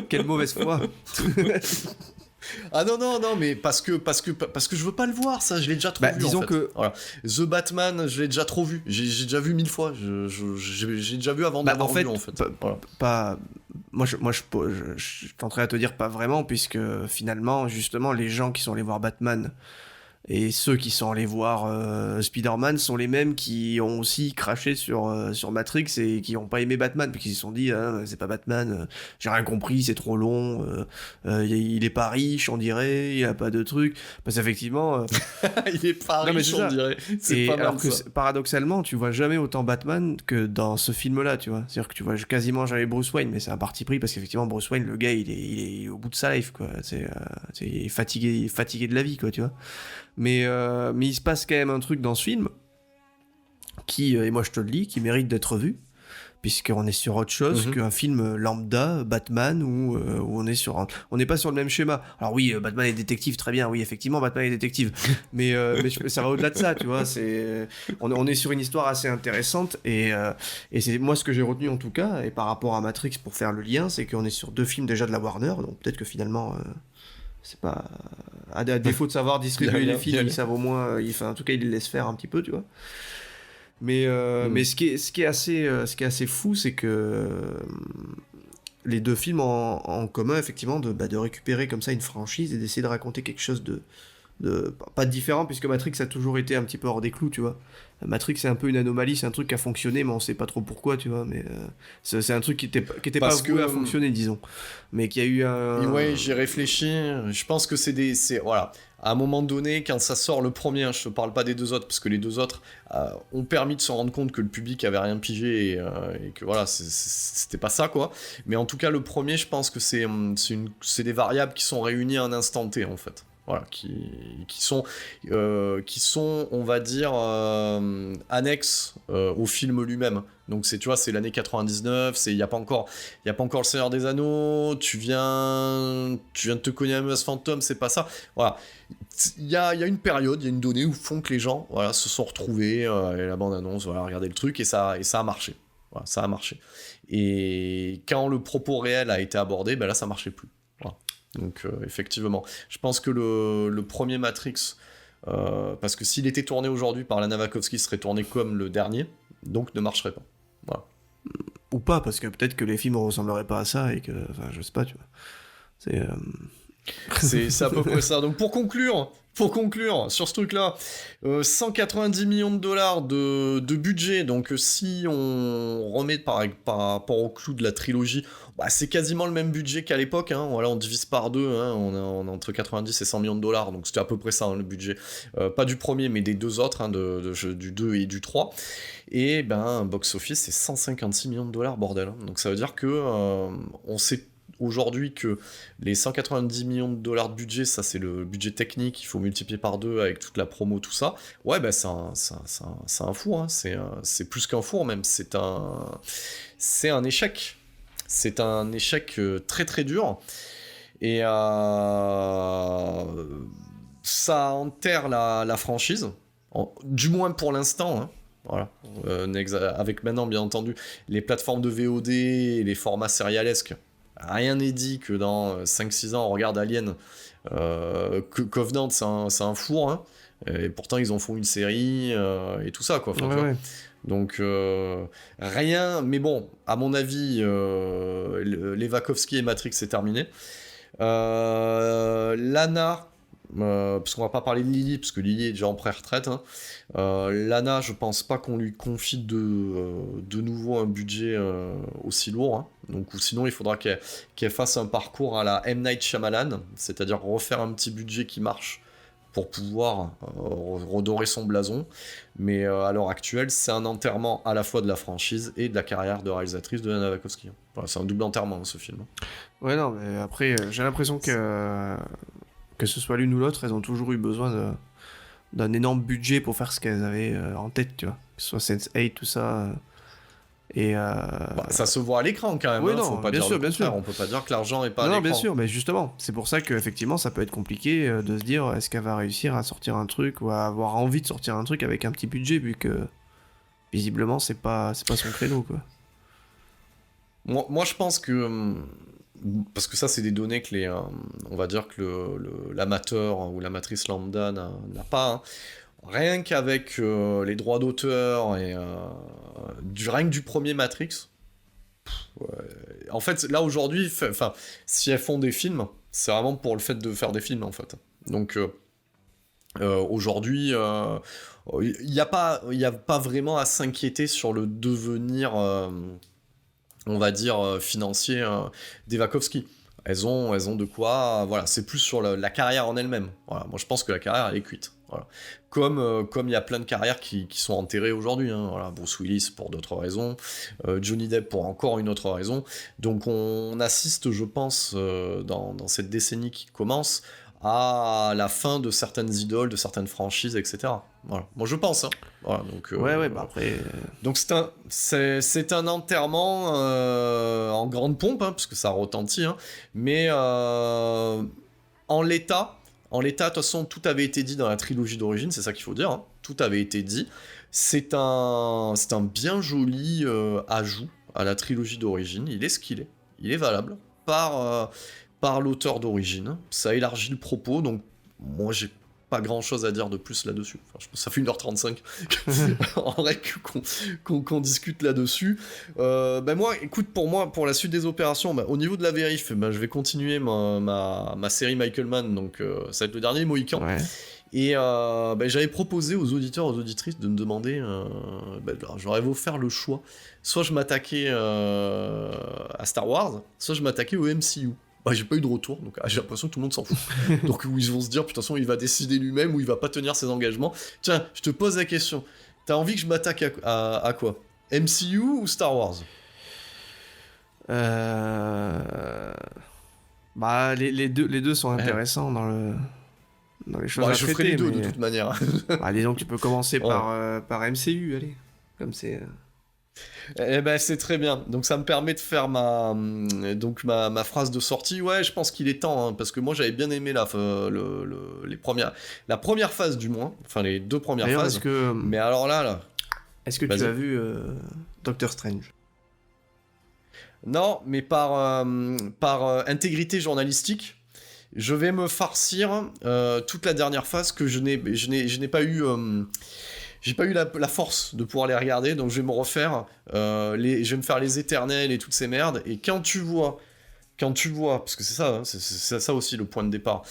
Quelle mauvaise foi. Ah non, mais parce que je veux pas le voir, ça, je l'ai déjà trop vu. Disons en fait. que voilà. The Batman, je l'ai déjà trop vu. J'ai déjà vu 1000 fois. J'ai déjà vu avant d'avoir vu, en fait. Moi, je tenterais à te dire pas vraiment, puisque finalement, justement, les gens qui sont allés voir Batman et ceux qui sont allés voir Spider-Man sont les mêmes qui ont aussi craché sur Matrix et qui n'ont pas aimé Batman, puis qui se sont dit c'est pas Batman, j'ai rien compris, c'est trop long, il est pas riche, on dirait, il a pas de truc. Parce qu'effectivement il est pas riche, on dirait. C'est pas alors mal, que ça. paradoxalement, tu vois jamais autant Batman que dans ce film-là, tu vois. C'est-à-dire que tu vois quasiment jamais Bruce Wayne, mais c'est un parti pris, parce qu'effectivement Bruce Wayne, le gars, il est au bout de sa life, quoi. Il est fatigué de la vie, quoi, tu vois. Mais il se passe quand même un truc dans ce film qui, et moi je te le dis, qui mérite d'être vu, puisqu'on est sur autre chose qu'un film lambda, Batman, où on est on n'est pas sur le même schéma. Alors oui, Batman est détective, très bien, oui, effectivement, Batman est détective, mais ça va au-delà de ça, tu vois, on est sur une histoire assez intéressante, et c'est moi ce que j'ai retenu en tout cas, et par rapport à Matrix, pour faire le lien, c'est qu'on est sur 2 films déjà de la Warner, donc peut-être que finalement... c'est pas à défaut de savoir distribuer les films, ils savent au moins, en tout cas ils les laissent faire un petit peu, tu vois. Mais ce qui est assez fou, c'est que les 2 films ont en commun effectivement de récupérer comme ça une franchise et d'essayer de raconter quelque chose pas différent, puisque Matrix a toujours été un petit peu hors des clous, tu vois. Matrix, c'est un peu une anomalie, c'est un truc qui a fonctionné, mais on sait pas trop pourquoi, tu vois. Mais c'est un truc qui était pas voué à fonctionner, disons. Mais qui a eu un... Et ouais, j'y réfléchis. Je pense que voilà. À un moment donné, quand ça sort le premier, hein, je te parle pas des deux autres, parce que les deux autres ont permis de se rendre compte que le public avait rien pigé et que voilà, c'était pas ça, quoi. Mais en tout cas, le premier, je pense que c'est des variables qui sont réunies à un instant T, en fait. Voilà, qui sont, on va dire, annexes au film lui-même. Donc tu vois, c'est l'année 99, il y a pas encore le Seigneur des Anneaux, tu viens de te cogner un Menace Fantôme, c'est pas ça. Voilà, il y a une période, il y a une donnée où font que les gens, voilà, se sont retrouvés, et la bande-annonce, voilà, regardez le truc, et ça a marché. Voilà, ça a marché. Et quand le propos réel a été abordé, ben là, ça marchait plus. Voilà. Donc effectivement, je pense que le premier Matrix, parce que s'il était tourné aujourd'hui par Lana Wachowski, il serait tourné comme le dernier, donc ne marcherait pas. Voilà. Ou pas, parce que peut-être que les films ne ressembleraient pas à ça, et que... Enfin, je sais pas, tu vois. C'est à peu près ça. Donc pour conclure sur ce truc-là, 190 millions de dollars de budget, donc si on remet par rapport au clou de la trilogie, bah, c'est quasiment le même budget qu'à l'époque, hein. Voilà, on divise par deux, hein. On est entre 90 et 100 millions de dollars, donc c'était à peu près ça, hein, le budget. Pas du premier, mais des deux autres, hein, du 2 et du 3. Et ben, box-office, c'est 156 millions de dollars, bordel. Hein. Donc ça veut dire que on sait aujourd'hui que les 190 millions de dollars de budget, ça c'est le budget technique, il faut multiplier par 2 avec toute la promo, tout ça. Ouais, bah c'est un four, hein. C'est plus qu'un four même, c'est un échec. C'est un échec très très dur. Et ça enterre la franchise, du moins pour l'instant, hein. Voilà. Avec maintenant, bien entendu, les plateformes de VOD et les formats sérialesques. Rien n'est dit que dans 5-6 ans, on regarde Alien, que Covenant, c'est un four, hein, et pourtant ils en font une série, et tout ça, quoi. Enfin, ouais. Donc, rien, mais bon, à mon avis, les Wachowski et Matrix, c'est terminé. Lana, parce qu'on va pas parler de Lily, parce que Lily est déjà en pré-retraite, hein. Lana, je pense pas qu'on lui confie de nouveau un budget aussi lourd, hein. Donc, ou sinon il faudra qu'elle fasse un parcours à la M. Night Shyamalan, c'est-à-dire refaire un petit budget qui marche pour pouvoir redorer son blason. Mais à l'heure actuelle, c'est un enterrement à la fois de la franchise et de la carrière de réalisatrice de Lana Wachowski. Voilà, c'est un double enterrement, ce film. Ouais, non, mais après, j'ai l'impression que ce soit l'une ou l'autre, elles ont toujours eu besoin d'un énorme budget pour faire ce qu'elles avaient en tête, tu vois. Que ce soit Sense8, tout ça. Ça se voit à l'écran quand même, oui, hein, non, faut pas bien dire sûr, le bien contraire. sûr. On peut pas dire que l'argent est pas à non, l'écran. bien sûr, mais justement, c'est pour ça qu'effectivement, ça peut être compliqué de se dire est-ce qu'elle va réussir à sortir un truc ou à avoir envie de sortir un truc avec un petit budget, vu que visiblement, c'est pas son créneau, quoi. Moi, je pense que parce que ça, c'est des données que on va dire que l'amateur ou l'amatrice lambda n'a pas, hein. Rien qu'avec les droits d'auteur et rien que du premier Matrix. Ouais. En fait, là aujourd'hui, si elles font des films, c'est vraiment pour le fait de faire des films, en fait. Donc aujourd'hui, il n'y a pas vraiment à s'inquiéter sur le devenir, on va dire, financier des Wachowski. Elles ont de quoi, voilà, c'est plus sur la carrière en elle-même. Voilà, moi je pense que la carrière elle est cuite. Voilà. Comme il y a plein de carrières qui sont enterrées aujourd'hui, hein. Voilà, Bruce Willis pour d'autres raisons, Johnny Depp pour encore une autre raison. Donc on assiste, je pense, dans cette décennie qui commence, à la fin de certaines idoles, de certaines franchises, etc. Voilà. Moi je pense, hein. Voilà, donc, Bah après... Donc c'est un enterrement en grande pompe, hein, parce que ça retentit, hein, mais en l'état, de toute façon, tout avait été dit dans la trilogie d'origine, c'est ça qu'il faut dire, hein, tout avait été dit. C'est un bien joli ajout à la trilogie d'origine, il est ce qu'il est, il est valable par l'auteur d'origine, ça élargit le propos, donc moi j'ai pas grand chose à dire de plus là-dessus. Enfin, je pense que ça fait 1h35 en vrai qu'on discute là-dessus. Moi, écoute, pour la suite des opérations, au niveau de la vérif, je vais continuer ma série Michael Mann, donc ça va être le dernier Mohican. Ouais. Et j'avais proposé aux auditeurs, aux auditrices de me demander, j'aurais beau faire le choix, soit je m'attaquais à Star Wars, soit je m'attaquais au MCU. J'ai pas eu de retour, donc j'ai l'impression que tout le monde s'en fout. Donc ils vont se dire, putain, il va décider lui-même ou il va pas tenir ses engagements. Tiens, je te pose la question, t'as envie que je m'attaque à quoi ? MCU ou Star Wars ? Les deux sont intéressants dans les choses à je traiter. ferai les deux mais... de toute manière. Disons que tu peux commencer par MCU, allez. Comme c'est... c'est très bien. Donc ça me permet de faire ma phrase de sortie. Ouais, je pense qu'il est temps, hein, parce que moi j'avais bien aimé la première phase du moins, enfin les 2 premières D'ailleurs, phases. Mais alors là. Est-ce que tu as vu Doctor Strange ? Non, mais par intégrité journalistique, je vais me farcir toute la dernière phase que je n'ai pas eu. J'ai pas eu la force de pouvoir les regarder, donc je vais me refaire. Je vais me faire les Éternels et toutes ces merdes. Et quand tu vois, parce que c'est ça, hein, c'est ça aussi le point de départ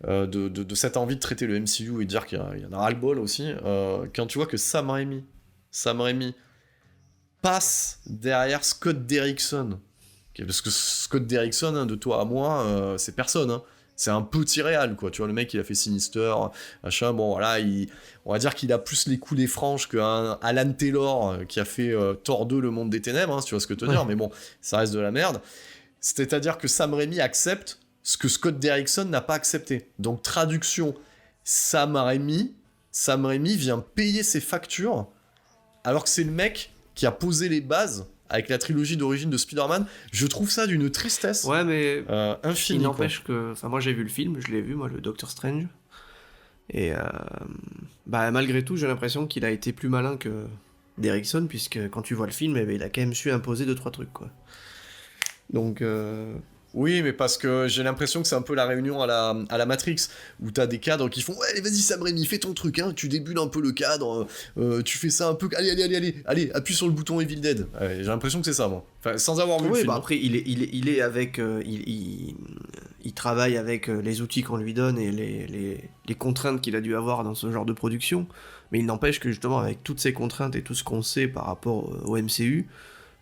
de cette envie de traiter le MCU et de dire qu'il y en a ras-le-bol aussi. Quand tu vois que Sam Raimi passe derrière Scott Derrickson, parce que Scott Derrickson, hein, de toi à moi, c'est personne. Hein. C'est un petit réal, quoi. Tu vois, le mec, il a fait Sinister, machin. Bon, voilà, on va dire qu'il a plus les coups des franges qu'un Alan Taylor qui a fait Thor 2, Le Monde des Ténèbres, hein, si tu vois ce que je veux dire. Mais bon, ça reste de la merde. C'est-à-dire que Sam Raimi accepte ce que Scott Derrickson n'a pas accepté. Donc, traduction, Sam Raimi vient payer ses factures, alors que c'est le mec qui a posé les bases avec la trilogie d'origine de Spider-Man. Je trouve ça d'une tristesse infinie. Il n'empêche que... Enfin, moi, j'ai vu le film, je l'ai vu, moi, le Doctor Strange. Et malgré tout, j'ai l'impression qu'il a été plus malin que Derrickson, puisque quand tu vois le film, il a quand même su imposer 2-3 trucs, quoi. Donc... Oui, mais parce que j'ai l'impression que c'est un peu la réunion à la Matrix, où t'as des cadres qui font « Ouais, vas-y Sam Raimi, fais ton truc, hein, tu débules un peu le cadre, tu fais ça un peu... Allez, appuie sur le bouton Evil Dead. » J'ai l'impression que c'est ça, moi. Enfin, sans avoir vu le film. Après, il est avec... il travaille avec les outils qu'on lui donne et les contraintes qu'il a dû avoir dans ce genre de production, mais il n'empêche que justement, avec toutes ces contraintes et tout ce qu'on sait par rapport au MCU,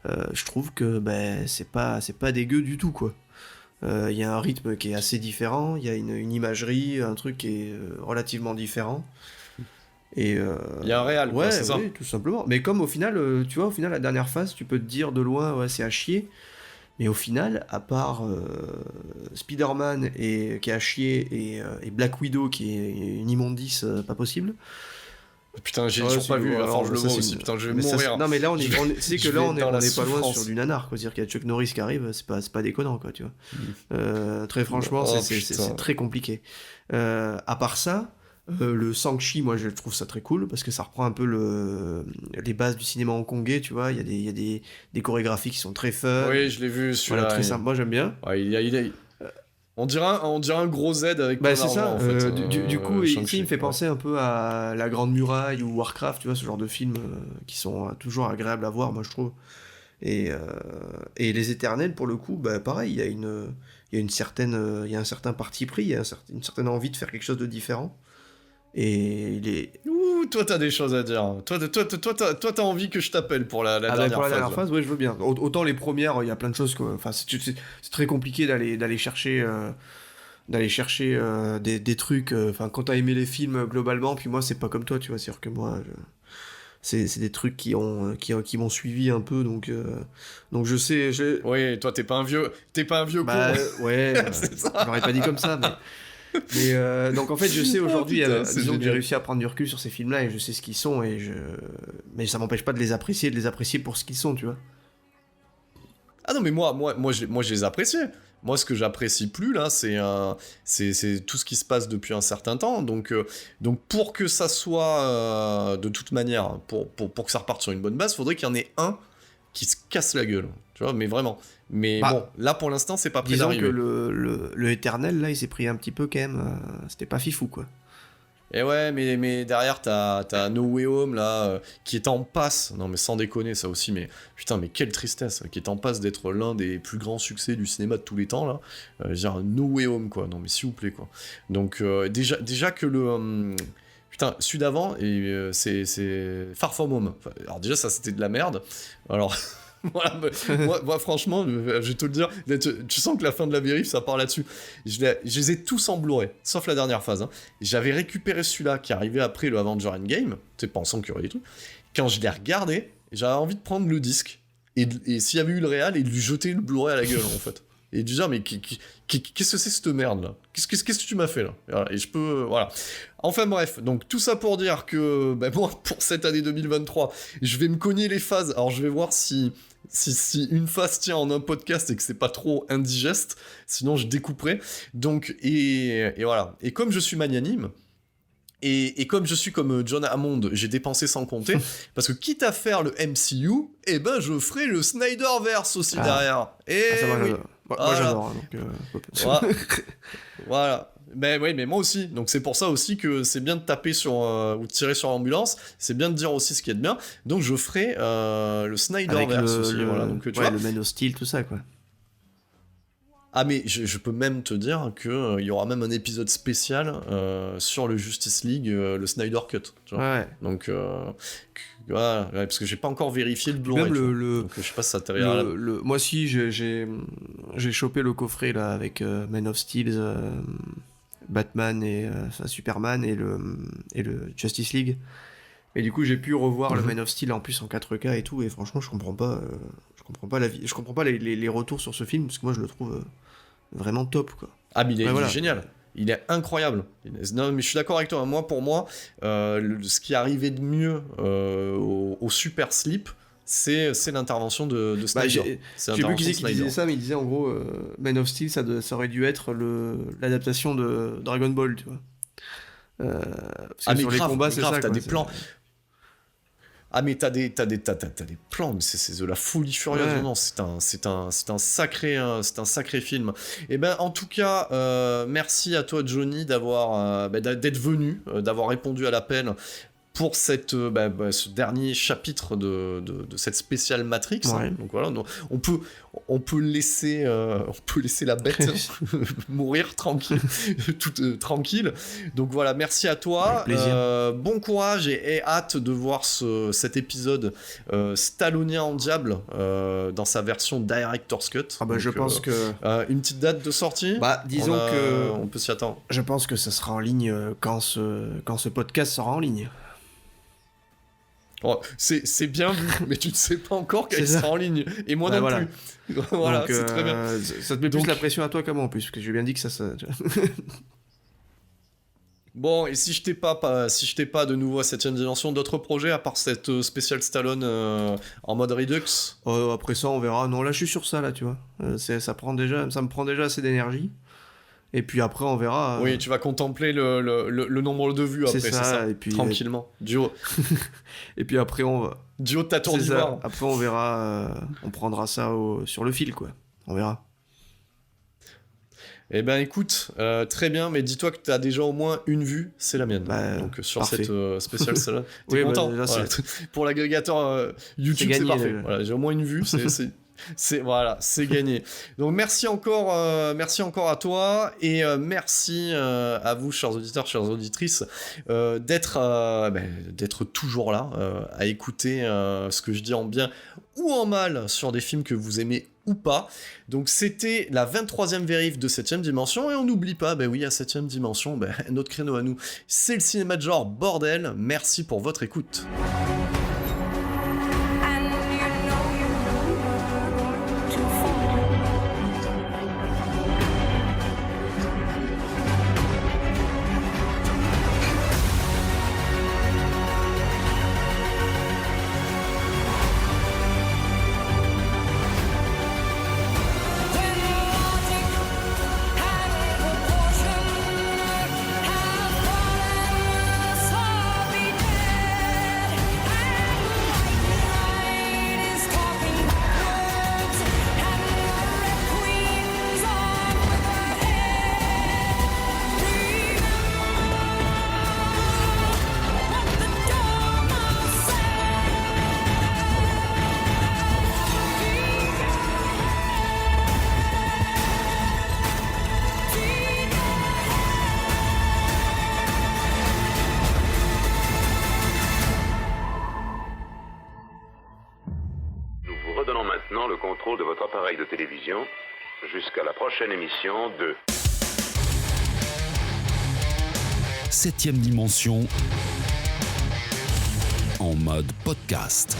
je trouve que c'est pas dégueu du tout, quoi. Il y a un rythme qui est assez différent, il y a une imagerie, un truc qui est relativement différent. Et il y a un réel, ouais, c'est ça. Oui, tout simplement. Mais comme au final, tu vois, la dernière phase, tu peux te dire de loin, ouais, c'est à chier. Mais au final, à part Spider-Man qui est à chier et Black Widow qui est une immondice pas possible. Putain, j'ai toujours pas vu, enfin je le vois aussi, putain, je vais mourir. Non, mais là, on est pas loin sur du nanar, quoi. C'est-à-dire qu'il y a Chuck Norris qui arrive, c'est pas déconnant, quoi, tu vois. Très franchement, c'est très compliqué. À part ça, le Shang-Chi, moi, je trouve ça très cool, parce que ça reprend un peu les bases du cinéma hongkongais, tu vois. Il y a des chorégraphies qui sont très fun. Oui, je l'ai vu, celui-là. Voilà, très simple. Moi, j'aime bien. Ouais, on dirait un gros Z avec c'est ça, en fait. Du coup, ici, il me fait penser un peu à La Grande Muraille ou Warcraft, tu vois, ce genre de films qui sont toujours agréables à voir, moi, je trouve. Et Les Éternels, pour le coup, pareil, il y a un certain parti pris, il y a une certaine envie de faire quelque chose de différent. Et Ouh, toi t'as des choses à dire. Toi t'as envie que je t'appelle pour la dernière phase. Pour la dernière phase, ouais, je veux bien. Autant les premières, il y a plein de choses, quoi. Enfin, c'est très compliqué d'aller chercher des trucs. Enfin, quand t'as aimé les films globalement, puis moi c'est pas comme toi, tu vois. C'est-à-dire que moi, c'est des trucs qui m'ont suivi un peu, donc je sais. Oui, toi t'es pas un vieux con. Ouais, j'aurais pas dit comme ça, mais donc en fait je sais aujourd'hui, disons que j'ai réussi à prendre du recul sur ces films-là et je sais ce qu'ils sont, mais ça m'empêche pas de les apprécier pour ce qu'ils sont, tu vois. Ah non, mais moi je les appréciais. Moi, ce que j'apprécie plus là, c'est tout ce qui se passe depuis un certain temps. Donc pour que ça soit de toute manière, pour que ça reparte sur une bonne base, faudrait qu'il y en ait un qui se casse la gueule, tu vois, mais vraiment. Mais bon, là pour l'instant, c'est pas prêt d'arriver. Disons que le Éternel, là, il s'est pris un petit peu quand même. C'était pas fifou, quoi. Et ouais, mais derrière, t'as No Way Home, là, qui est en passe, non mais sans déconner, ça aussi, mais putain, mais quelle tristesse, qui est en passe d'être l'un des plus grands succès du cinéma de tous les temps, là. Je veux dire, No Way Home, quoi, non mais s'il vous plaît, quoi. Donc, déjà que le... putain, celui d'avant, c'est Far From Home. Enfin, alors déjà, ça, c'était de la merde. Alors... voilà, moi, franchement, je vais te le dire, tu sens que la fin de la vérif, ça part là-dessus. Je les ai tous en Blu-ray, sauf la dernière phase. Hein. J'avais récupéré celui-là qui arrivait après le Avenger Endgame, tu sais, pensant qu'il y aurait des trucs. Quand je l'ai regardé, j'avais envie de prendre le disque, et s'il y avait eu le réal, et de lui jeter le Blu-ray à la gueule, en fait. Et de dire, mais qu'est-ce que c'est cette merde, là ? Qu'est-ce que tu m'as fait, là ? Et je peux... voilà. Enfin bref, donc tout ça pour dire que, moi, pour cette année 2023, je vais me cogner les phases. Alors je vais voir si une phase tient en un podcast et que c'est pas trop indigeste, sinon je découperai. Donc, et voilà. Et comme je suis magnanime, et comme je suis comme John Hammond, j'ai dépensé sans compter, parce que quitte à faire le MCU, je ferai le Snyderverse aussi derrière. Et oui. Moi j'adore, donc... voilà. Ben oui, mais moi aussi. Donc c'est pour ça aussi que c'est bien de taper sur ou de tirer sur l'ambulance. C'est bien de dire aussi ce qu'il y a de bien. Donc je ferai le Snyderverse aussi. Voilà. Donc tu vois, le Man of Steel, tout ça, quoi. Ah mais je peux même te dire que il y aura même un épisode spécial sur le Justice League, le Snyder Cut. Tu vois. Ouais. Donc voilà, parce que j'ai pas encore vérifié le Blu-ray. Donc je sais pas si ça t'arrivera. Moi si j'ai chopé le coffret là avec Man of Steel, Batman et Superman et le Justice League. Et du coup j'ai pu revoir le Man of Steel en plus en 4K et tout, et franchement je comprends pas les retours sur ce film, parce que moi je le trouve vraiment top, quoi. Ah mais il est génial, il est incroyable. Non mais je suis d'accord avec toi, pour moi ce qui arrivait de mieux au Super Slip, c'est l'intervention de Snyder. J'ai vu qui disait ça, mais il disait en gros Man of Steel ça aurait dû être l'adaptation de Dragon Ball, tu vois. Parce que sur les combats c'est ça, t'as des plans. Ah mais t'as des plans, mais c'est de la folie furieuse. Ouais. Non, c'est un sacré film. Et ben en tout cas, merci à toi Johnny d'être venu, d'avoir répondu à l'appel pour ce dernier chapitre de cette spéciale Matrix. Ouais. Hein. Donc voilà, on peut laisser la bête mourir tranquille, toute tranquille. Donc voilà, merci à toi. Bon courage et hâte de voir cet épisode stallonien en diable dans sa version Director's Cut. Ah bah donc, je pense que une petite date de sortie. Bah disons on peut s'y attendre. Je pense que ça sera en ligne quand ce podcast sera en ligne. Oh, c'est bien vu, mais tu ne sais pas encore qu'elle sera en ligne. Et moi non plus. Voilà, donc, c'est très bien. Ça te met plus la pression à toi qu'à moi en plus, parce que j'ai bien dit que ça... Bon, et si je t'ai pas de nouveau à 7ème dimension, d'autres projets à part cette spéciale Stallone en mode Redux après ça, on verra. Non, là, je suis sur ça, là, tu vois. Ça me prend déjà assez d'énergie. Et puis après, on verra. Oui, tu vas contempler le nombre de vues après, c'est ça. Et puis, tranquillement. Duo. Et puis après, on va. Duo de ta tour d'ivoire. Après, on verra. On prendra ça sur le fil, quoi. On verra. Eh ben écoute, très bien, mais dis-toi que t'as déjà au moins une vue, c'est la mienne. Donc sur parfait. Cette spéciale salade, t'es content. Là, pour l'agrégateur YouTube, c'est parfait. Voilà, j'ai au moins une vue, c'est gagné. Donc merci encore à toi, et merci à vous, chers auditeurs, chères auditrices, d'être toujours là à écouter ce que je dis en bien ou en mal sur des films que vous aimez ou pas. Donc c'était la 23e vérif de 7ème dimension, et on n'oublie pas, à 7ème dimension, notre créneau à nous, c'est le cinéma de genre, bordel. Merci pour votre écoute. donnant maintenant le contrôle de votre appareil de télévision jusqu'à la prochaine émission de 7e dimension en mode podcast.